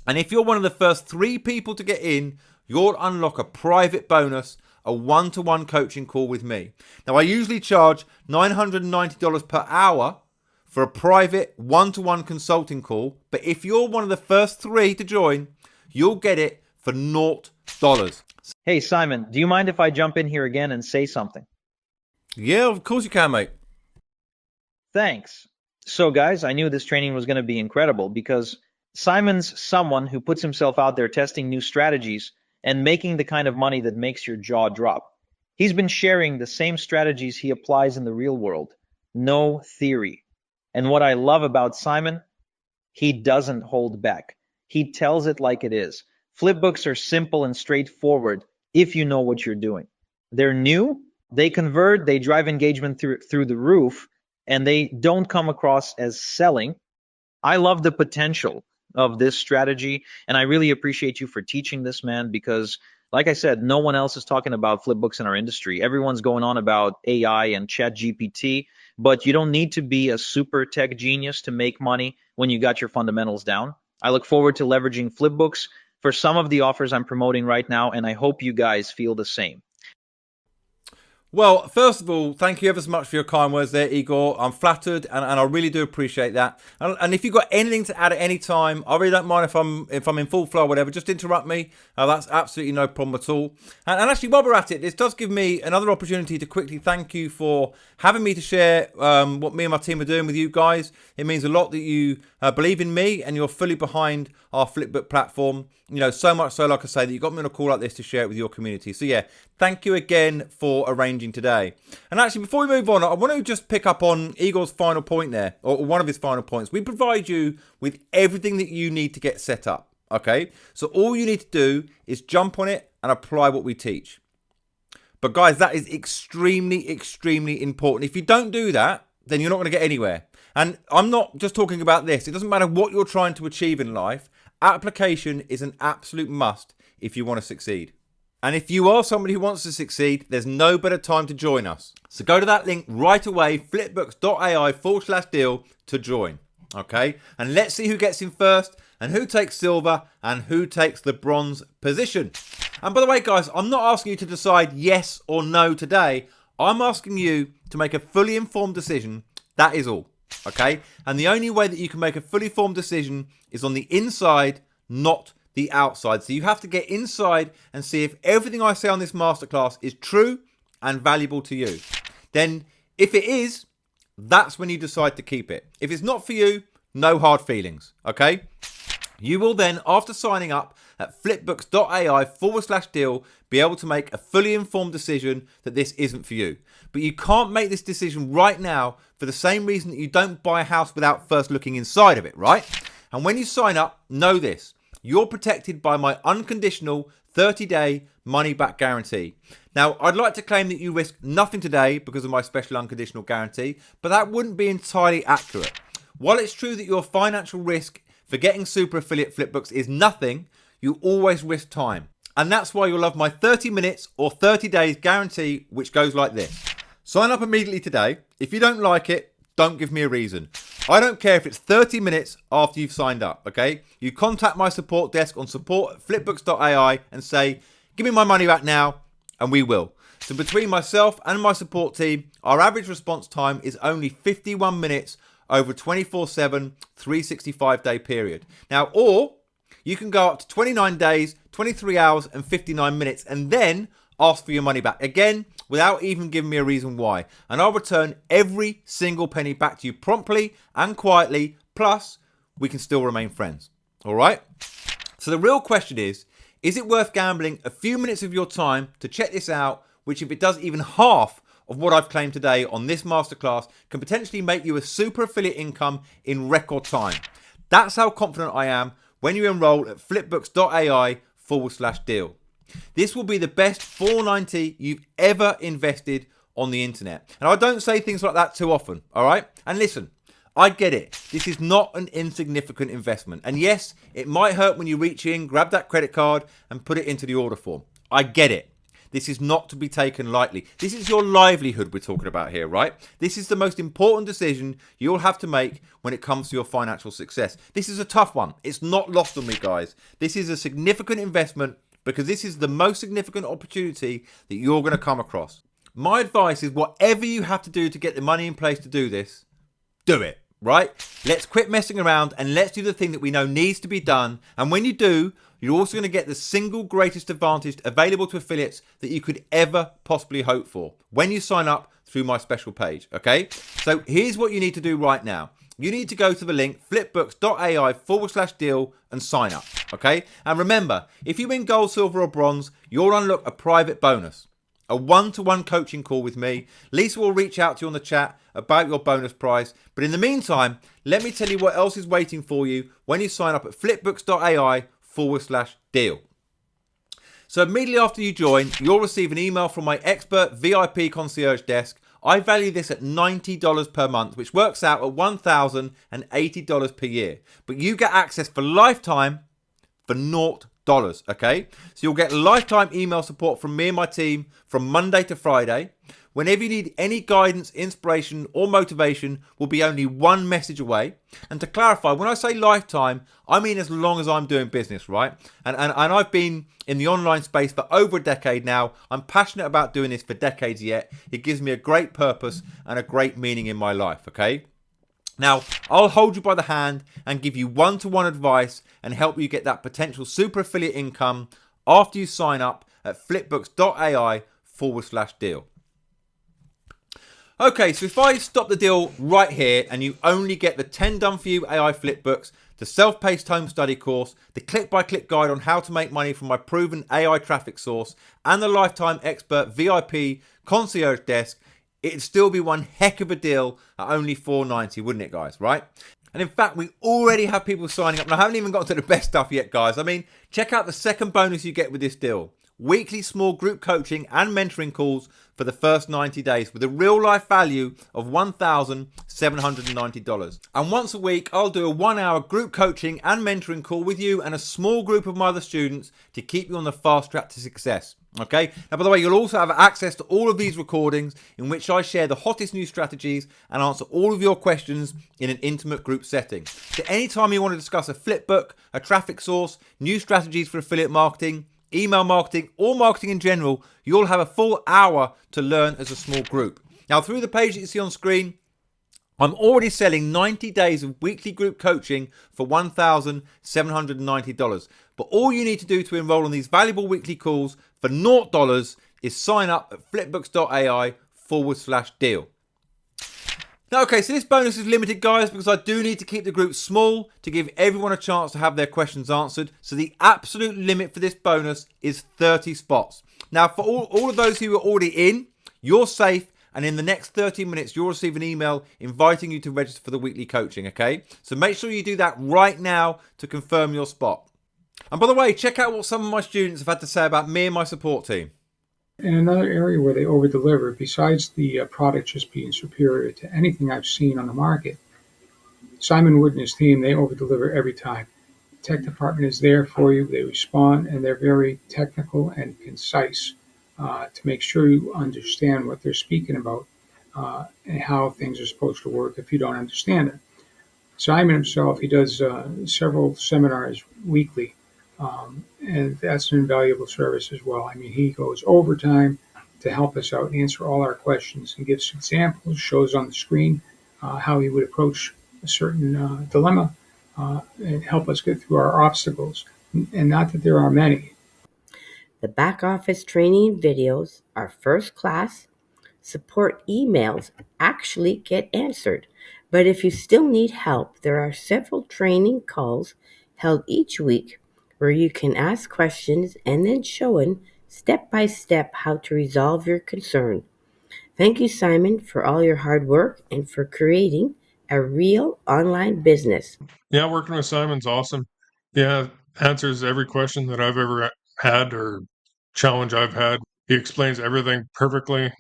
And if you're one of the first 3 people to get in, you'll unlock a private bonus, a one-to-one coaching call with me. Now, I usually charge $990 per hour for a private one-to-one consulting call, but if you're one of the first 3 to join, you'll get it for $0. Hey, Simon, do you mind if I jump in here again and say something? Yeah, of course you can, mate. Thanks. So, guys, I knew this training was going to be incredible because Simon's someone who puts himself out there testing new strategies and making the kind of money that makes your jaw drop. He's been sharing the same strategies he applies in the real world. No theory. And what I love about Simon, he doesn't hold back. He tells it like it is. Flipbooks are simple and straightforward if you know what you're doing. They're new, they convert, they drive engagement through the roof, and they don't come across as selling. I love the potential of this strategy, and I really appreciate you for teaching this, man, because like I said, no one else is talking about flipbooks in our industry. Everyone's going on about AI and ChatGPT, but you don't need to be a super tech genius to make money when you got your fundamentals down. I look forward to leveraging flipbooks for some of the offers I'm promoting right now, and I hope you guys feel the same. Well, first of all, thank you ever so much for your kind words there, Igor. I'm flattered, and I really do appreciate that. And if you've got anything to add at any time, I really don't mind if I'm in full flow or whatever. Just interrupt me. That's absolutely no problem at all. And actually, while we're at it, this does give me another opportunity to quickly thank you for having me to share what me and my team are doing with you guys. It means a lot that you believe in me and you're fully behind our Flipbook platform. You know, so much so, like I say, that you got me on a call like this to share it with your community. So yeah, thank you again for arranging today. And actually, before we move on, I want to just pick up on Igor's final point there, or one of his final points. We provide you with everything that you need to get set up, okay? So all you need to do is jump on it and apply what we teach. But guys, that is extremely, extremely important. If you don't do that, then you're not going to get anywhere. And I'm not just talking about this. It doesn't matter what you're trying to achieve in life. Application is an absolute must if you want to succeed. And if you are somebody who wants to succeed, there's no better time to join us. So go to that link right away, flipbooks.ai/deal to join. Okay? And let's see who gets in first and who takes silver and who takes the bronze position. And by the way, guys, I'm not asking you to decide yes or no today. I'm asking you to make a fully informed decision. That is all. Okay? And the only way that you can make a fully formed decision is on the inside, not the outside. So you have to get inside and see if everything I say on this masterclass is true and valuable to you. Then, if it is, that's when you decide to keep it. If it's not for you, no hard feelings. Okay? You will then, after signing up at flipbooks.ai/deal, be able to make a fully informed decision that this isn't for you. But you can't make this decision right now for the same reason that you don't buy a house without first looking inside of it, right? And when you sign up, know this. You're protected by my unconditional 30-day money-back guarantee. Now, I'd like to claim that you risk nothing today because of my special unconditional guarantee, but that wouldn't be entirely accurate. While it's true that your financial risk for getting super affiliate flipbooks is nothing, you always risk time. And that's why you'll love my 30 minutes or 30 days guarantee, which goes like this. Sign up immediately today. If you don't like it, don't give me a reason. I don't care if it's 30 minutes after you've signed up, okay? You contact my support desk on support@flipbooks.ai and say, give me my money back now, and we will. So between myself and my support team, our average response time is only 51 minutes over a 24/7, 365-day period. Now, or you can go up to 29 days, 23 hours and 59 minutes and then ask for your money back. Again, without even giving me a reason why. And I'll return every single penny back to you promptly and quietly, plus we can still remain friends. All right? So the real question is it worth gambling a few minutes of your time to check this out, which if it does even half of what I've claimed today on this masterclass, can potentially make you a super affiliate income in record time. That's how confident I am when you enroll at flipbooks.ai/deal. This will be the best $4.90 you've ever invested on the internet. And I don't say things like that too often, all right? And listen, I get it. This is not an insignificant investment. And yes, it might hurt when you reach in, grab that credit card and put it into the order form. I get it. This is not to be taken lightly. This is your livelihood we're talking about here, right? This is the most important decision you'll have to make when it comes to your financial success. This is a tough one. It's not lost on me, guys. This is a significant investment because this is the most significant opportunity that you're going to come across. My advice is whatever you have to do to get the money in place to do this, do it, right? Let's quit messing around and let's do the thing that we know needs to be done. And when you do, you're also going to get the single greatest advantage available to affiliates that you could ever possibly hope for when you sign up through my special page, okay? So here's what you need to do right now. You need to go to the link flipbooks.ai/deal and sign up, okay? And remember, if you win gold, silver or bronze, you'll unlock a private bonus, a one-to-one coaching call with me. Lisa will reach out to you on the chat about your bonus prize. But in the meantime, let me tell you what else is waiting for you when you sign up at flipbooks.ai/deal. So immediately after you join, you'll receive an email from my expert VIP concierge desk. I value this at $90 per month, which works out at $1,080 per year. But you get access for lifetime for $0, okay? So you'll get lifetime email support from me and my team from Monday to Friday. Whenever you need any guidance, inspiration, or motivation, we'll be only one message away. And to clarify, when I say lifetime, I mean as long as I'm doing business, right? And I've been in the online space for over a decade now. I'm passionate about doing this for decades yet. It gives me a great purpose and a great meaning in my life, okay? Now, I'll hold you by the hand and give you one-to-one advice and help you get that potential super affiliate income after you sign up at flipbooks.ai/deal. Okay, so if I stop the deal right here and you only get the 10 done for you AI flipbooks, the self-paced home study course, the click-by-click guide on how to make money from my proven AI traffic source, and the lifetime expert VIP concierge desk, it'd still be one heck of a deal at only $4.90, wouldn't it, guys, right? And in fact, we already have people signing up. And I haven't even got to the best stuff yet, guys. I mean, check out the second bonus you get with this deal. Weekly small group coaching and mentoring calls for the first 90 days with a real life value of $1,790. And once a week, I'll do a 1-hour group coaching and mentoring call with you and a small group of my other students to keep you on the fast track to success. Okay. Now, by the way, you'll also have access to all of these recordings in which I share the hottest new strategies and answer all of your questions in an intimate group setting. So anytime you want to discuss a flip book, a traffic source, new strategies for affiliate marketing, email marketing, or marketing in general, you'll have a full hour to learn as a small group. Now, through the page that you see on screen, I'm already selling 90 days of weekly group coaching for $1,790. But all you need to do to enroll in these valuable weekly calls for $0 is sign up at flipbooks.ai/deal. Now, okay, so this bonus is limited, guys, because I do need to keep the group small to give everyone a chance to have their questions answered. So the absolute limit for this bonus is 30 spots. Now, for all of those who are already in, you're safe. And in the next 30 minutes, you'll receive an email inviting you to register for the weekly coaching, okay? So make sure you do that right now to confirm your spot. And by the way, check out what some of my students have had to say about me and my support team. And another area where they over-deliver, besides the product just being superior to anything I've seen on the market, Simon Wood and his team, they over-deliver every time. The tech department is there for you. They respond, and they're very technical and concise. To make sure you understand what they're speaking about and how things are supposed to work if you don't understand it. Simon himself, he does several seminars weekly, and that's an invaluable service as well. I mean, he goes overtime to help us out and answer all our questions and gives examples, shows on the screen how he would approach a certain dilemma and help us get through our obstacles. And not that there are many. The back office training videos are first class. Support emails actually get answered. But if you still need help, there are several training calls held each week where you can ask questions and then shown step by step how to resolve your concern. Thank you, Simon, for all your hard work and for creating a real online business. Yeah, working with Simon's awesome. Yeah, answers every question that I've ever had or challenge I've had. He explains everything perfectly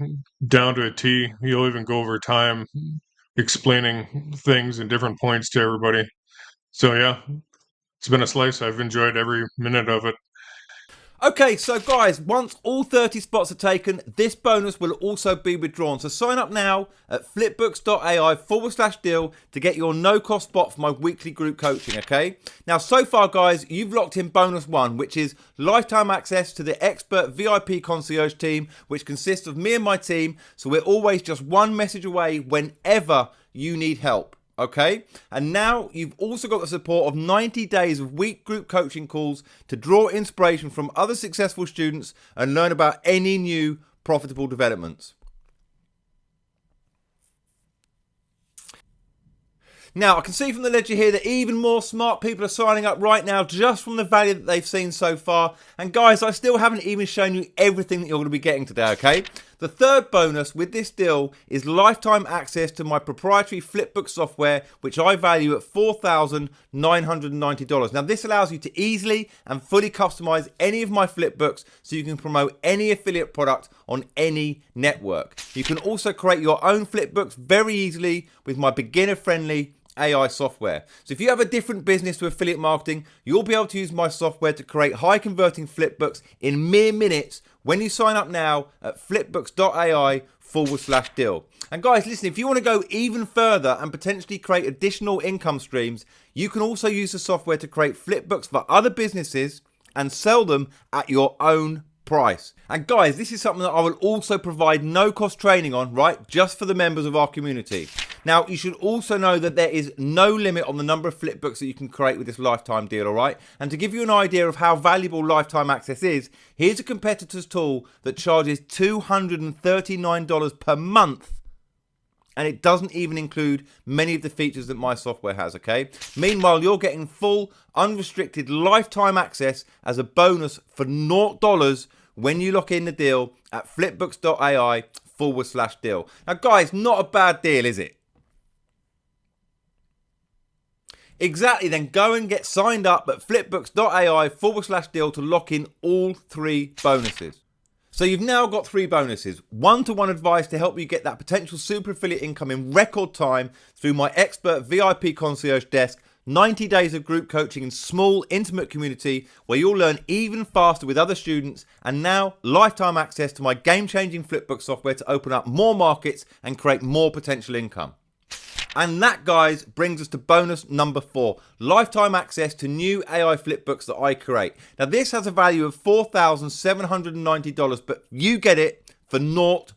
down to a T. He'll even go over time explaining things and different points to everybody. So yeah, it's been a slice. I've enjoyed every minute of it. Okay, so guys, once all 30 spots are taken, this bonus will also be withdrawn. So sign up now at flipbooks.ai/deal to get your no-cost spot for my weekly group coaching, okay? Now, so far, guys, you've locked in bonus one, which is lifetime access to the expert VIP concierge team, which consists of me and my team. So we're always just one message away whenever you need help. Okay, and now you've also got the support of 90 days of week group coaching calls to draw inspiration from other successful students and learn about any new profitable developments. Now, I can see from the ledger here that even more smart people are signing up right now just from the value that they've seen so far. And guys, I still haven't even shown you everything that you're going to be getting today, okay? The third bonus with this deal is lifetime access to my proprietary Flipbook software, which I value at $4,990. Now, this allows you to easily and fully customize any of my Flipbooks so you can promote any affiliate product on any network. You can also create your own Flipbooks very easily with my beginner-friendly AI software. So if you have a different business to affiliate marketing, you'll be able to use my software to create high converting Flipbooks in mere minutes when you sign up now at flipbooks.ai/deal. And guys, listen, if you want to go even further and potentially create additional income streams, you can also use the software to create Flipbooks for other businesses and sell them at your own price. And guys, this is something that I will also provide no cost training on, right? Just for the members of our community. Now, you should also know that there is no limit on the number of Flipbooks that you can create with this lifetime deal, all right? And to give you an idea of how valuable lifetime access is, here's a competitor's tool that charges $239 per month. And it doesn't even include many of the features that my software has, okay? Meanwhile, you're getting full, unrestricted lifetime access as a bonus for $0 when you lock in the deal at flipbooks.ai/deal. Now, guys, not a bad deal, is it? Exactly, then go and get signed up at flipbooks.ai/deal to lock in all three bonuses. So you've now got three bonuses. One-to-one advice to help you get that potential super affiliate income in record time through my expert VIP concierge desk, 90 days of group coaching in small, intimate community where you'll learn even faster with other students, and now lifetime access to my game-changing Flipbook software to open up more markets and create more potential income. And that, guys, brings us to bonus number 4, lifetime access to new AI flipbooks that I create. Now, this has a value of $4,790, but you get it for $0.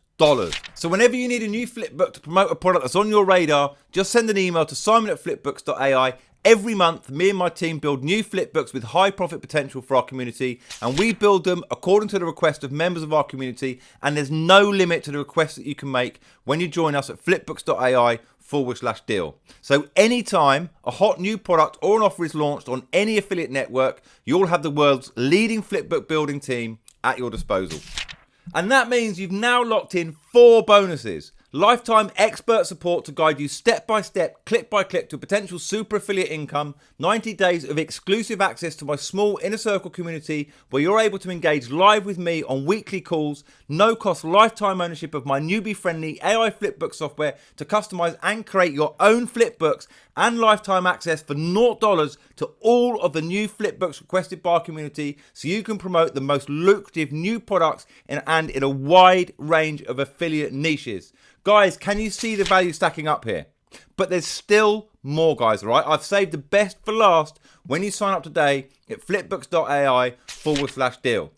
So whenever you need a new flipbook to promote a product that's on your radar, just send an email to simon@flipbooks.ai. Every month, me and my team build new flipbooks with high profit potential for our community, and we build them according to the request of members of our community, and there's no limit to the requests that you can make when you join us at flipbooks.ai/deal. So anytime a hot new product or an offer is launched on any affiliate network, you'll have the world's leading flipbook building team at your disposal. And that means you've now locked in 4 bonuses. Lifetime expert support to guide you step by step, click by click to potential super affiliate income, 90 days of exclusive access to my small inner circle community where you're able to engage live with me on weekly calls, no cost lifetime ownership of my newbie friendly AI flipbook software to customize and create your own flipbooks, and lifetime access for $0 to all of the new flipbooks requested by our community so you can promote the most lucrative new products in a wide range of affiliate niches. Guys, can you see the value stacking up here? But there's still more, guys, all right? I've saved the best for last when you sign up today at flipbooks.ai/deal.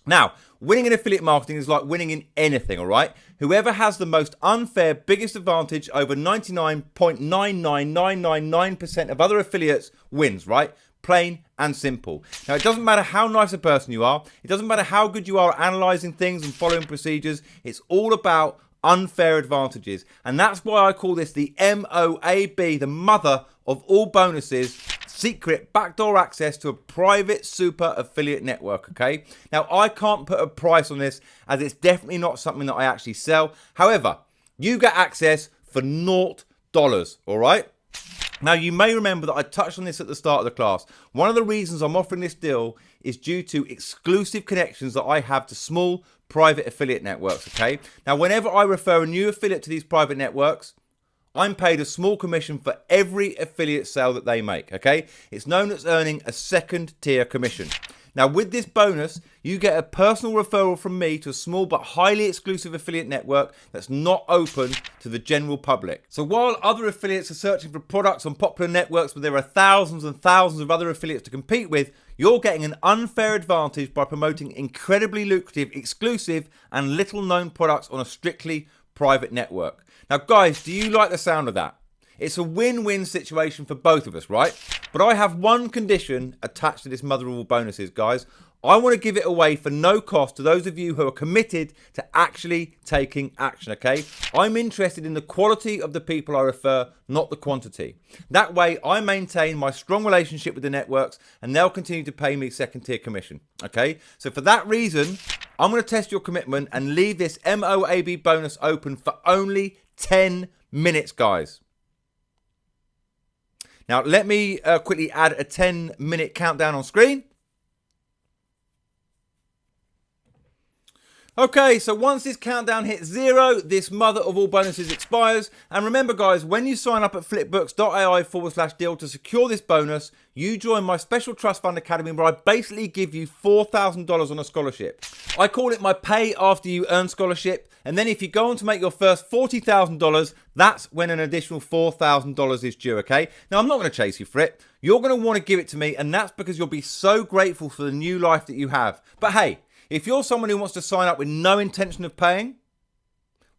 Now, winning in affiliate marketing is like winning in anything, all right? Whoever has the most unfair, biggest advantage over 99.99999% of other affiliates wins, right? Plain and simple. Now, it doesn't matter how nice a person you are. It doesn't matter how good you are at analyzing things and following procedures. It's all about unfair advantages. And that's why I call this the MOAB, the mother of all bonuses, secret backdoor access to a private super affiliate network, okay? Now, I can't put a price on this as it's definitely not something that I actually sell. However, you get access for $0, all right? Now, you may remember that I touched on this at the start of the class. One of the reasons I'm offering this deal is due to exclusive connections that I have to small private affiliate networks, okay? Now, whenever I refer a new affiliate to these private networks, I'm paid a small commission for every affiliate sale that they make, okay? It's known as earning a second tier commission. Now, with this bonus, you get a personal referral from me to a small but highly exclusive affiliate network that's not open to the general public. So while other affiliates are searching for products on popular networks where there are thousands and thousands of other affiliates to compete with, you're getting an unfair advantage by promoting incredibly lucrative, exclusive, and little-known products on a strictly private network. Now, guys, do you like the sound of that? It's a win-win situation for both of us, right? But I have one condition attached to this mother of all bonuses, guys. I want to give it away for no cost to those of you who are committed to actually taking action, okay? I'm interested in the quality of the people I refer, not the quantity. That way, I maintain my strong relationship with the networks and they'll continue to pay me second-tier commission, okay? So for that reason, I'm going to test your commitment and leave this MOAB bonus open for only 10 minutes, guys. Now, let me quickly add a 10-minute countdown on screen. Okay, so once this countdown hits 0, this mother of all bonuses expires. And remember, guys, when you sign up at flipbooks.ai/deal to secure this bonus, you join my special trust fund academy where I basically give you $4,000 on a scholarship. I call it my pay after you earn scholarship. And then if you go on to make your first $40,000, that's when an additional $4,000 is due, okay? Now, I'm not going to chase you for it. You're going to want to give it to me, and that's because you'll be so grateful for the new life that you have. But hey, if you're someone who wants to sign up with no intention of paying,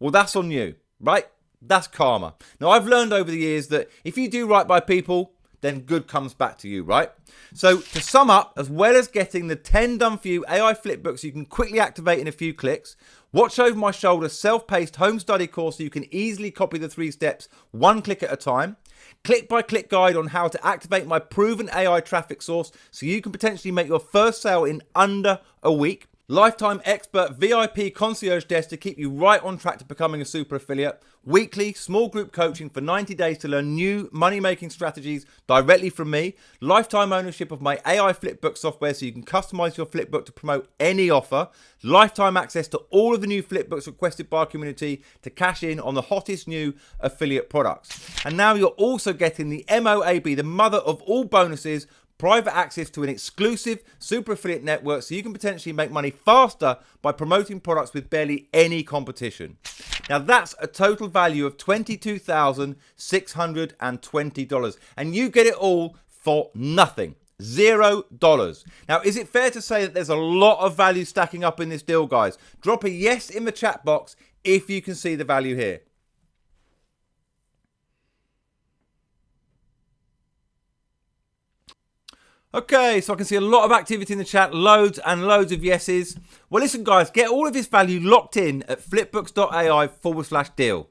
well, that's on you, right? That's karma. Now, I've learned over the years that if you do right by people, then good comes back to you, right? So to sum up, as well as getting the 10 done for you AI flipbooks you can quickly activate in a few clicks, watch over my shoulder self-paced home study course so you can easily copy the 3 steps one click at a time, click-by-click guide on how to activate my proven AI traffic source so you can potentially make your first sale in under a week, lifetime expert VIP concierge desk to keep you right on track to becoming a super affiliate, weekly small group coaching for 90 days to learn new money-making strategies directly from me, lifetime ownership of my AI flipbook software so you can customize your flipbook to promote any offer, lifetime access to all of the new flipbooks requested by our community to cash in on the hottest new affiliate products. And now you're also getting the MOAB, the mother of all bonuses, private access to an exclusive super affiliate network so you can potentially make money faster by promoting products with barely any competition. Now that's a total value of $22,620. And you get it all for nothing. $0. Now, is it fair to say that there's a lot of value stacking up in this deal, guys? Drop a yes in the chat box if you can see the value here. Okay, so I can see a lot of activity in the chat, loads and loads of yeses. Well, listen, guys, get all of this value locked in at flipbooks.ai/deal.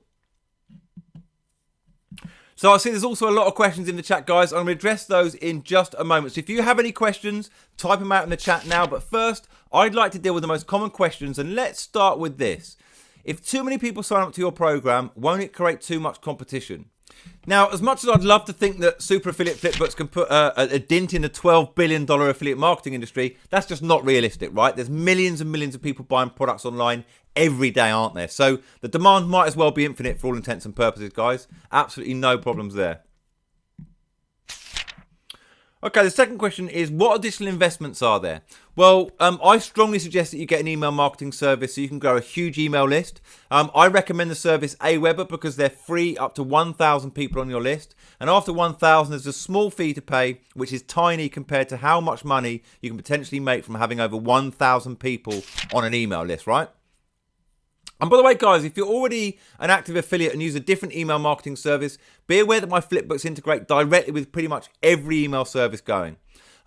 So I see there's also a lot of questions in the chat, guys. I'm going to address those in just a moment. So if you have any questions, type them out in the chat now. But first, I'd like to deal with the most common questions. And let's start with this. If too many people sign up to your program, won't it create too much competition? Now, as much as I'd love to think that Super Affiliate Flipbooks can put a dent in the $12 billion affiliate marketing industry, that's just not realistic, right? There's millions and millions of people buying products online every day, aren't there? So the demand might as well be infinite for all intents and purposes, guys. Absolutely no problems there. Okay, the second question is, what additional investments are there? Well, I strongly suggest that you get an email marketing service so you can grow a huge email list. I recommend the service Aweber because they're free up to 1,000 people on your list. And after 1,000, there's a small fee to pay, which is tiny compared to how much money you can potentially make from having over 1,000 people on an email list, right? And by the way, guys, if you're already an active affiliate and use a different email marketing service, be aware that my Flipbooks integrate directly with pretty much every email service going.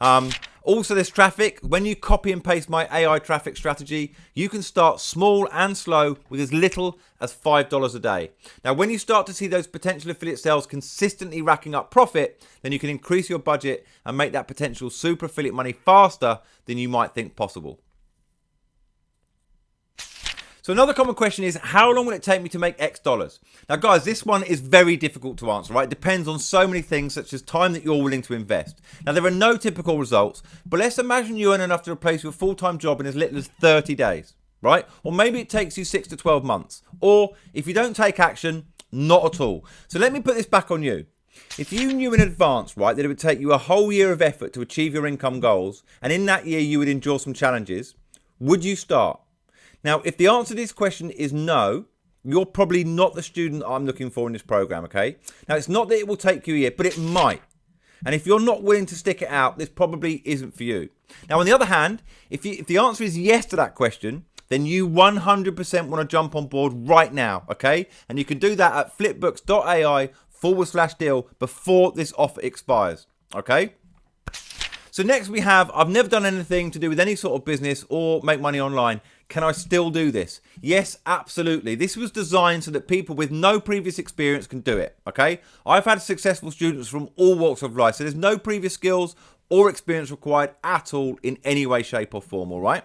Also, there's traffic. When you copy and paste my AI traffic strategy, you can start small and slow with as little as $5 a day. Now, when you start to see those potential affiliate sales consistently racking up profit, then you can increase your budget and make that potential super affiliate money faster than you might think possible. So another common question is, how long will it take me to make X dollars? Now, guys, this one is very difficult to answer, right? It depends on so many things, such as time that you're willing to invest. Now, there are no typical results, but let's imagine you earn enough to replace your full-time job in as little as 30 days, right? Or maybe it takes you 6 to 12 months. Or if you don't take action, not at all. So let me put this back on you. If you knew in advance, right, that it would take you a whole year of effort to achieve your income goals, and in that year you would endure some challenges, would you start? Now, if the answer to this question is no, you're probably not the student I'm looking for in this program, okay? Now, it's not that it will take you a year, but it might. And if you're not willing to stick it out, this probably isn't for you. Now, on the other hand, if the answer is yes to that question, then you 100% want to jump on board right now, okay? And you can do that at flipbooks.ai/deal before this offer expires, okay? So next we have, I've never done anything to do with any sort of business or make money online. Can I still do this? Yes, absolutely. This was designed so that people with no previous experience can do it, okay? I've had successful students from all walks of life, so there's no previous skills or experience required at all in any way, shape or form, all right?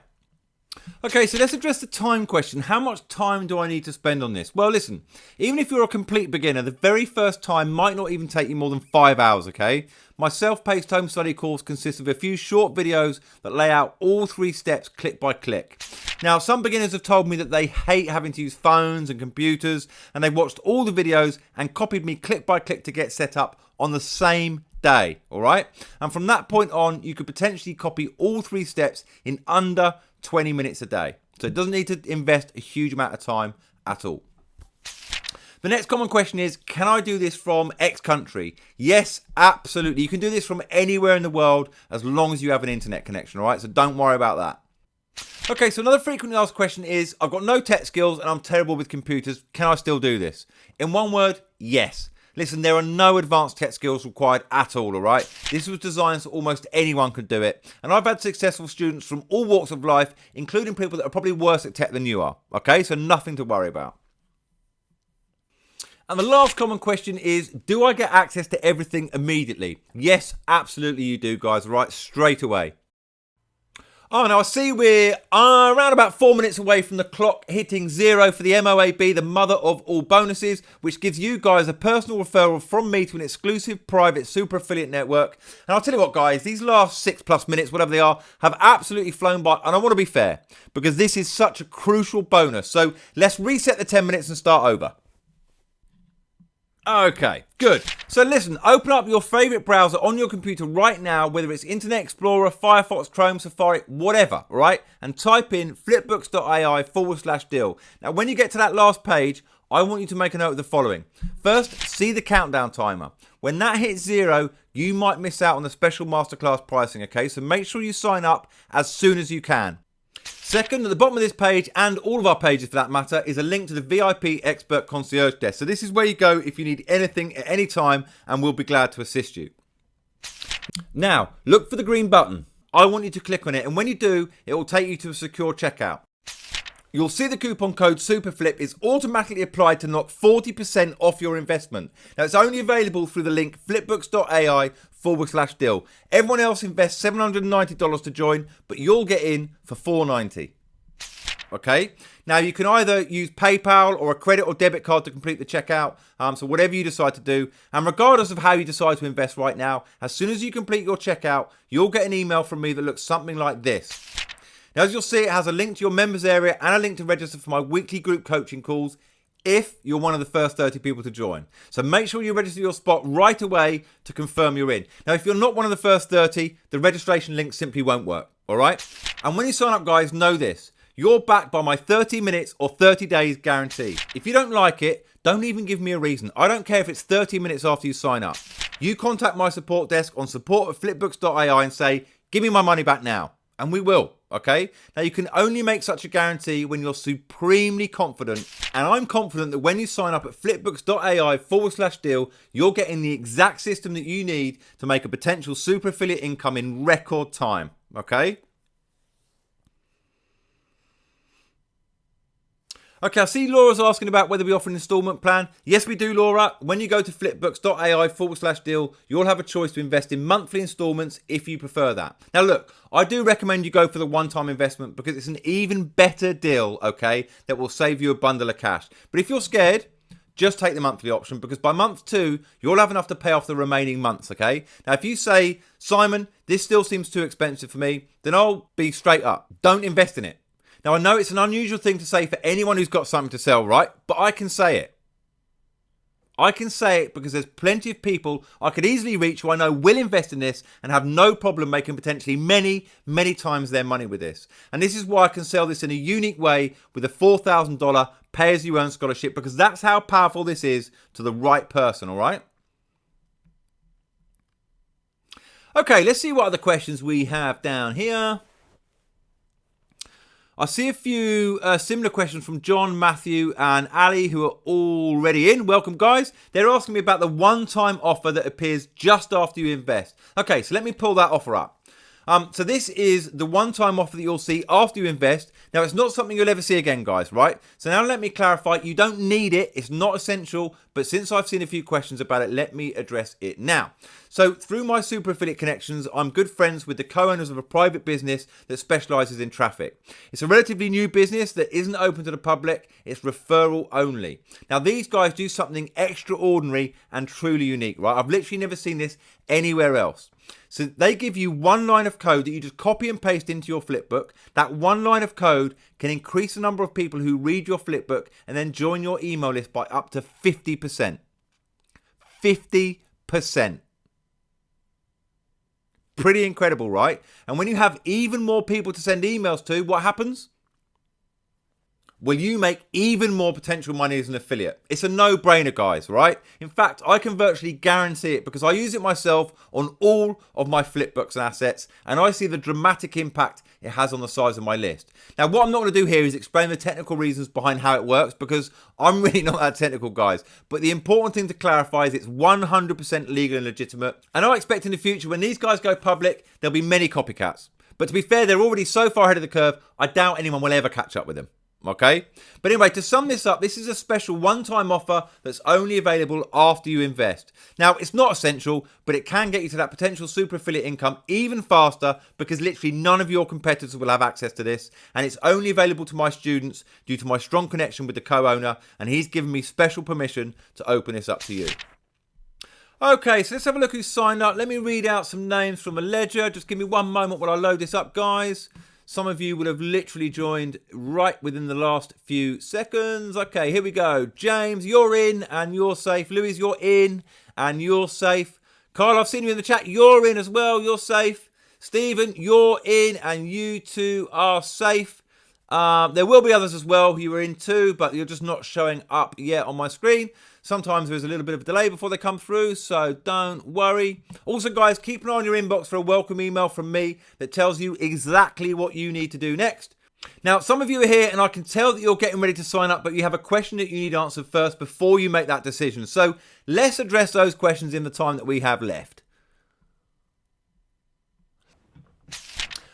Okay, so let's address the time question. How much time do I need to spend on this? Well, listen, even if you're a complete beginner, the very first time might not even take you more than 5 hours, okay? My self-paced home study course consists of a few short videos that lay out all 3 steps click by click. Now, some beginners have told me that they hate having to use phones and computers, and they've watched all the videos and copied me click by click to get set up on the same day, all right? And from that point on, you could potentially copy all 3 steps in under 20 minutes a day. So it doesn't need to invest a huge amount of time at all. The next common question is, can I do this from X country? Yes, absolutely. You can do this from anywhere in the world as long as you have an internet connection, all right? So don't worry about that. Okay, so another frequently asked question is, I've got no tech skills and I'm terrible with computers. Can I still do this? In one word, yes. Listen, there are no advanced tech skills required at all, all right? This was designed so almost anyone could do it. And I've had successful students from all walks of life, including people that are probably worse at tech than you are, okay? So nothing to worry about. And the last common question is, do I get access to everything immediately? Yes, absolutely you do, guys, right? Straight away. Oh, now I see we're around about 4 minutes away from the clock hitting 0 for the MOAB, the mother of all bonuses, which gives you guys a personal referral from me to an exclusive private super affiliate network. And I'll tell you what, guys, these last 6+ minutes, whatever they are, have absolutely flown by. And I want to be fair, because this is such a crucial bonus. So let's reset the 10 minutes and start over. Okay, good. So listen, open up your favorite browser on your computer right now, whether it's Internet Explorer, Firefox, Chrome, Safari, whatever, right? And type in flipbooks.ai/deal. Now, when you get to that last page, I want you to make a note of the following. First, see the countdown timer. When that hits 0, you might miss out on the special masterclass pricing, okay? So make sure you sign up as soon as you can. Second, at the bottom of this page, and all of our pages for that matter, is a link to the VIP Expert Concierge Desk. So this is where you go if you need anything at any time, and we'll be glad to assist you. Now, look for the green button. I want you to click on it, and when you do, it will take you to a secure checkout. You'll see the coupon code SUPERFLIP is automatically applied to knock 40% off your investment. Now, it's only available through the link flipbooks.ai/deal. Everyone else invests $790 to join, but you'll get in for $490. Okay? Now, you can either use PayPal or a credit or debit card to complete the checkout. So whatever you decide to do. And regardless of how you decide to invest right now, as soon as you complete your checkout, you'll get an email from me that looks something like this. Now, as you'll see, it has a link to your members area and a link to register for my weekly group coaching calls if you're one of the first 30 people to join. So make sure you register your spot right away to confirm you're in. Now, if you're not one of the first 30, the registration link simply won't work, all right? And when you sign up, guys, know this. You're backed by my 30 minutes or 30 days guarantee. If you don't like it, don't even give me a reason. I don't care if it's 30 minutes after you sign up. You contact my support desk on support@flipbooks.ai and say, give me my money back now. And we will, okay? Now, you can only make such a guarantee when you're supremely confident. And I'm confident that when you sign up at flipbooks.ai/deal, you're getting the exact system that you need to make a potential super affiliate income in record time, okay? Okay, I see Laura's asking about whether we offer an installment plan. Yes, we do, Laura. When you go to flipbooks.ai/deal, you'll have a choice to invest in monthly installments if you prefer that. Now, look, I do recommend you go for the one-time investment because it's an even better deal, okay, that will save you a bundle of cash. But if you're scared, just take the monthly option because by month 2, you'll have enough to pay off the remaining months, okay? Now, if you say, Simon, this still seems too expensive for me, then I'll be straight up. Don't invest in it. Now, I know it's an unusual thing to say for anyone who's got something to sell, right? But I can say it. I can say it because there's plenty of people I could easily reach who I know will invest in this and have no problem making potentially many, many times their money with this. And this is why I can sell this in a unique way with a $4,000 pay-as-you-earn scholarship because that's how powerful this is to the right person, all right? Okay, let's see what other questions we have down here. I see a few similar questions from John, Matthew and Ali who are already in. Welcome, guys. They're asking me about the one-time offer that appears just after you invest. Okay, so let me pull that offer up. So this is the one-time offer that you'll see after you invest. Now, it's not something you'll ever see again, guys, right? So now let me clarify. You don't need it. It's not essential. But since I've seen a few questions about it, let me address it now. So through my super affiliate connections, I'm good friends with the co-owners of a private business that specializes in traffic. It's a relatively new business that isn't open to the public. It's referral only. Now, these guys do something extraordinary and truly unique, right? I've literally never seen this anywhere else. So they give you one line of code that you just copy and paste into your flipbook. That one line of code can increase the number of people who read your flipbook and then join your email list by up to 50%. 50%. Pretty incredible, right? And when you have even more people to send emails to, what happens? Well, you make even more potential money as an affiliate. It's a no-brainer, guys, right? In fact, I can virtually guarantee it because I use it myself on all of my flipbooks and assets, and I see the dramatic impact it has on the size of my list. Now, what I'm not going to do here is explain the technical reasons behind how it works because I'm really not that technical, guys. But the important thing to clarify is it's 100% legal and legitimate. And I expect in the future, when these guys go public, there'll be many copycats. But to be fair, they're already so far ahead of the curve, I doubt anyone will ever catch up with them. Okay, but anyway, to sum this up, this is a special one-time offer that's only available after you invest. Now, it's not essential, but it can get you to that potential super affiliate income even faster because literally none of your competitors will have access to this, and it's only available to my students due to my strong connection with the co-owner, and he's given me special permission to open this up to you. Okay, so let's have a look who's signed up. Let me read out some names from the ledger. Just give me one moment while I load this up, guys. Some of you will have literally joined right within the last few seconds. Okay, here we go. James, you're in and you're safe. Louise, you're in and you're safe. Carl, I've seen you in the chat. You're in as well. You're safe. Stephen, you're in and you two are safe. There will be others as well who are in too, but you're just not showing up yet on my screen. Sometimes there's a little bit of a delay before they come through, so don't worry. Also, guys, keep an eye on your inbox for a welcome email from me that tells you exactly what you need to do next. Now, some of you are here and I can tell that you're getting ready to sign up, but you have a question that you need answered first before you make that decision. So let's address those questions in the time that we have left.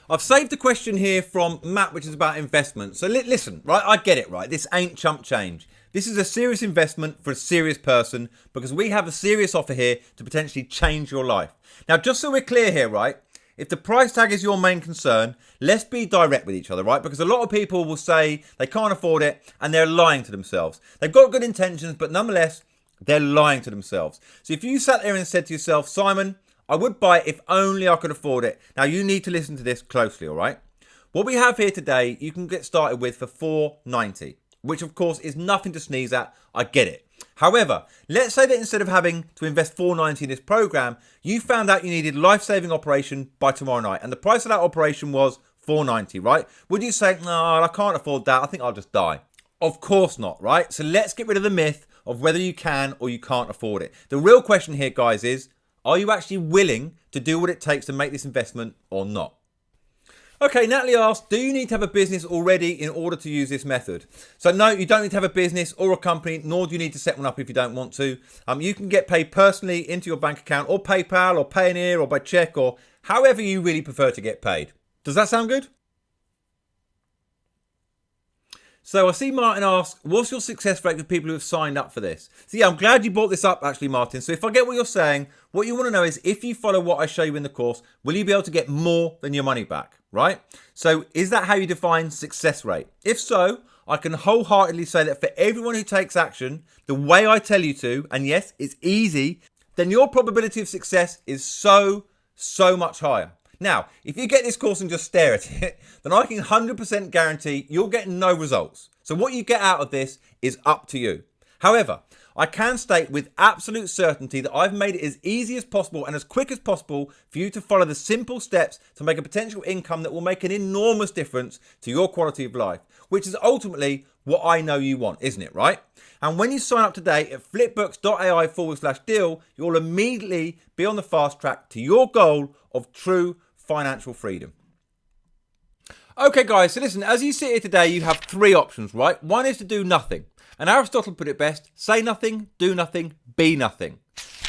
I've saved a question here from Matt, which is about investment. So listen, right? I get it, right? This ain't chump change. This is a serious investment for a serious person because we have a serious offer here to potentially change your life. Now, just so we're clear here, right? If the price tag is your main concern, let's be direct with each other, right? Because a lot of people will say they can't afford it and they're lying to themselves. They've got good intentions, but nonetheless, they're lying to themselves. So if you sat there and said to yourself, Simon, I would buy it if only I could afford it. Now, you need to listen to this closely, all right? What we have here today, you can get started with for $490, which of course is nothing to sneeze at. I get it. However, let's say that instead of having to invest $490 in this program, you found out you needed a life-saving operation by tomorrow night, and the price of that operation was $490, right? Would you say, no, I can't afford that. I think I'll just die. Of course not, right? So let's get rid of the myth of whether you can or you can't afford it. The real question here, guys, is, are you actually willing to do what it takes to make this investment or not? Okay, Natalie asked, do you need to have a business already in order to use this method? So no, you don't need to have a business or a company, nor do you need to set one up if you don't want to. You can get paid personally into your bank account or PayPal or Payoneer or by check or however you really prefer to get paid. Does that sound good? So I see Martin ask, what's your success rate with people who have signed up for this? So yeah, I'm glad you brought this up actually, Martin. So if I get what you're saying, what you want to know is if you follow what I show you in the course, will you be able to get more than your money back, right? So is that how you define success rate? If so, I can wholeheartedly say that for everyone who takes action the way I tell you to, and yes, it's easy, then your probability of success is so much higher. Now, if you get this course and just stare at it, then I can 100% guarantee you'll get no results. So what you get out of this is up to you. However, I can state with absolute certainty that I've made it as easy as possible and as quick as possible for you to follow the simple steps to make a potential income that will make an enormous difference to your quality of life, which is ultimately what I know you want, isn't it, right? And when you sign up today at flipbooks.ai/deal, you'll immediately be on the fast track to your goal of true financial freedom. Okay, guys, so listen, as you sit here today, you have three options, right? One is to do nothing. And Aristotle put it best, say nothing, do nothing, be nothing.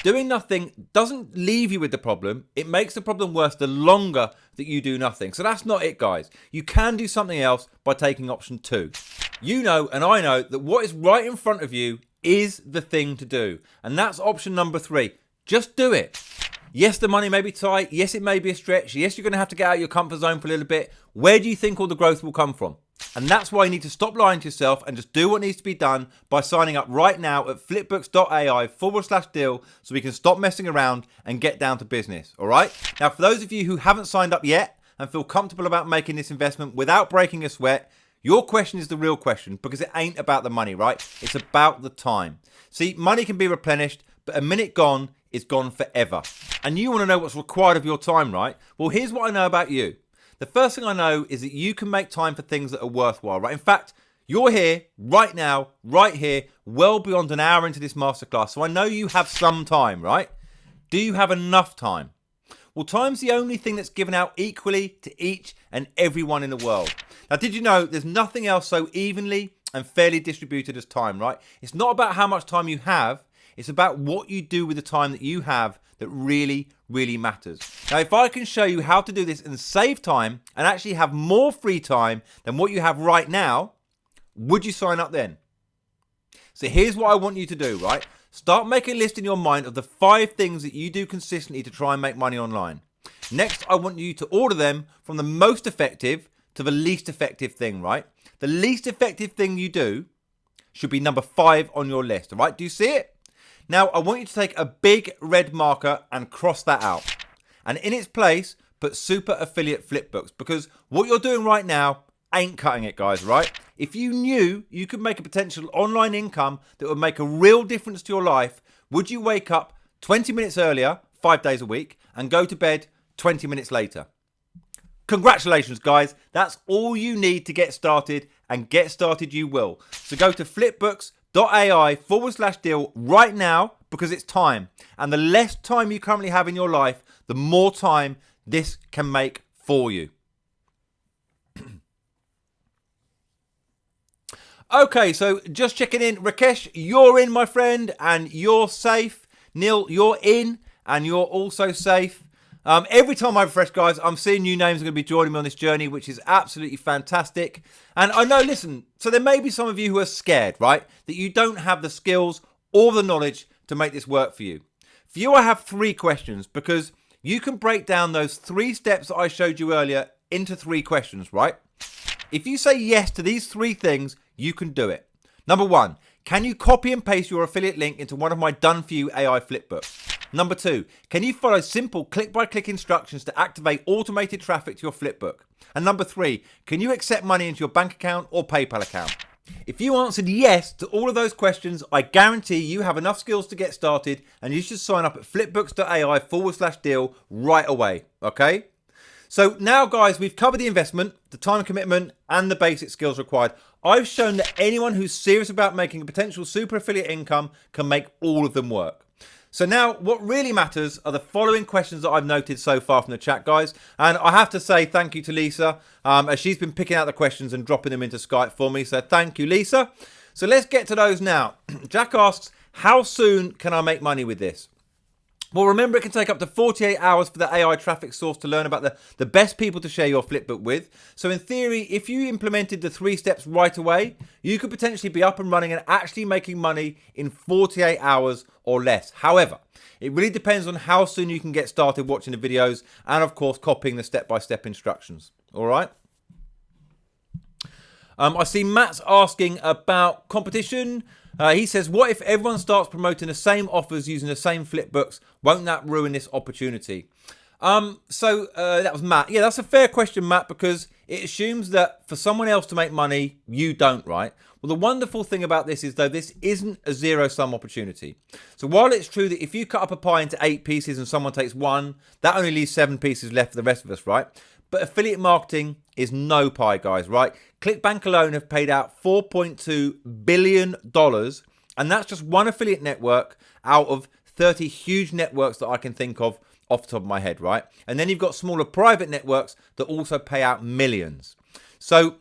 Doing nothing doesn't leave you with the problem. It makes the problem worse the longer that you do nothing. So that's not it, guys. You can do something else by taking option 2. You know, and I know, that what is right in front of you is the thing to do. And that's option number 3. Just do it. Yes, the money may be tight. Yes, it may be a stretch. Yes, you're going to have to get out of your comfort zone for a little bit. Where do you think all the growth will come from? And that's why you need to stop lying to yourself and just do what needs to be done by signing up right now at flipbooks.ai/deal so we can stop messing around and get down to business. All right. Now, for those of you who haven't signed up yet and feel comfortable about making this investment without breaking a sweat, your question is the real question, because it ain't about the money, right? It's about the time. See, money can be replenished, but a minute gone is gone forever. And you want to know what's required of your time, right? Well, here's what I know about you. The first thing I know is that you can make time for things that are worthwhile, right? In fact, you're here right now, right here, well beyond an hour into this masterclass. So I know you have some time, right? Do you have enough time? Well, time's the only thing that's given out equally to each and everyone in the world. Now, did you know there's nothing else so evenly and fairly distributed as time, right? It's not about how much time you have. It's about what you do with the time that you have that really, really matters. Now, if I can show you how to do this and save time and actually have more free time than what you have right now, would you sign up then? So here's what I want you to do, right? Start making a list in your mind of the 5 things that you do consistently to try and make money online. Next, I want you to order them from the most effective to the least effective thing, right? The least effective thing you do should be number 5 on your list, all right? Do you see it? Now, I want you to take a big red marker and cross that out. And in its place, put super affiliate flipbooks, because what you're doing right now ain't cutting it, guys, right? If you knew you could make a potential online income that would make a real difference to your life, would you wake up 20 minutes earlier, 5 days a week, and go to bed 20 minutes later? Congratulations, guys. That's all you need to get started, and get started you will. So go to flipbooks.ai/deal right now, because it's time. And the less time you currently have in your life, the more time this can make for you. Okay, so just checking in. Rakesh, you're in, my friend, and you're safe. Neil, you're in, and you're also safe. Every time I refresh, guys, I'm seeing new names are going to be joining me on this journey, which is absolutely fantastic. And I know, listen, so there may be some of you who are scared, right? That you don't have the skills or the knowledge to make this work for you. For you, I have 3 questions, because you can break down those 3 steps that I showed you earlier into 3 questions, right? If you say yes to these 3 things, you can do it. Number 1, can you copy and paste your affiliate link into one of my done for you AI flipbooks? Number 2, can you follow simple click-by-click instructions to activate automated traffic to your flipbook? And number 3, can you accept money into your bank account or PayPal account? If you answered yes to all of those questions, I guarantee you have enough skills to get started, and you should sign up at flipbooks.ai/deal right away, okay? So now, guys, we've covered the investment, the time commitment, and the basic skills required. I've shown that anyone who's serious about making a potential super affiliate income can make all of them work. So now what really matters are the following questions that I've noted so far from the chat, guys. And I have to say thank you to Lisa, as she's been picking out the questions and dropping them into Skype for me. So thank you, Lisa. So let's get to those now. Jack asks, how soon can I make money with this? Well, remember, it can take up to 48 hours for the AI traffic source to learn about the best people to share your flipbook with. So in theory, if you implemented the 3 steps right away, you could potentially be up and running and actually making money in 48 hours or less. However, it really depends on how soon you can get started watching the videos and, of course, copying the step-by-step instructions. All right? I see Matt's asking about competition. He says, what if everyone starts promoting the same offers using the same flipbooks? Won't that ruin this opportunity? That was Matt. Yeah, that's a fair question, Matt, because it assumes that for someone else to make money, you don't, right? Well, the wonderful thing about this is, though, this isn't a zero-sum opportunity. So while it's true that if you cut up a pie into 8 pieces and someone takes 1, that only leaves 7 pieces left for the rest of us, right? But affiliate marketing is no pie, guys, right? ClickBank alone have paid out $4.2 billion, and that's just one affiliate network out of 30 huge networks that I can think of off the top of my head, right? And then you've got smaller private networks that also pay out millions. So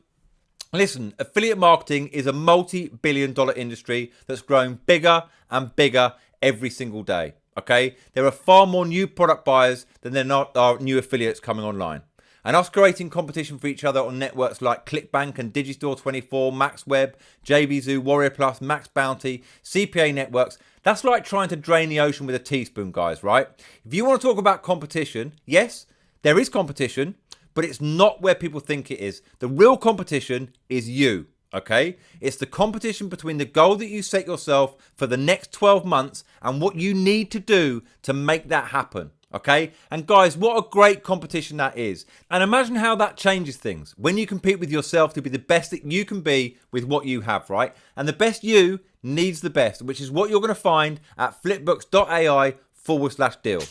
listen, affiliate marketing is a multi-billion-dollar industry that's growing bigger and bigger every single day, okay? There are far more new product buyers than there are new affiliates coming online. And us creating competition for each other on networks like ClickBank and Digistore24, MaxWeb, JVZoo, Warrior Plus, Max Bounty, CPA networks, that's like trying to drain the ocean with a teaspoon, guys, right? If you want to talk about competition, yes, there is competition, but it's not where people think it is. The real competition is you, okay? It's the competition between the goal that you set yourself for the next 12 months and what you need to do to make that happen. Okay, and guys, what a great competition that is. And imagine how that changes things when you compete with yourself to be the best that you can be with what you have, right? And the best you needs the best, which is what you're going to find at flipbooks.ai/deal.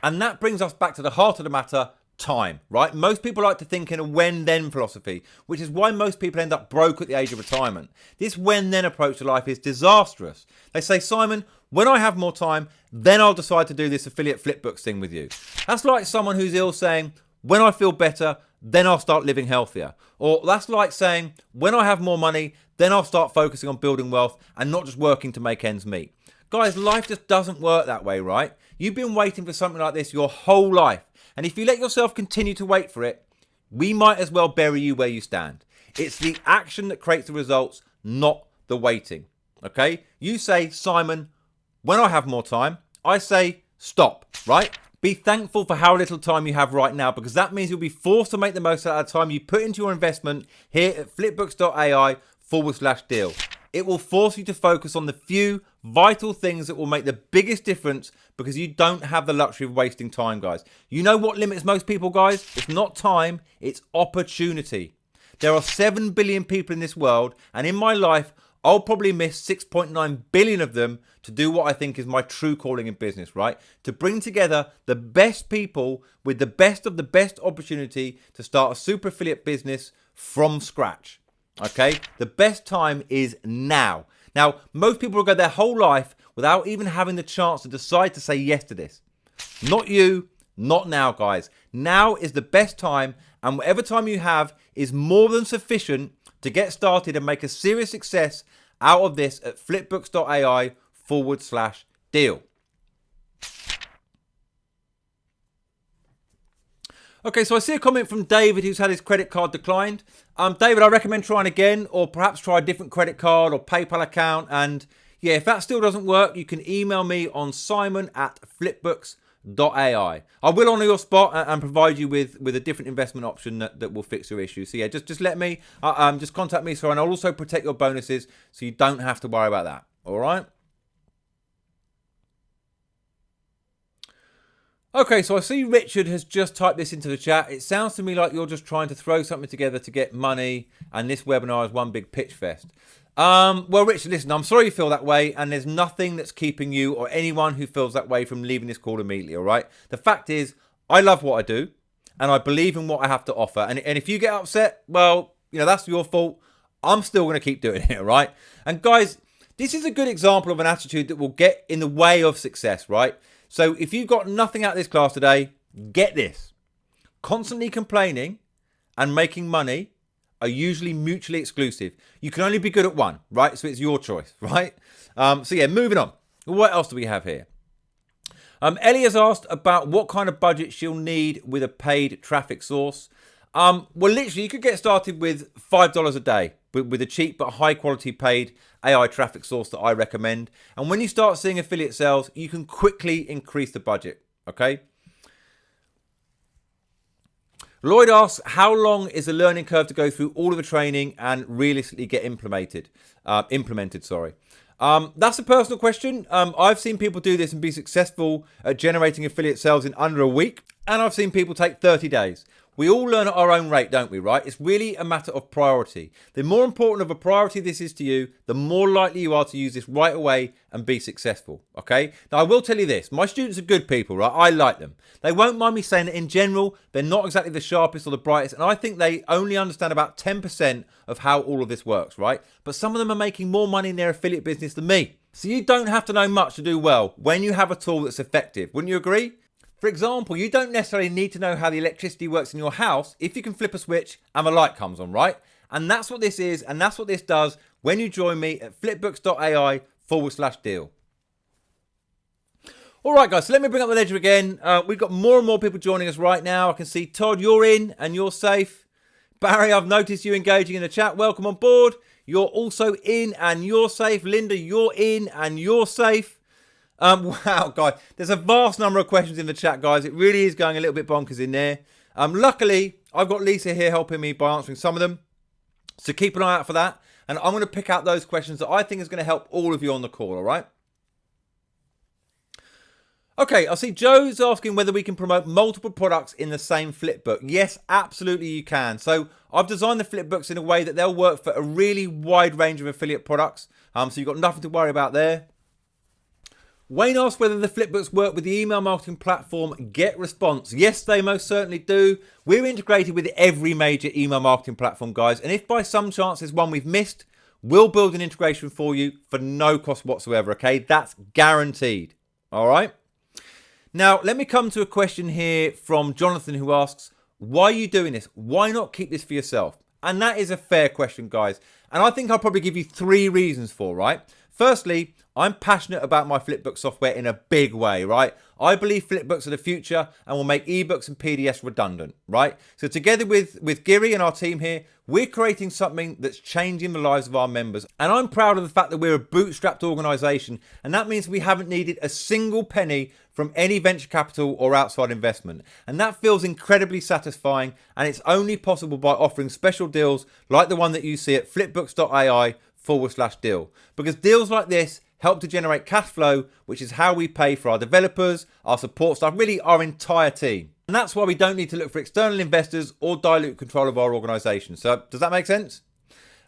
And that brings us back to the heart of the matter, time, right? Most people like to think in a when-then philosophy, which is why most people end up broke at the age of retirement. This when-then approach to life is disastrous. They say, Simon, when I have more time, then I'll decide to do this affiliate flipbooks thing with you. That's like someone who's ill saying, when I feel better, then I'll start living healthier. Or that's like saying, when I have more money, then I'll start focusing on building wealth and not just working to make ends meet. Guys, life just doesn't work that way, right? You've been waiting for something like this your whole life. And if you let yourself continue to wait for it, we might as well bury you where you stand. It's the action that creates the results, not the waiting. Okay? You say, Simon, when I have more time, I say stop, right? Be thankful for how little time you have right now, because that means you'll be forced to make the most out of the time you put into your investment here at flipbooks.ai/deal. It will force you to focus on the few Vital things that will make the biggest difference, because you don't have the luxury of wasting time, guys. You know what limits most people, guys? It's not time, it's opportunity. There are 7 billion people in this world, and in my life, I'll probably miss 6.9 billion of them to do what I think is my true calling in business, right? To bring together the best people with the best of the best opportunity to start a super affiliate business from scratch, okay? The best time is now. Now, most people will go their whole life without even having the chance to decide to say yes to this. Not you, not now, guys. Now is the best time, and whatever time you have is more than sufficient to get started and make a serious success out of this at flipbooks.ai/deal. Okay, so I see a comment from David who's had his credit card declined. David, I recommend trying again, or perhaps try a different credit card or PayPal account. And yeah, if that still doesn't work, you can email me on simon@flipbooks.ai. I will honour your spot and provide you with a different investment option that will fix your issue. So yeah, just let me, just contact me, and I'll also protect your bonuses so you don't have to worry about that. All right? Okay, so I see Richard has just typed this into the chat. It sounds to me like you're just trying to throw something together to get money, and this webinar is one big pitch fest. Well, Richard, listen, I'm sorry you feel that way, and there's nothing that's keeping you or anyone who feels that way from leaving this call immediately, all right? The fact is, I love what I do, and I believe in what I have to offer. And if you get upset, well, you know, that's your fault. I'm still going to keep doing it, all right? And guys, this is a good example of an attitude that will get in the way of success, right? So if you've got nothing out of this class today, get this. Constantly complaining and making money are usually mutually exclusive. You can only be good at one, right? So it's your choice, right? So yeah, moving on. What else do we have here? Ellie has asked about what kind of budget she'll need with a paid traffic source. Well, literally, you could get started with $5 a day with a cheap but high quality paid AI traffic source that I recommend. And when you start seeing affiliate sales, you can quickly increase the budget, okay? Lloyd asks, how long is the learning curve to go through all of the training and realistically get implemented? That's a personal question. I've seen people do this and be successful at generating affiliate sales in under a week. And I've seen people take 30 days. We all learn at our own rate, don't we, right? It's really a matter of priority. The more important of a priority this is to you, the more likely you are to use this right away and be successful, okay? Now, I will tell you this. My students are good people, right? I like them. They won't mind me saying that in general, they're not exactly the sharpest or the brightest, and I think they only understand about 10% of how all of this works, right? But some of them are making more money in their affiliate business than me. So you don't have to know much to do well when you have a tool that's effective. Wouldn't you agree? For example, you don't necessarily need to know how the electricity works in your house if you can flip a switch and the light comes on, right? And that's what this is, and that's what this does when you join me at flipbooks.ai/deal. All right, guys, so let me bring up the ledger again. We've got more and more people joining us right now. I can see Todd, you're in and you're safe. Barry, I've noticed you engaging in the chat. Welcome on board. You're also in and you're safe. Linda, you're in and you're safe. Wow, guys, there's a vast number of questions in the chat, guys. It really is going a little bit bonkers in there. Luckily, I've got Lisa here helping me by answering some of them. So keep an eye out for that. And I'm going to pick out those questions that I think is going to help all of you on the call, all right? Okay, I see Joe's asking whether we can promote multiple products in the same flipbook. Yes, absolutely you can. So I've designed the flipbooks in a way that they'll work for a really wide range of affiliate products. So you've got nothing to worry about there. Wayne asked whether the flipbooks work with the email marketing platform GetResponse. Yes, they most certainly do. We're integrated with every major email marketing platform, guys. And if by some chance there's one we've missed, we'll build an integration for you for no cost whatsoever, okay? That's guaranteed, all right? Now, let me come to a question here from Jonathan who asks, why are you doing this? Why not keep this for yourself? And that is a fair question, guys. And I think I'll probably give you 3 reasons for, right? Firstly, I'm passionate about my flipbook software in a big way, right? I believe flipbooks are the future and will make ebooks and PDFs redundant, right? So together with Giri and our team here, we're creating something that's changing the lives of our members. And I'm proud of the fact that we're a bootstrapped organization. And that means we haven't needed a single penny from any venture capital or outside investment. And that feels incredibly satisfying. And it's only possible by offering special deals like the one that you see at flipbooks.ai/deal. Because deals like this help to generate cash flow, which is how we pay for our developers, our support staff, really our entire team. And that's why we don't need to look for external investors or dilute control of our organisation. So does that make sense?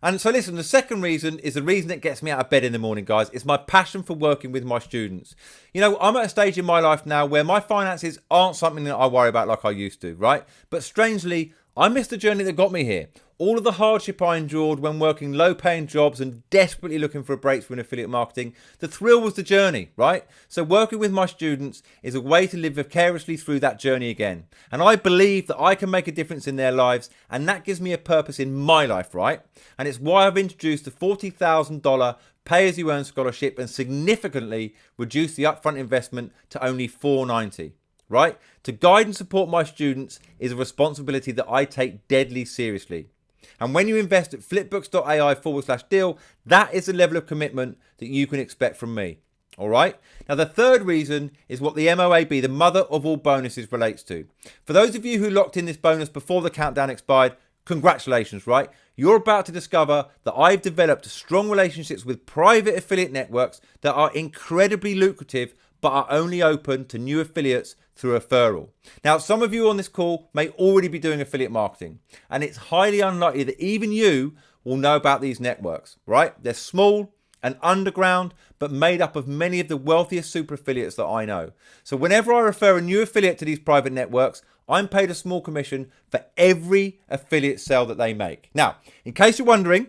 And so listen, the second reason is the reason that gets me out of bed in the morning, guys. It's my passion for working with my students. You know, I'm at a stage in my life now where my finances aren't something that I worry about like I used to, right? But strangely, I miss the journey that got me here. All of the hardship I endured when working low-paying jobs and desperately looking for a breakthrough in affiliate marketing, the thrill was the journey, right? So working with my students is a way to live vicariously through that journey again. And I believe that I can make a difference in their lives, and that gives me a purpose in my life, right? And it's why I've introduced the $40,000 pay-as-you-earn scholarship and significantly reduced the upfront investment to only $490. Right? To guide and support my students is a responsibility that I take deadly seriously. And when you invest at flipbooks.ai/deal, that is the level of commitment that you can expect from me. All right? Now, the third reason is what the MOAB, the mother of all bonuses, relates to. For those of you who locked in this bonus before the countdown expired, congratulations, right? You're about to discover that I've developed strong relationships with private affiliate networks that are incredibly lucrative but are only open to new affiliates through referral. Now, some of you on this call may already be doing affiliate marketing, and it's highly unlikely that even you will know about these networks, right? They're small and underground, but made up of many of the wealthiest super affiliates that I know. So whenever I refer a new affiliate to these private networks, I'm paid a small commission for every affiliate sale that they make. Now, in case you're wondering,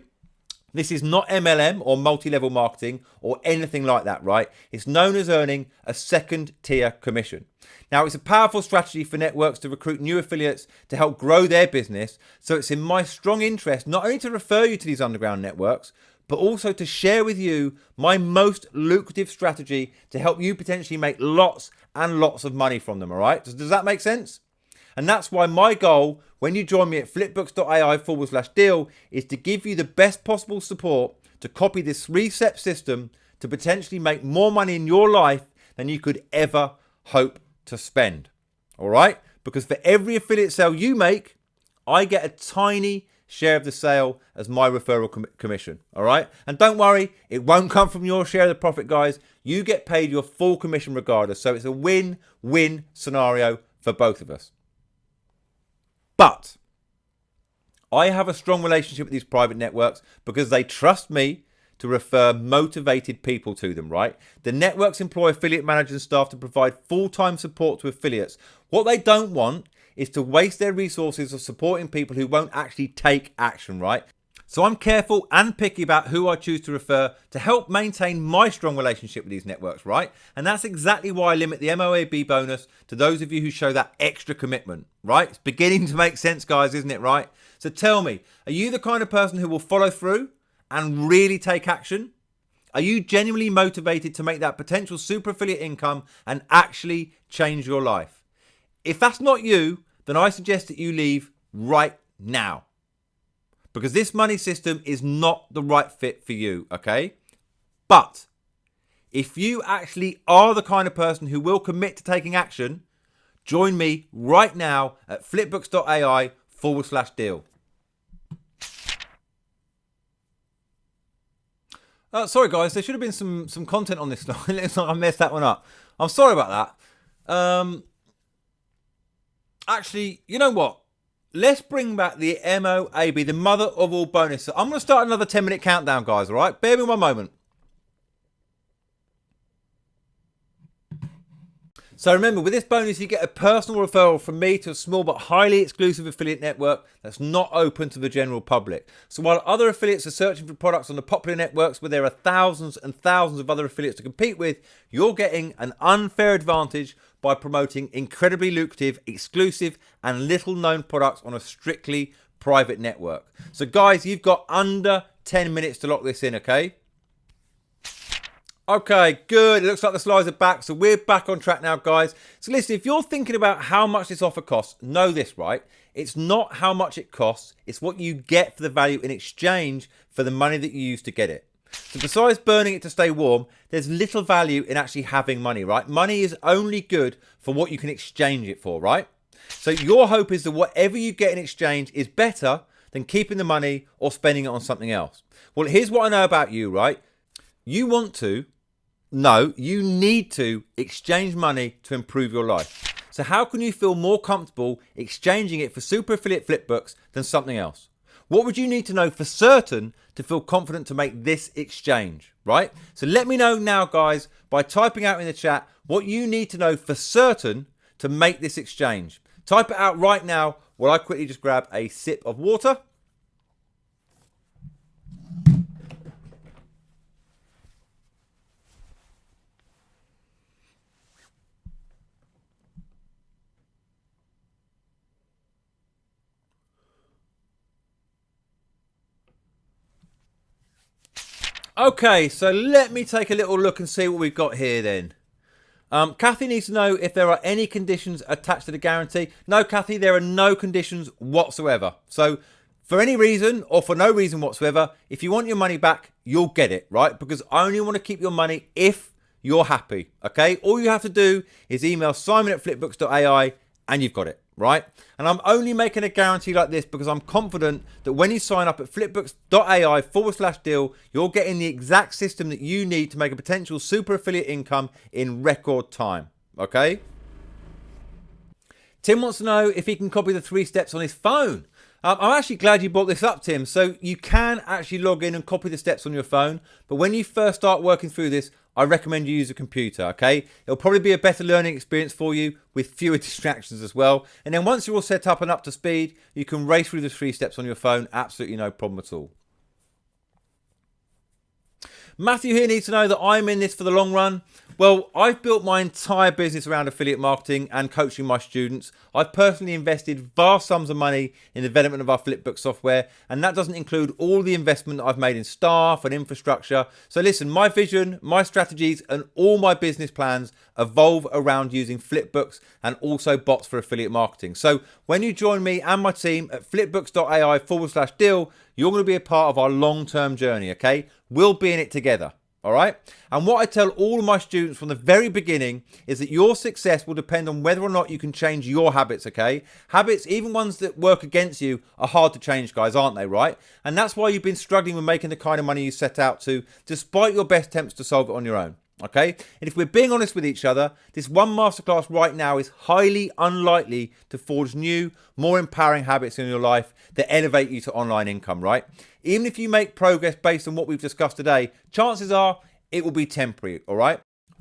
this is not MLM or multi-level marketing or anything like that, right? It's known as earning a second tier commission. Now, it's a powerful strategy for networks to recruit new affiliates to help grow their business. So it's in my strong interest not only to refer you to these underground networks, but also to share with you my most lucrative strategy to help you potentially make lots and lots of money from them, all right? Does that make sense? And that's why my goal when you join me at flipbooks.ai/deal is to give you the best possible support to copy this 3-step system to potentially make more money in your life than you could ever hope to spend. All right? Because for every affiliate sale you make, I get a tiny share of the sale as my referral commission. All right? And don't worry, it won't come from your share of the profit, guys. You get paid your full commission regardless. So it's a win-win scenario for both of us. But I have a strong relationship with these private networks because they trust me to refer motivated people to them, right? The networks employ affiliate managers and staff to provide full-time support to affiliates. What they don't want is to waste their resources of supporting people who won't actually take action, right? So I'm careful and picky about who I choose to refer to help maintain my strong relationship with these networks, right? And that's exactly why I limit the MOAB bonus to those of you who show that extra commitment, right? It's beginning to make sense, guys, isn't it, right? So tell me, are you the kind of person who will follow through and really take action? Are you genuinely motivated to make that potential super affiliate income and actually change your life? If that's not you, then I suggest that you leave right now. Because this money system is not the right fit for you, okay? But if you actually are the kind of person who will commit to taking action, join me right now at flipbooks.ai/deal. Sorry guys, there should have been some content on this slide. It looks like I messed that one up. I'm sorry about that. Actually, you know what? Let's bring back the MOAB, the mother of all bonuses. I'm going to start another 10-minute countdown, guys, all right? Bear with me one moment. So remember, with this bonus, you get a personal referral from me to a small but highly exclusive affiliate network that's not open to the general public. So while other affiliates are searching for products on the popular networks where there are thousands and thousands of other affiliates to compete with, you're getting an unfair advantage by promoting incredibly lucrative, exclusive, and little-known products on a strictly private network. So guys, you've got under 10 minutes to lock this in, okay? Okay, good. It looks like the slides are back, so we're back on track now, guys. So listen, if you're thinking about how much this offer costs, know this, right? It's not how much it costs, it's what you get for the value in exchange for the money that you use to get it. So besides burning it to stay warm, there's little value in actually having money, right? Money is only good for what you can exchange it for, right? So your hope is that whatever you get in exchange is better than keeping the money or spending it on something else. Well, here's what I know about you, right? You want to, No, you need to exchange money to improve your life. So how can you feel more comfortable exchanging it for Super Affiliate Flipbooks than something else? What would you need to know for certain to feel confident to make this exchange, right? So let me know now, guys, by typing out in the chat what you need to know for certain to make this exchange. Type it out right now while I quickly just grab a sip of water. Okay, so let me take a little look and see what we've got here then. Kathy needs to know if there are any conditions attached to the guarantee. No, Kathy, there are no conditions whatsoever. So for any reason or for no reason whatsoever, if you want your money back, you'll get it, right? Because I only want to keep your money if you're happy, okay? All you have to do is email simon@flipbooks.ai and you've got it, right? And I'm only making a guarantee like this because I'm confident that when you sign up at flipbooks.ai/deal, you're getting the exact system that you need to make a potential super affiliate income in record time, okay? Tim wants to know if he can copy the 3 steps on his phone. I'm actually glad you brought this up, Tim. So you can actually log in and copy the steps on your phone. But when you first start working through this, I recommend you use a computer, okay? It'll probably be a better learning experience for you with fewer distractions as well. And then once you're all set up and up to speed, you can race through the 3 steps on your phone. Absolutely no problem at all. Matthew here needs to know that I'm in this for the long run. Well, I've built my entire business around affiliate marketing and coaching my students. I've personally invested vast sums of money in the development of our Flipbook software, and that doesn't include all the investment that I've made in staff and infrastructure. So listen, my vision, my strategies, and all my business plans evolve around using Flipbooks and also bots for affiliate marketing. So when you join me and my team at flipbooks.ai/deal, you're going to be a part of our long-term journey, okay? We'll be in it together. All right. And what I tell all of my students from the very beginning is that your success will depend on whether or not you can change your habits. Okay. Habits, even ones that work against you, are hard to change, guys, aren't they? Right. And that's why you've been struggling with making the kind of money you set out to, despite your best attempts to solve it on your own. Okay. And if we're being honest with each other, this one masterclass right now is highly unlikely to forge new, more empowering habits in your life that elevate you to online income, right? Even if you make progress based on what we've discussed today, chances are it will be temporary, all right?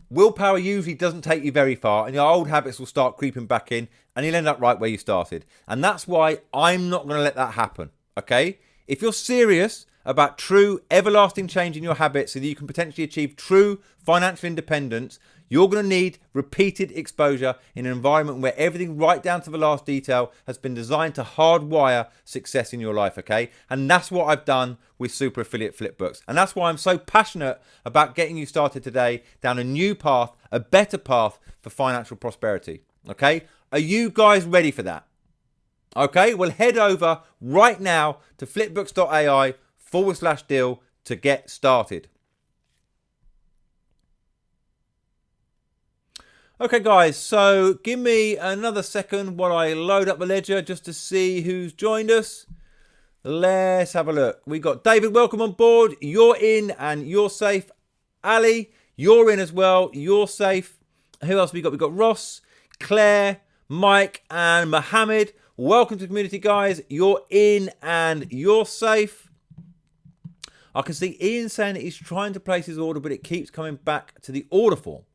Willpower usually doesn't take you very far, and your old habits will start creeping back in, and you'll end up right where you started. And that's why I'm not going to let that happen, okay? If you're serious about true, everlasting change in your habits so that you can potentially achieve true financial independence, you're going to need repeated exposure in an environment where everything right down to the last detail has been designed to hardwire success in your life, okay? And that's what I've done with Super Affiliate Flipbooks. And that's why I'm so passionate about getting you started today down a new path, a better path for financial prosperity, okay? Are you guys ready for that? Okay, well, head over right now to flipbooks.ai/deal to get started. Okay, guys, so give me another second while I load up the ledger just to see who's joined us. Let's have a look. We got David, welcome on board. You're in and you're safe. Ali, you're in as well. You're safe. Who else we got? We got Ross, Claire, Mike, and Mohammed. Welcome to the community, guys. You're in and you're safe. I can see Ian saying that he's trying to place his order, but it keeps coming back to the order form.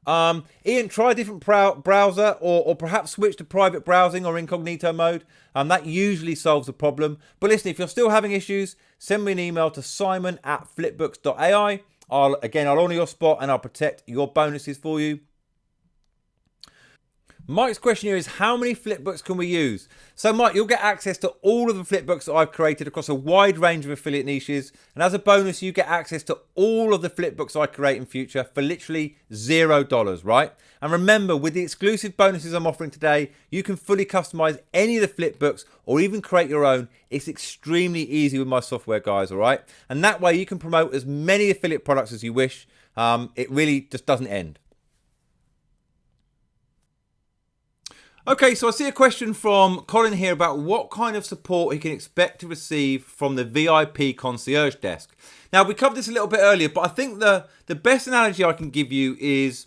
Ian, try a different browser or perhaps switch to private browsing or incognito mode. That usually solves the problem. But listen, if you're still having issues, send me an email to simon@flipbooks.ai. I'll honour your spot and I'll protect your bonuses for you. Mike's question here is, how many Flipbooks can we use? So Mike, you'll get access to all of the Flipbooks that I've created across a wide range of affiliate niches. And as a bonus, you get access to all of the Flipbooks I create in future for literally $0, right? And remember, with the exclusive bonuses I'm offering today, you can fully customize any of the Flipbooks or even create your own. It's extremely easy with my software, guys, all right? And that way you can promote as many affiliate products as you wish. It really just doesn't end. Okay, so I see a question from Colin here about what kind of support he can expect to receive from the VIP concierge desk. Now, we covered this a little bit earlier, but I think the best analogy I can give you is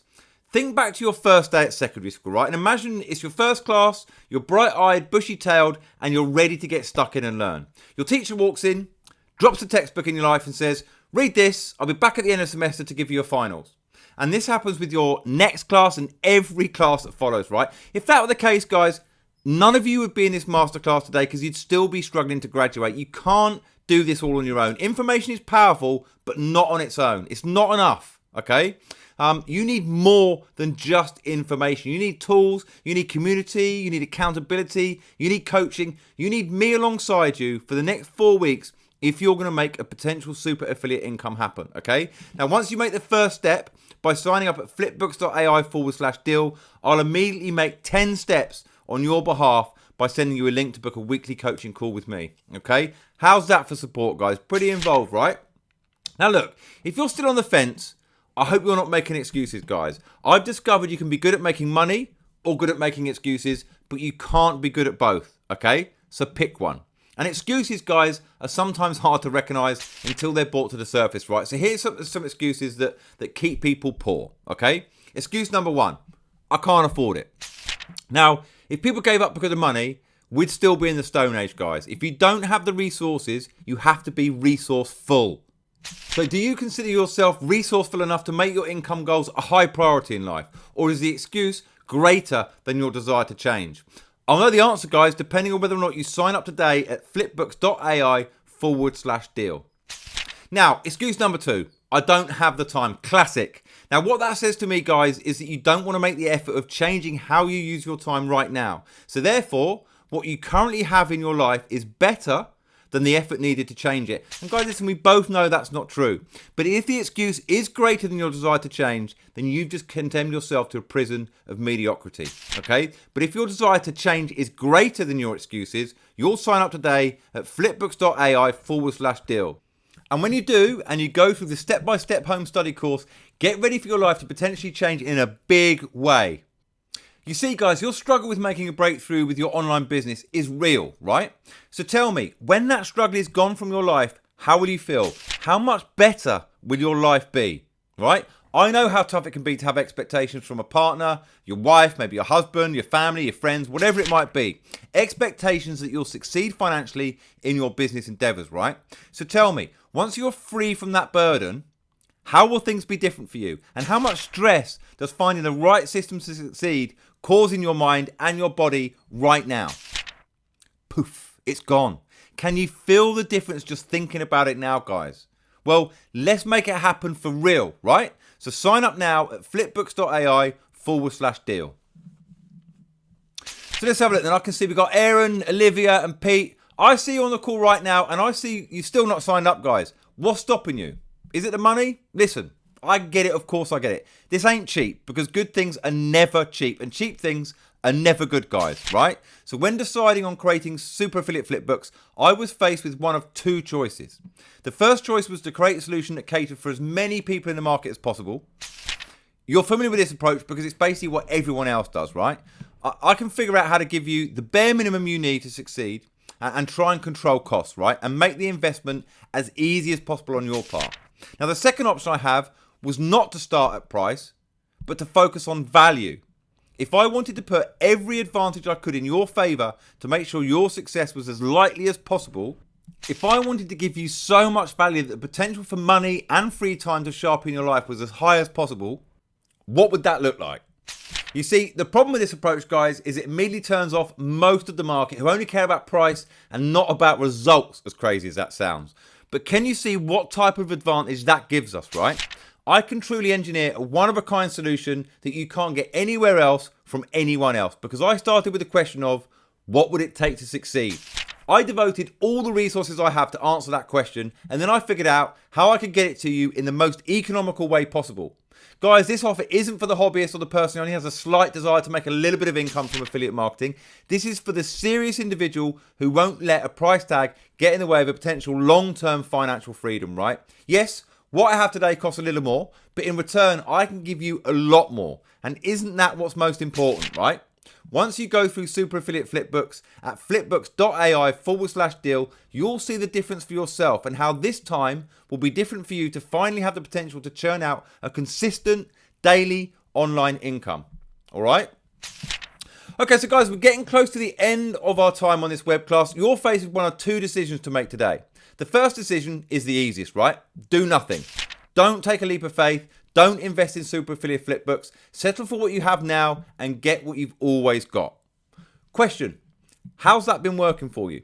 think back to your first day at secondary school, right? And imagine it's your first class, you're bright-eyed, bushy-tailed, and you're ready to get stuck in and learn. Your teacher walks in, drops a textbook in your life and says, read this, I'll be back at the end of the semester to give you your finals. And this happens with your next class and every class that follows, right? If that were the case, guys, none of you would be in this masterclass today because you'd still be struggling to graduate. You can't do this all on your own. Information is powerful, but not on its own. It's not enough, okay? You need more than just information. You need tools, you need community, you need accountability, you need coaching. You need me alongside you for the next 4 weeks if you're going to make a potential super affiliate income happen, okay? Now, once you make the first step by signing up at flipbooks.ai/deal, I'll immediately make 10 steps on your behalf by sending you a link to book a weekly coaching call with me, okay? How's that for support, guys? Pretty involved, right? Now, look, if you're still on the fence, I hope you're not making excuses, guys. I've discovered you can be good at making money or good at making excuses, but you can't be good at both, okay? So pick one. And excuses, guys, are sometimes hard to recognize until they're brought to the surface, right? So here's some excuses that keep people poor, okay? Excuse number one, I can't afford it. Now, if people gave up because of money, we'd still be in the Stone Age, guys. If you don't have the resources, you have to be resourceful. So do you consider yourself resourceful enough to make your income goals a high priority in life? Or is the excuse greater than your desire to change? I'll know the answer, guys, depending on whether or not you sign up today at flipbooks.ai/deal. Now, excuse number two, I don't have the time. Classic. Now, what that says to me, guys, is that you don't want to make the effort of changing how you use your time right now. So therefore, what you currently have in your life is better than the effort needed to change it. And guys, listen, we both know that's not true. But if the excuse is greater than your desire to change, then you've just condemned yourself to a prison of mediocrity, okay? But if your desire to change is greater than your excuses, you'll sign up today at flipbooks.ai/deal. And when you do, and you go through the step-by-step home study course, get ready for your life to potentially change in a big way. You see, guys, your struggle with making a breakthrough with your online business is real, right? So tell me, when that struggle is gone from your life, how will you feel? How much better will your life be, right? I know how tough it can be to have expectations from a partner, your wife, maybe your husband, your family, your friends, whatever it might be. Expectations that you'll succeed financially in your business endeavors, right? So tell me, once you're free from that burden, how will things be different for you? And how much stress does finding the right system to succeed cause in your mind and your body right now? Poof, it's gone. Can you feel the difference just thinking about it now, guys? Well, let's make it happen for real, right? So sign up now at flipbooks.ai/deal. So let's have a look. Then I can see we've got Aaron, Olivia, and Pete. I see you on the call right now, and I see you still not signed up, guys. What's stopping you? Is it the money? Listen, I get it. Of course I get it. This ain't cheap because good things are never cheap, and cheap things are never good, guys, right? So when deciding on creating Super Affiliate Flipbooks, I was faced with one of two choices. The first choice was to create a solution that catered for as many people in the market as possible. You're familiar with this approach because it's basically what everyone else does, right? I can figure out how to give you the bare minimum you need to succeed and try and control costs, right? And make the investment as easy as possible on your part. Now, the second option I have was not to start at price, but to focus on value. If I wanted to put every advantage I could in your favor to make sure your success was as likely as possible, if I wanted to give you so much value that the potential for money and free time to sharpen your life was as high as possible, what would that look like? You see, the problem with this approach, guys, is it immediately turns off most of the market who only care about price and not about results, as crazy as that sounds. But can you see what type of advantage that gives us, right? I can truly engineer a one-of-a-kind solution that you can't get anywhere else from anyone else, because I started with the question of, what would it take to succeed? I devoted all the resources I have to answer that question, and then I figured out how I could get it to you in the most economical way possible. Guys, this offer isn't for the hobbyist or the person who only has a slight desire to make a little bit of income from affiliate marketing. This is for the serious individual who won't let a price tag get in the way of a potential long-term financial freedom, right? Yes, what I have today costs a little more, but in return, I can give you a lot more. And isn't that what's most important, right? Once you go through Super Affiliate Flipbooks at flipbooks.ai/deal, you'll see the difference for yourself and how this time will be different for you to finally have the potential to churn out a consistent daily online income. All right? Okay, so guys, we're getting close to the end of our time on this web class. You're faced with one of two decisions to make today. The first decision is the easiest, right? Do nothing. Don't take a leap of faith. Don't invest in Super Affiliate Flipbooks. Settle for what you have now and get what you've always got. Question, how's that been working for you?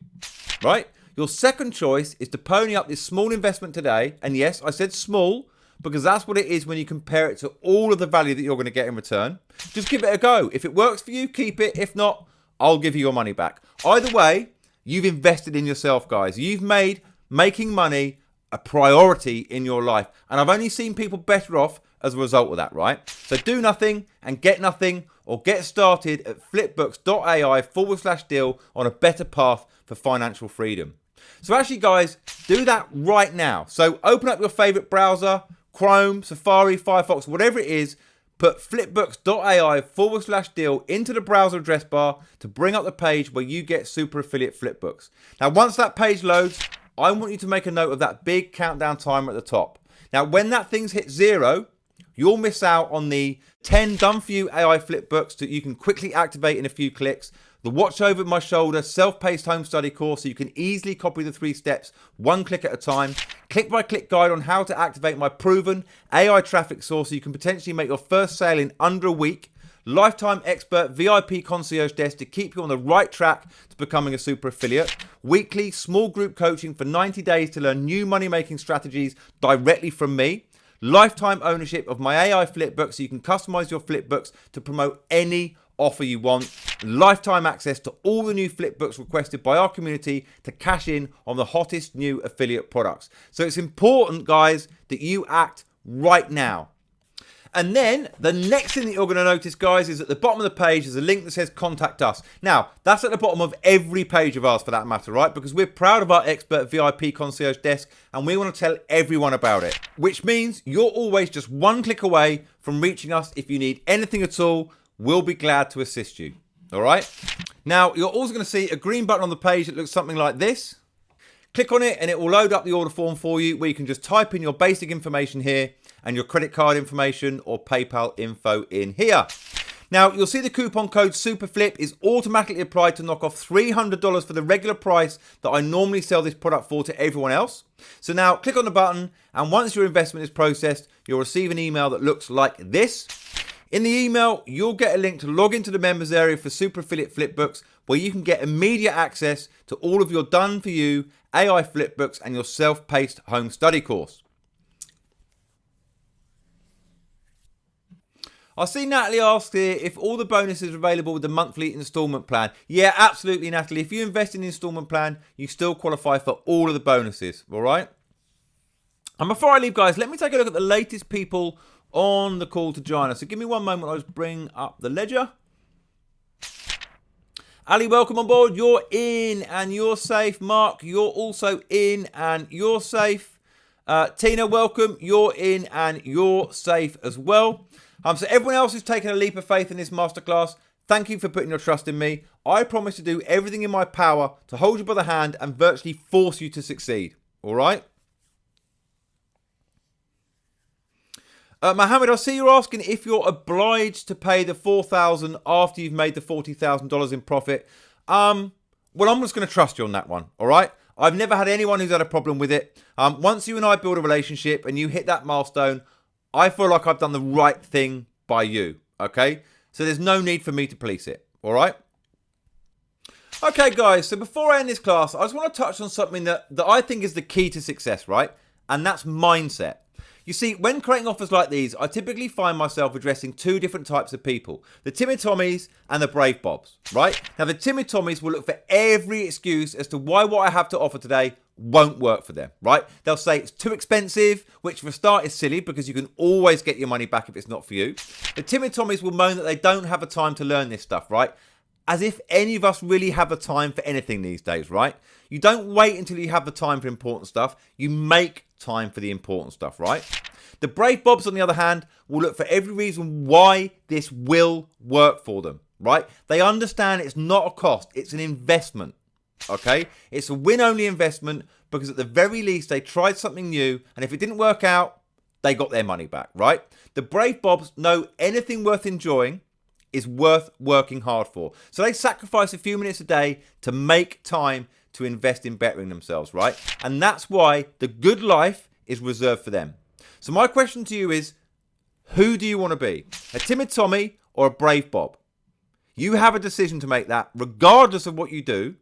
Right? Your second choice is to pony up this small investment today. And yes, I said small because that's what it is when you compare it to all of the value that you're going to get in return. Just give it a go. If it works for you, keep it. If not, I'll give you your money back. Either way, you've invested in yourself, guys. You've made making money a priority in your life. And I've only seen people better off as a result of that, right? So do nothing and get nothing, or get started at flipbooks.ai/deal on a better path for financial freedom. So actually, guys, do that right now. So open up your favorite browser, Chrome, Safari, Firefox, whatever it is, put flipbooks.ai/deal into the browser address bar to bring up the page where you get Super Affiliate Flipbooks. Now, once that page loads, I want you to make a note of that big countdown timer at the top. Now, when that thing's hit 0, you'll miss out on the 10 done-for-you AI flipbooks that you can quickly activate in a few clicks, the watch over my shoulder self-paced home study course so you can easily copy the 3 steps one click at a time, click-by-click guide on how to activate my proven AI traffic source so you can potentially make your first sale in under a week, lifetime expert VIP concierge desk to keep you on the right track to becoming a super affiliate, weekly small group coaching for 90 days to learn new money-making strategies directly from me, lifetime ownership of my AI flipbook so you can customize your flipbooks to promote any offer you want, lifetime access to all the new flipbooks requested by our community to cash in on the hottest new affiliate products. So it's important, guys, that you act right now. And then the next thing that you're going to notice, guys, is at the bottom of the page is a link that says contact us. Now, that's at the bottom of every page of ours for that matter, right? Because we're proud of our expert VIP concierge desk and we want to tell everyone about it, which means you're always just one click away from reaching us. If you need anything at all, we'll be glad to assist you. All right. Now, you're also going to see a green button on the page that looks something like this. Click on it and it will load up the order form for you where you can just type in your basic information here and your credit card information or PayPal info in here. Now, you'll see the coupon code SUPERFLIP is automatically applied to knock off $300 for the regular price that I normally sell this product for to everyone else. So now click on the button and once your investment is processed, you'll receive an email that looks like this. In the email, you'll get a link to log into the members area for Super Affiliate Flipbooks where you can get immediate access to all of your done-for-you AI flipbooks and your self-paced home study course. I see Natalie ask here if all the bonuses are available with the monthly installment plan. Yeah, absolutely, Natalie. If you invest in the installment plan, you still qualify for all of the bonuses, all right? And before I leave, guys, let me take a look at the latest people on the call to join us. So give me one moment, I'll just bring up the ledger. Ali, welcome on board. You're in and you're safe. Mark, you're also in and you're safe. Tina, welcome. You're in and you're safe as well. So everyone else who's taken a leap of faith in this masterclass, thank you for putting your trust in me. I promise to do everything in my power to hold you by the hand and virtually force you to succeed. All right? Mohammed, I see you're asking if you're obliged to pay the $4,000 after you've made the $40,000 in profit. Well, I'm just going to trust you on that one, all right? I've never had anyone who's had a problem with it. Once you and I build a relationship and you hit that milestone, I feel like I've done the right thing by you, okay? So there's no need for me to police it, all right? Okay, guys, so before I end this class, I just want to touch on something that I think is the key to success, right? And that's mindset. You see, when creating offers like these, I typically find myself addressing 2 different types of people. The timid Tommies and the brave Bobs, right? Now, the timid Tommies will look for every excuse as to why what I have to offer today won't work for them, right? They'll say it's too expensive, which for a start is silly because you can always get your money back if it's not for you. The timid Tommies will moan that they don't have the time to learn this stuff, right? As if any of us really have the time for anything these days, right? You don't wait until you have the time for important stuff. You make time for the important stuff, right? The brave Bobs, on the other hand, will look for every reason why this will work for them, right? They understand it's not a cost, it's an investment, okay? It's a win-only investment because at the very least they tried something new, and if it didn't work out, they got their money back, right? The Brave Bobs know anything worth enjoying is worth working hard for. So they sacrifice a few minutes a day to make time to invest in bettering themselves, right? And that's why the good life is reserved for them. So my question to you is, who do you want to be? A timid Tommy or a brave Bob? You have a decision to make that, regardless of what you do,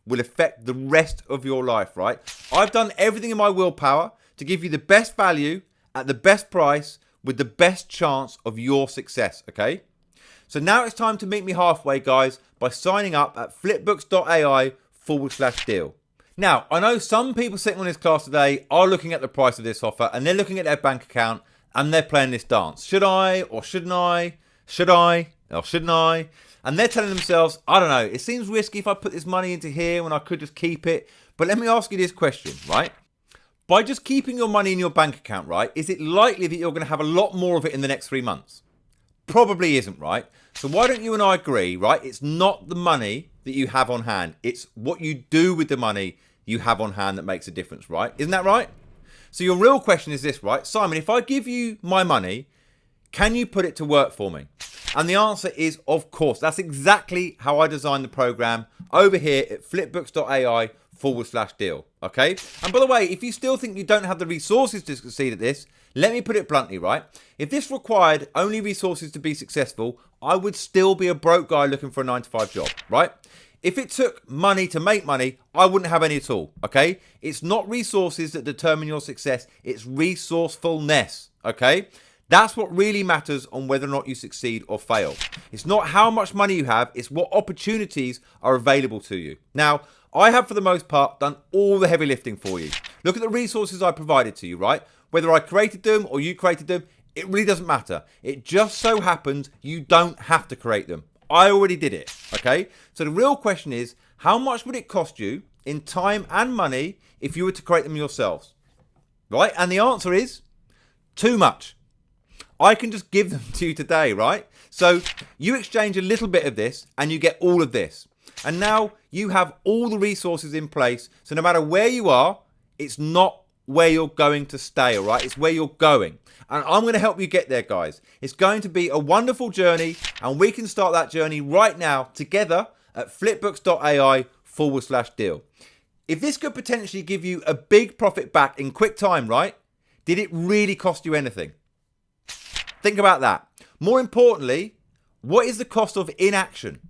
will affect the rest of your life, right? I've done everything in my willpower to give you the best value at the best price with the best chance of your success, okay? So now it's time to meet me halfway, guys, by signing up at flipbooks.ai/deal. Now, I know some people sitting on this class today are looking at the price of this offer and they're looking at their bank account and they're playing this dance. Should I or shouldn't I? Should I or shouldn't I? And they're telling themselves, I don't know, it seems risky if I put this money into here when I could just keep it. But let me ask you this question, right? By just keeping your money in your bank account, right, is it likely that you're going to have a lot more of it in the next 3 months? Probably isn't, right? So why don't you and I agree, right? It's not the money that you have on hand. It's what you do with the money you have on hand that makes a difference, right? Isn't that right? So your real question is this, right? Simon, if I give you my money, can you put it to work for me? And the answer is, of course. That's exactly how I designed the program over here at flipbooks.ai/deal. Okay? And by the way, if you still think you don't have the resources to succeed at this, let me put it bluntly, right? If this required only resources to be successful, I would still be a broke guy looking for a 9-to-5 job, right? If it took money to make money, I wouldn't have any at all, okay? It's not resources that determine your success, it's resourcefulness, okay? That's what really matters on whether or not you succeed or fail. It's not how much money you have, it's what opportunities are available to you. Now, I have for the most part done all the heavy lifting for you. Look at the resources I provided to you, right? Whether I created them or you created them, it really doesn't matter. It just so happens you don't have to create them. I already did it, okay? So the real question is, how much would it cost you in time and money if you were to create them yourselves? Right? And the answer is too much. I can just give them to you today, right? So you exchange a little bit of this and you get all of this. And now you have all the resources in place. So no matter where you are, it's not where you're going to stay, all right? It's where you're going. And I'm going to help you get there, guys. It's going to be a wonderful journey, and we can start that journey right now together at flipbooks.ai/deal. If this could potentially give you a big profit back in quick time, right? Did it really cost you anything? Think about that. More importantly, what is the cost of inaction?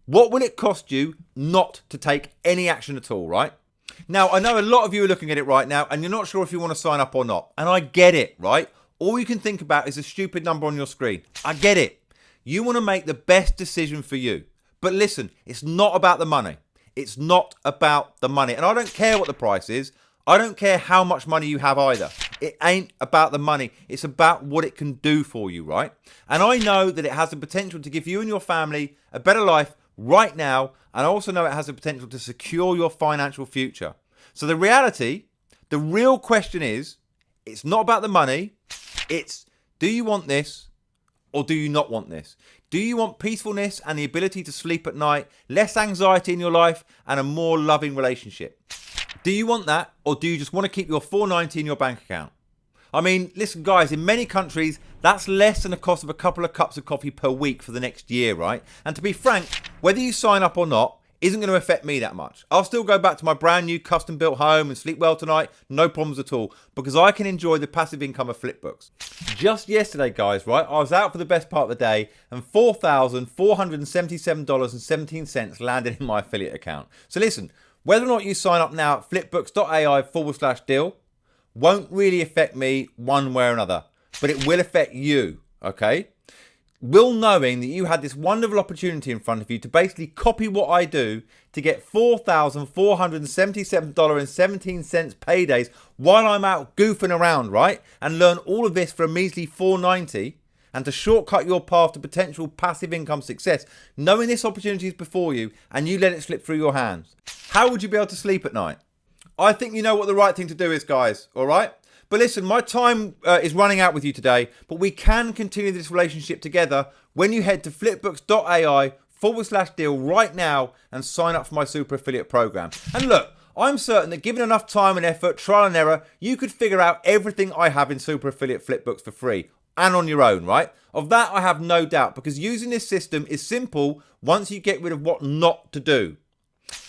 What will it cost you not to take any action at all, right? Now, I know a lot of you are looking at it right now and you're not sure if you want to sign up or not. And I get it, right? All you can think about is a stupid number on your screen. I get it. You want to make the best decision for you. But listen, it's not about the money. It's not about the money. And I don't care what the price is. I don't care how much money you have either. It ain't about the money. It's about what it can do for you, right? And I know that it has the potential to give you and your family a better life right now. And I also know it has the potential to secure your financial future. So the real question is, it's not about the money. It's, do you want this or do you not want this? Do you want peacefulness and the ability to sleep at night, less anxiety in your life, and a more loving relationship? Do you want that, or do you just want to keep your $4.90 in your bank account? I mean, listen, guys, in many countries, that's less than the cost of a couple of cups of coffee per week for the next year, right? And to be frank, whether you sign up or not isn't going to affect me that much. I'll still go back to my brand new custom built home and sleep well tonight, no problems at all, because I can enjoy the passive income of Flipbooks. Just yesterday, guys, right, I was out for the best part of the day and $4,477.17 landed in my affiliate account. So listen, whether or not you sign up now at flipbooks.ai/deal won't really affect me one way or another, but it will affect you, okay? Will knowing that you had this wonderful opportunity in front of you to basically copy what I do to get $4,477.17 paydays while I'm out goofing around, right? And learn all of this for a measly $4.90 and to shortcut your path to potential passive income success, knowing this opportunity is before you and you let it slip through your hands. How would you be able to sleep at night? I think you know what the right thing to do is, guys, all right? But listen, my time is running out with you today, but we can continue this relationship together when you head to flipbooks.ai/deal right now and sign up for my super affiliate program. And look, I'm certain that given enough time and effort, trial and error, you could figure out everything I have in super affiliate Flipbooks for free and on your own, right? Of that, I have no doubt, because using this system is simple once you get rid of what not to do.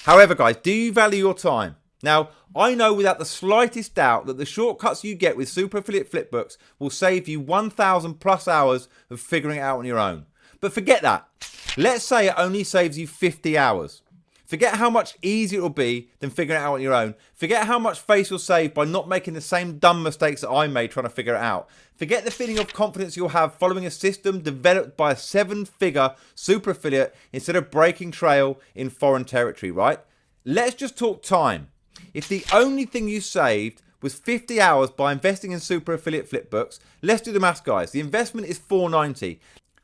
However, guys, do you value your time? Now, I know without the slightest doubt that the shortcuts you get with super affiliate Flipbooks will save you 1,000 plus hours of figuring it out on your own. But forget that. Let's say it only saves you 50 hours. Forget how much easier it will be than figuring it out on your own. Forget how much face you'll save by not making the same dumb mistakes that I made trying to figure it out. Forget the feeling of confidence you'll have following a system developed by a 7-figure super affiliate instead of breaking trail in foreign territory, right? Let's just talk time. If the only thing you saved was 50 hours by investing in super affiliate Flipbooks, let's do the maths, guys. The investment is $4.90.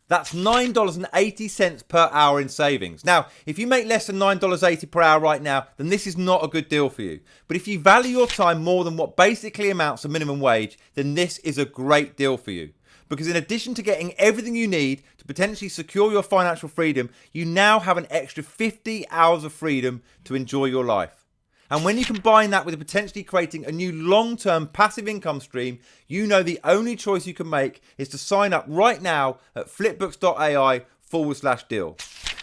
That's $9.80 per hour in savings. Now, if you make less than $9.80 per hour right now, then this is not a good deal for you. But if you value your time more than what basically amounts to minimum wage, then this is a great deal for you. Because in addition to getting everything you need to potentially secure your financial freedom, you now have an extra 50 hours of freedom to enjoy your life. And when you combine that with potentially creating a new long-term passive income stream, you know the only choice you can make is to sign up right now at flipbooks.ai/deal.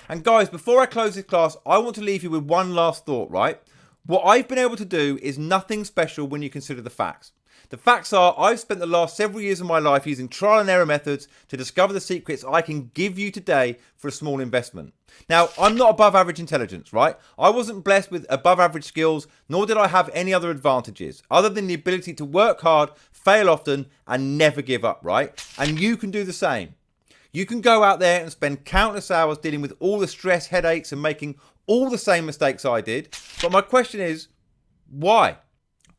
And guys, before I close this class, I want to leave you with one last thought, right? What I've been able to do is nothing special when you consider the facts. The facts are, I've spent the last several years of my life using trial and error methods to discover the secrets I can give you today for a small investment. Now, I'm not above average intelligence, right? I wasn't blessed with above average skills, nor did I have any other advantages, other than the ability to work hard, fail often, and never give up, right? And you can do the same. You can go out there and spend countless hours dealing with all the stress, headaches, and making all the same mistakes I did. But my question is, why?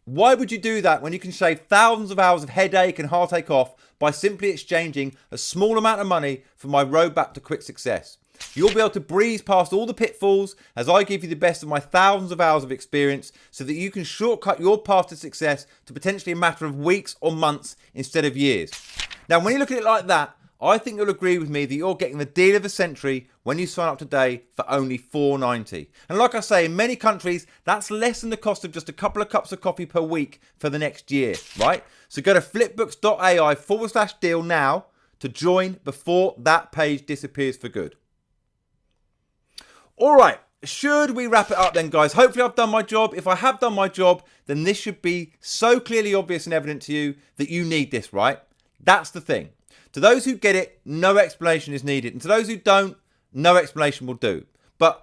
Why would you do that when you can shave thousands of hours of headache and heartache off by simply exchanging a small amount of money for my road back to quick success? You'll be able to breeze past all the pitfalls as I give you the best of my thousands of hours of experience so that you can shortcut your path to success to potentially a matter of weeks or months instead of years. Now, when you look at it like that, I think you'll agree with me that you're getting the deal of the century when you sign up today for only $4.90. And like I say, in many countries, that's less than the cost of just a couple of cups of coffee per week for the next year, right? So go to flipbooks.ai/deal now to join before that page disappears for good. All right, should we wrap it up then, guys? Hopefully I've done my job. If I have done my job, then this should be so clearly obvious and evident to you that you need this, right? That's the thing. To those who get it, no explanation is needed. And to those who don't, no explanation will do. But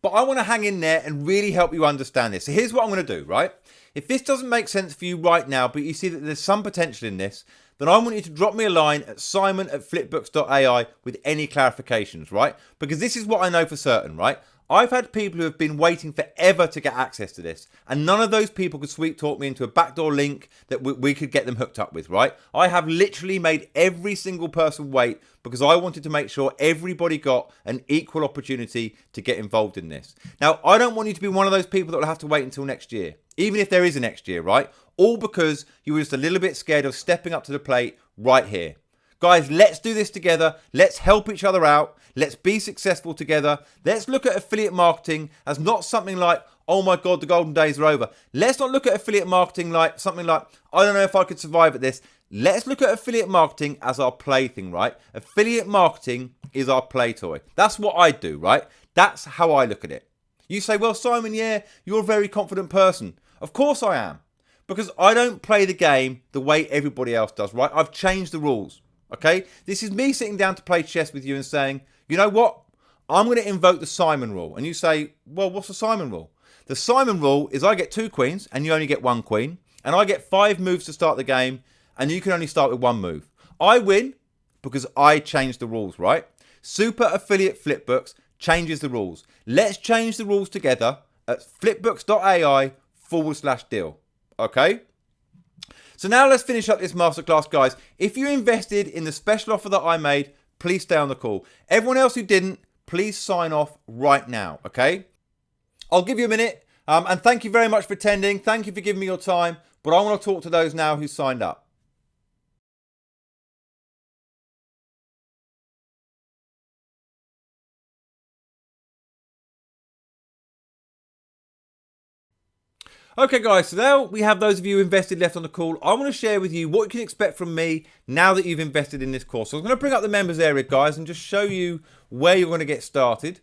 I want to hang in there and really help you understand this. So here's what I'm going to do, right? If this doesn't make sense for you right now, but you see that there's some potential in this, then I want you to drop me a line at simon@flipbooks.ai with any clarifications, right? Because this is what I know for certain, right? I've had people who have been waiting forever to get access to this, and none of those people could sweet talk me into a backdoor link that we could get them hooked up with, right? I have literally made every single person wait because I wanted to make sure everybody got an equal opportunity to get involved in this. Now, I don't want you to be one of those people that will have to wait until next year, even if there is a next year, right? All because you were just a little bit scared of stepping up to the plate right here. Guys, let's do this together. Let's help each other out. Let's be successful together. Let's look at affiliate marketing as not something like, oh my God, the golden days are over. Let's not look at affiliate marketing like something like, I don't know if I could survive at this. Let's look at affiliate marketing as our plaything, right? Affiliate marketing is our play toy. That's what I do, right? That's how I look at it. You say, well, Simon, yeah, you're a very confident person. Of course I am. Because I don't play the game the way everybody else does, right? I've changed the rules. Okay, this is me sitting down to play chess with you and saying, you know what? I'm going to invoke the Simon rule. And you say, well, what's the Simon rule? The Simon rule is I get 2 queens and you only get 1 queen. And I get 5 moves to start the game and you can only start with 1 move. I win because I changed the rules, right? Super Affiliate Flipbooks changes the rules. Let's change the rules together at flipbooks.ai/deal. Okay? So now let's finish up this masterclass, guys. If you invested in the special offer that I made, please stay on the call. Everyone else who didn't, please sign off right now, okay? I'll give you a minute. And thank you very much for attending. Thank you for giving me your time. but I want to talk to those now who signed up. Okay guys, so now we have those of you invested left on the call. I want to share with you what you can expect from me now that you've invested in this course. So I'm going to bring up the members area, guys, and just show you where you're going to get started.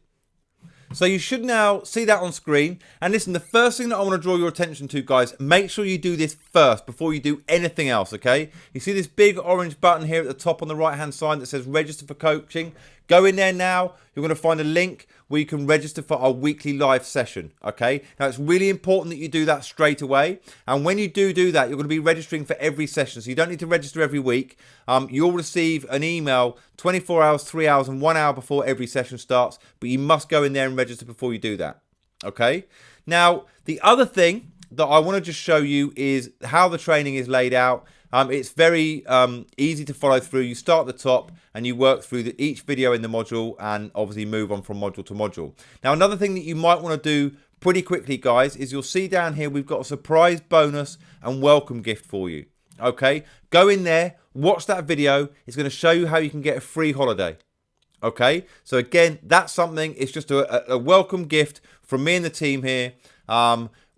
So you should now see that on screen. And listen, the first thing that I want to draw your attention to, guys, make sure you do this first before you do anything else, okay? You see this big orange button here at the top on the right-hand side that says register for coaching. Go in there now. You're going to find a link where you can register for our weekly live session, okay? Now, it's really important that you do that straight away. And when you do that, you're going to be registering for every session. So you don't need to register every week. You'll receive an email 24 hours, 3 hours, and 1 hour before every session starts. But you must go in there and register before you do that, okay? Now, the other thing that I want to just show you is how the training is laid out. It's very easy to follow through. You start at the top and you work through each video in the module and obviously move on from module to module. Now, another thing that you might want to do pretty quickly, guys, is you'll see down here we've got a surprise bonus and welcome gift for you. Okay, go in there, watch that video. It's going to show you how you can get a free holiday. Okay, so again, that's something. It's just a welcome gift from me and the team here.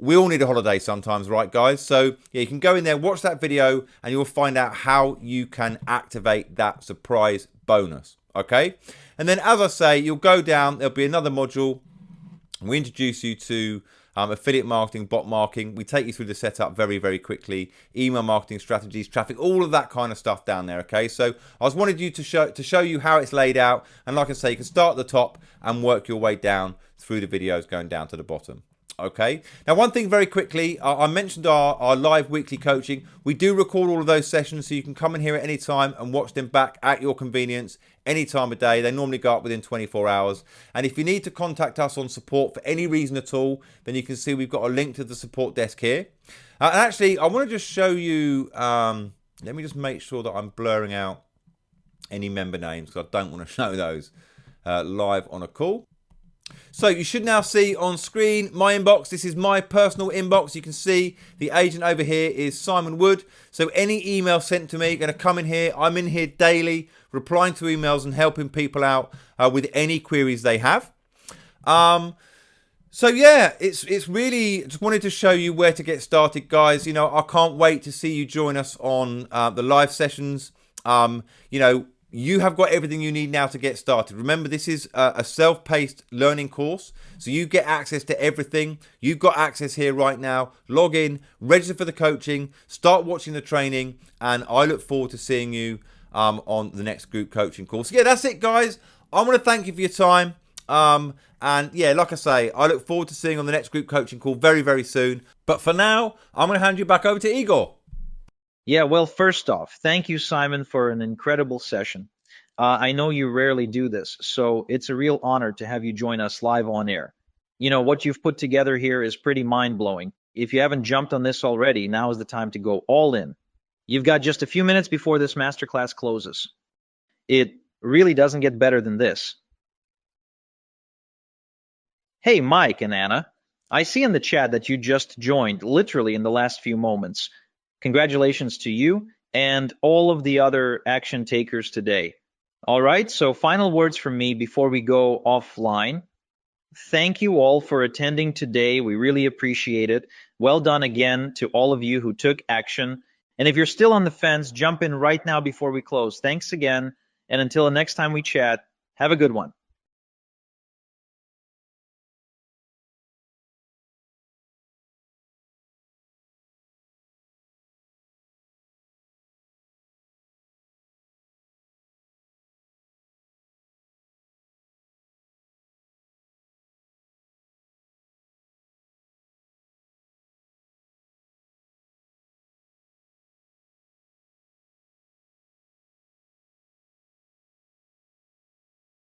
We all need a holiday sometimes, right, guys? So yeah, you can go in there, watch that video, and you'll find out how you can activate that surprise bonus, okay? And then, as I say, you'll go down, there'll be another module. We introduce you to affiliate marketing, bot marketing. We take you through the setup very, very quickly. Email marketing strategies, traffic, all of that kind of stuff down there, okay? So I just wanted you to show you how it's laid out. And like I say, you can start at the top and work your way down through the videos going down to the bottom. Okay, now one thing very quickly, I mentioned our live weekly coaching. We do record all of those sessions, so you can come in here at any time and watch them back at your convenience, any time of day. They normally go up within 24 hours. And if you need to contact us on support for any reason at all, then you can see we've got a link to the support desk here. And actually, I want to just show you, let me just make sure that I'm blurring out any member names, because I don't want to show those live on a call. So you should now see on screen my inbox. This is my personal inbox. You can see the agent over here is Simon Wood. So any email sent to me, going to come in here. I'm in here daily, replying to emails and helping people out with any queries they have. So yeah, it's really just wanted to show you where to get started, guys. You know, I can't wait to see you join us on the live sessions. You know, you have got everything you need now to get started. Remember, this is a self-paced learning course, so you get access to everything. You've got access here right now. Log in, register for the coaching, start watching the training, and I look forward to seeing you on the next group coaching course. Yeah, that's it, guys. I want to thank you for your time. And yeah, like I say, I look forward to seeing you on the next group coaching call very, very soon. But for now, I'm going to hand you back over to Igor. Yeah, well, first off, thank you, Simon, for an incredible session. I know you rarely do this, so it's a real honor to have you join us live on air. You know, what you've put together here is pretty mind-blowing. If you haven't jumped on this already, now is the time to go all in. You've got just a few minutes before this masterclass closes. It really doesn't get better than this. Hey, Mike and Anna, I see in the chat that you just joined literally in the last few moments. Congratulations to you and all of the other action takers today. All right, so final words from me before we go offline. Thank you all for attending today. We really appreciate it. Well done again to all of you who took action. And if you're still on the fence, jump in right now before we close. Thanks again. And until the next time we chat, have a good one.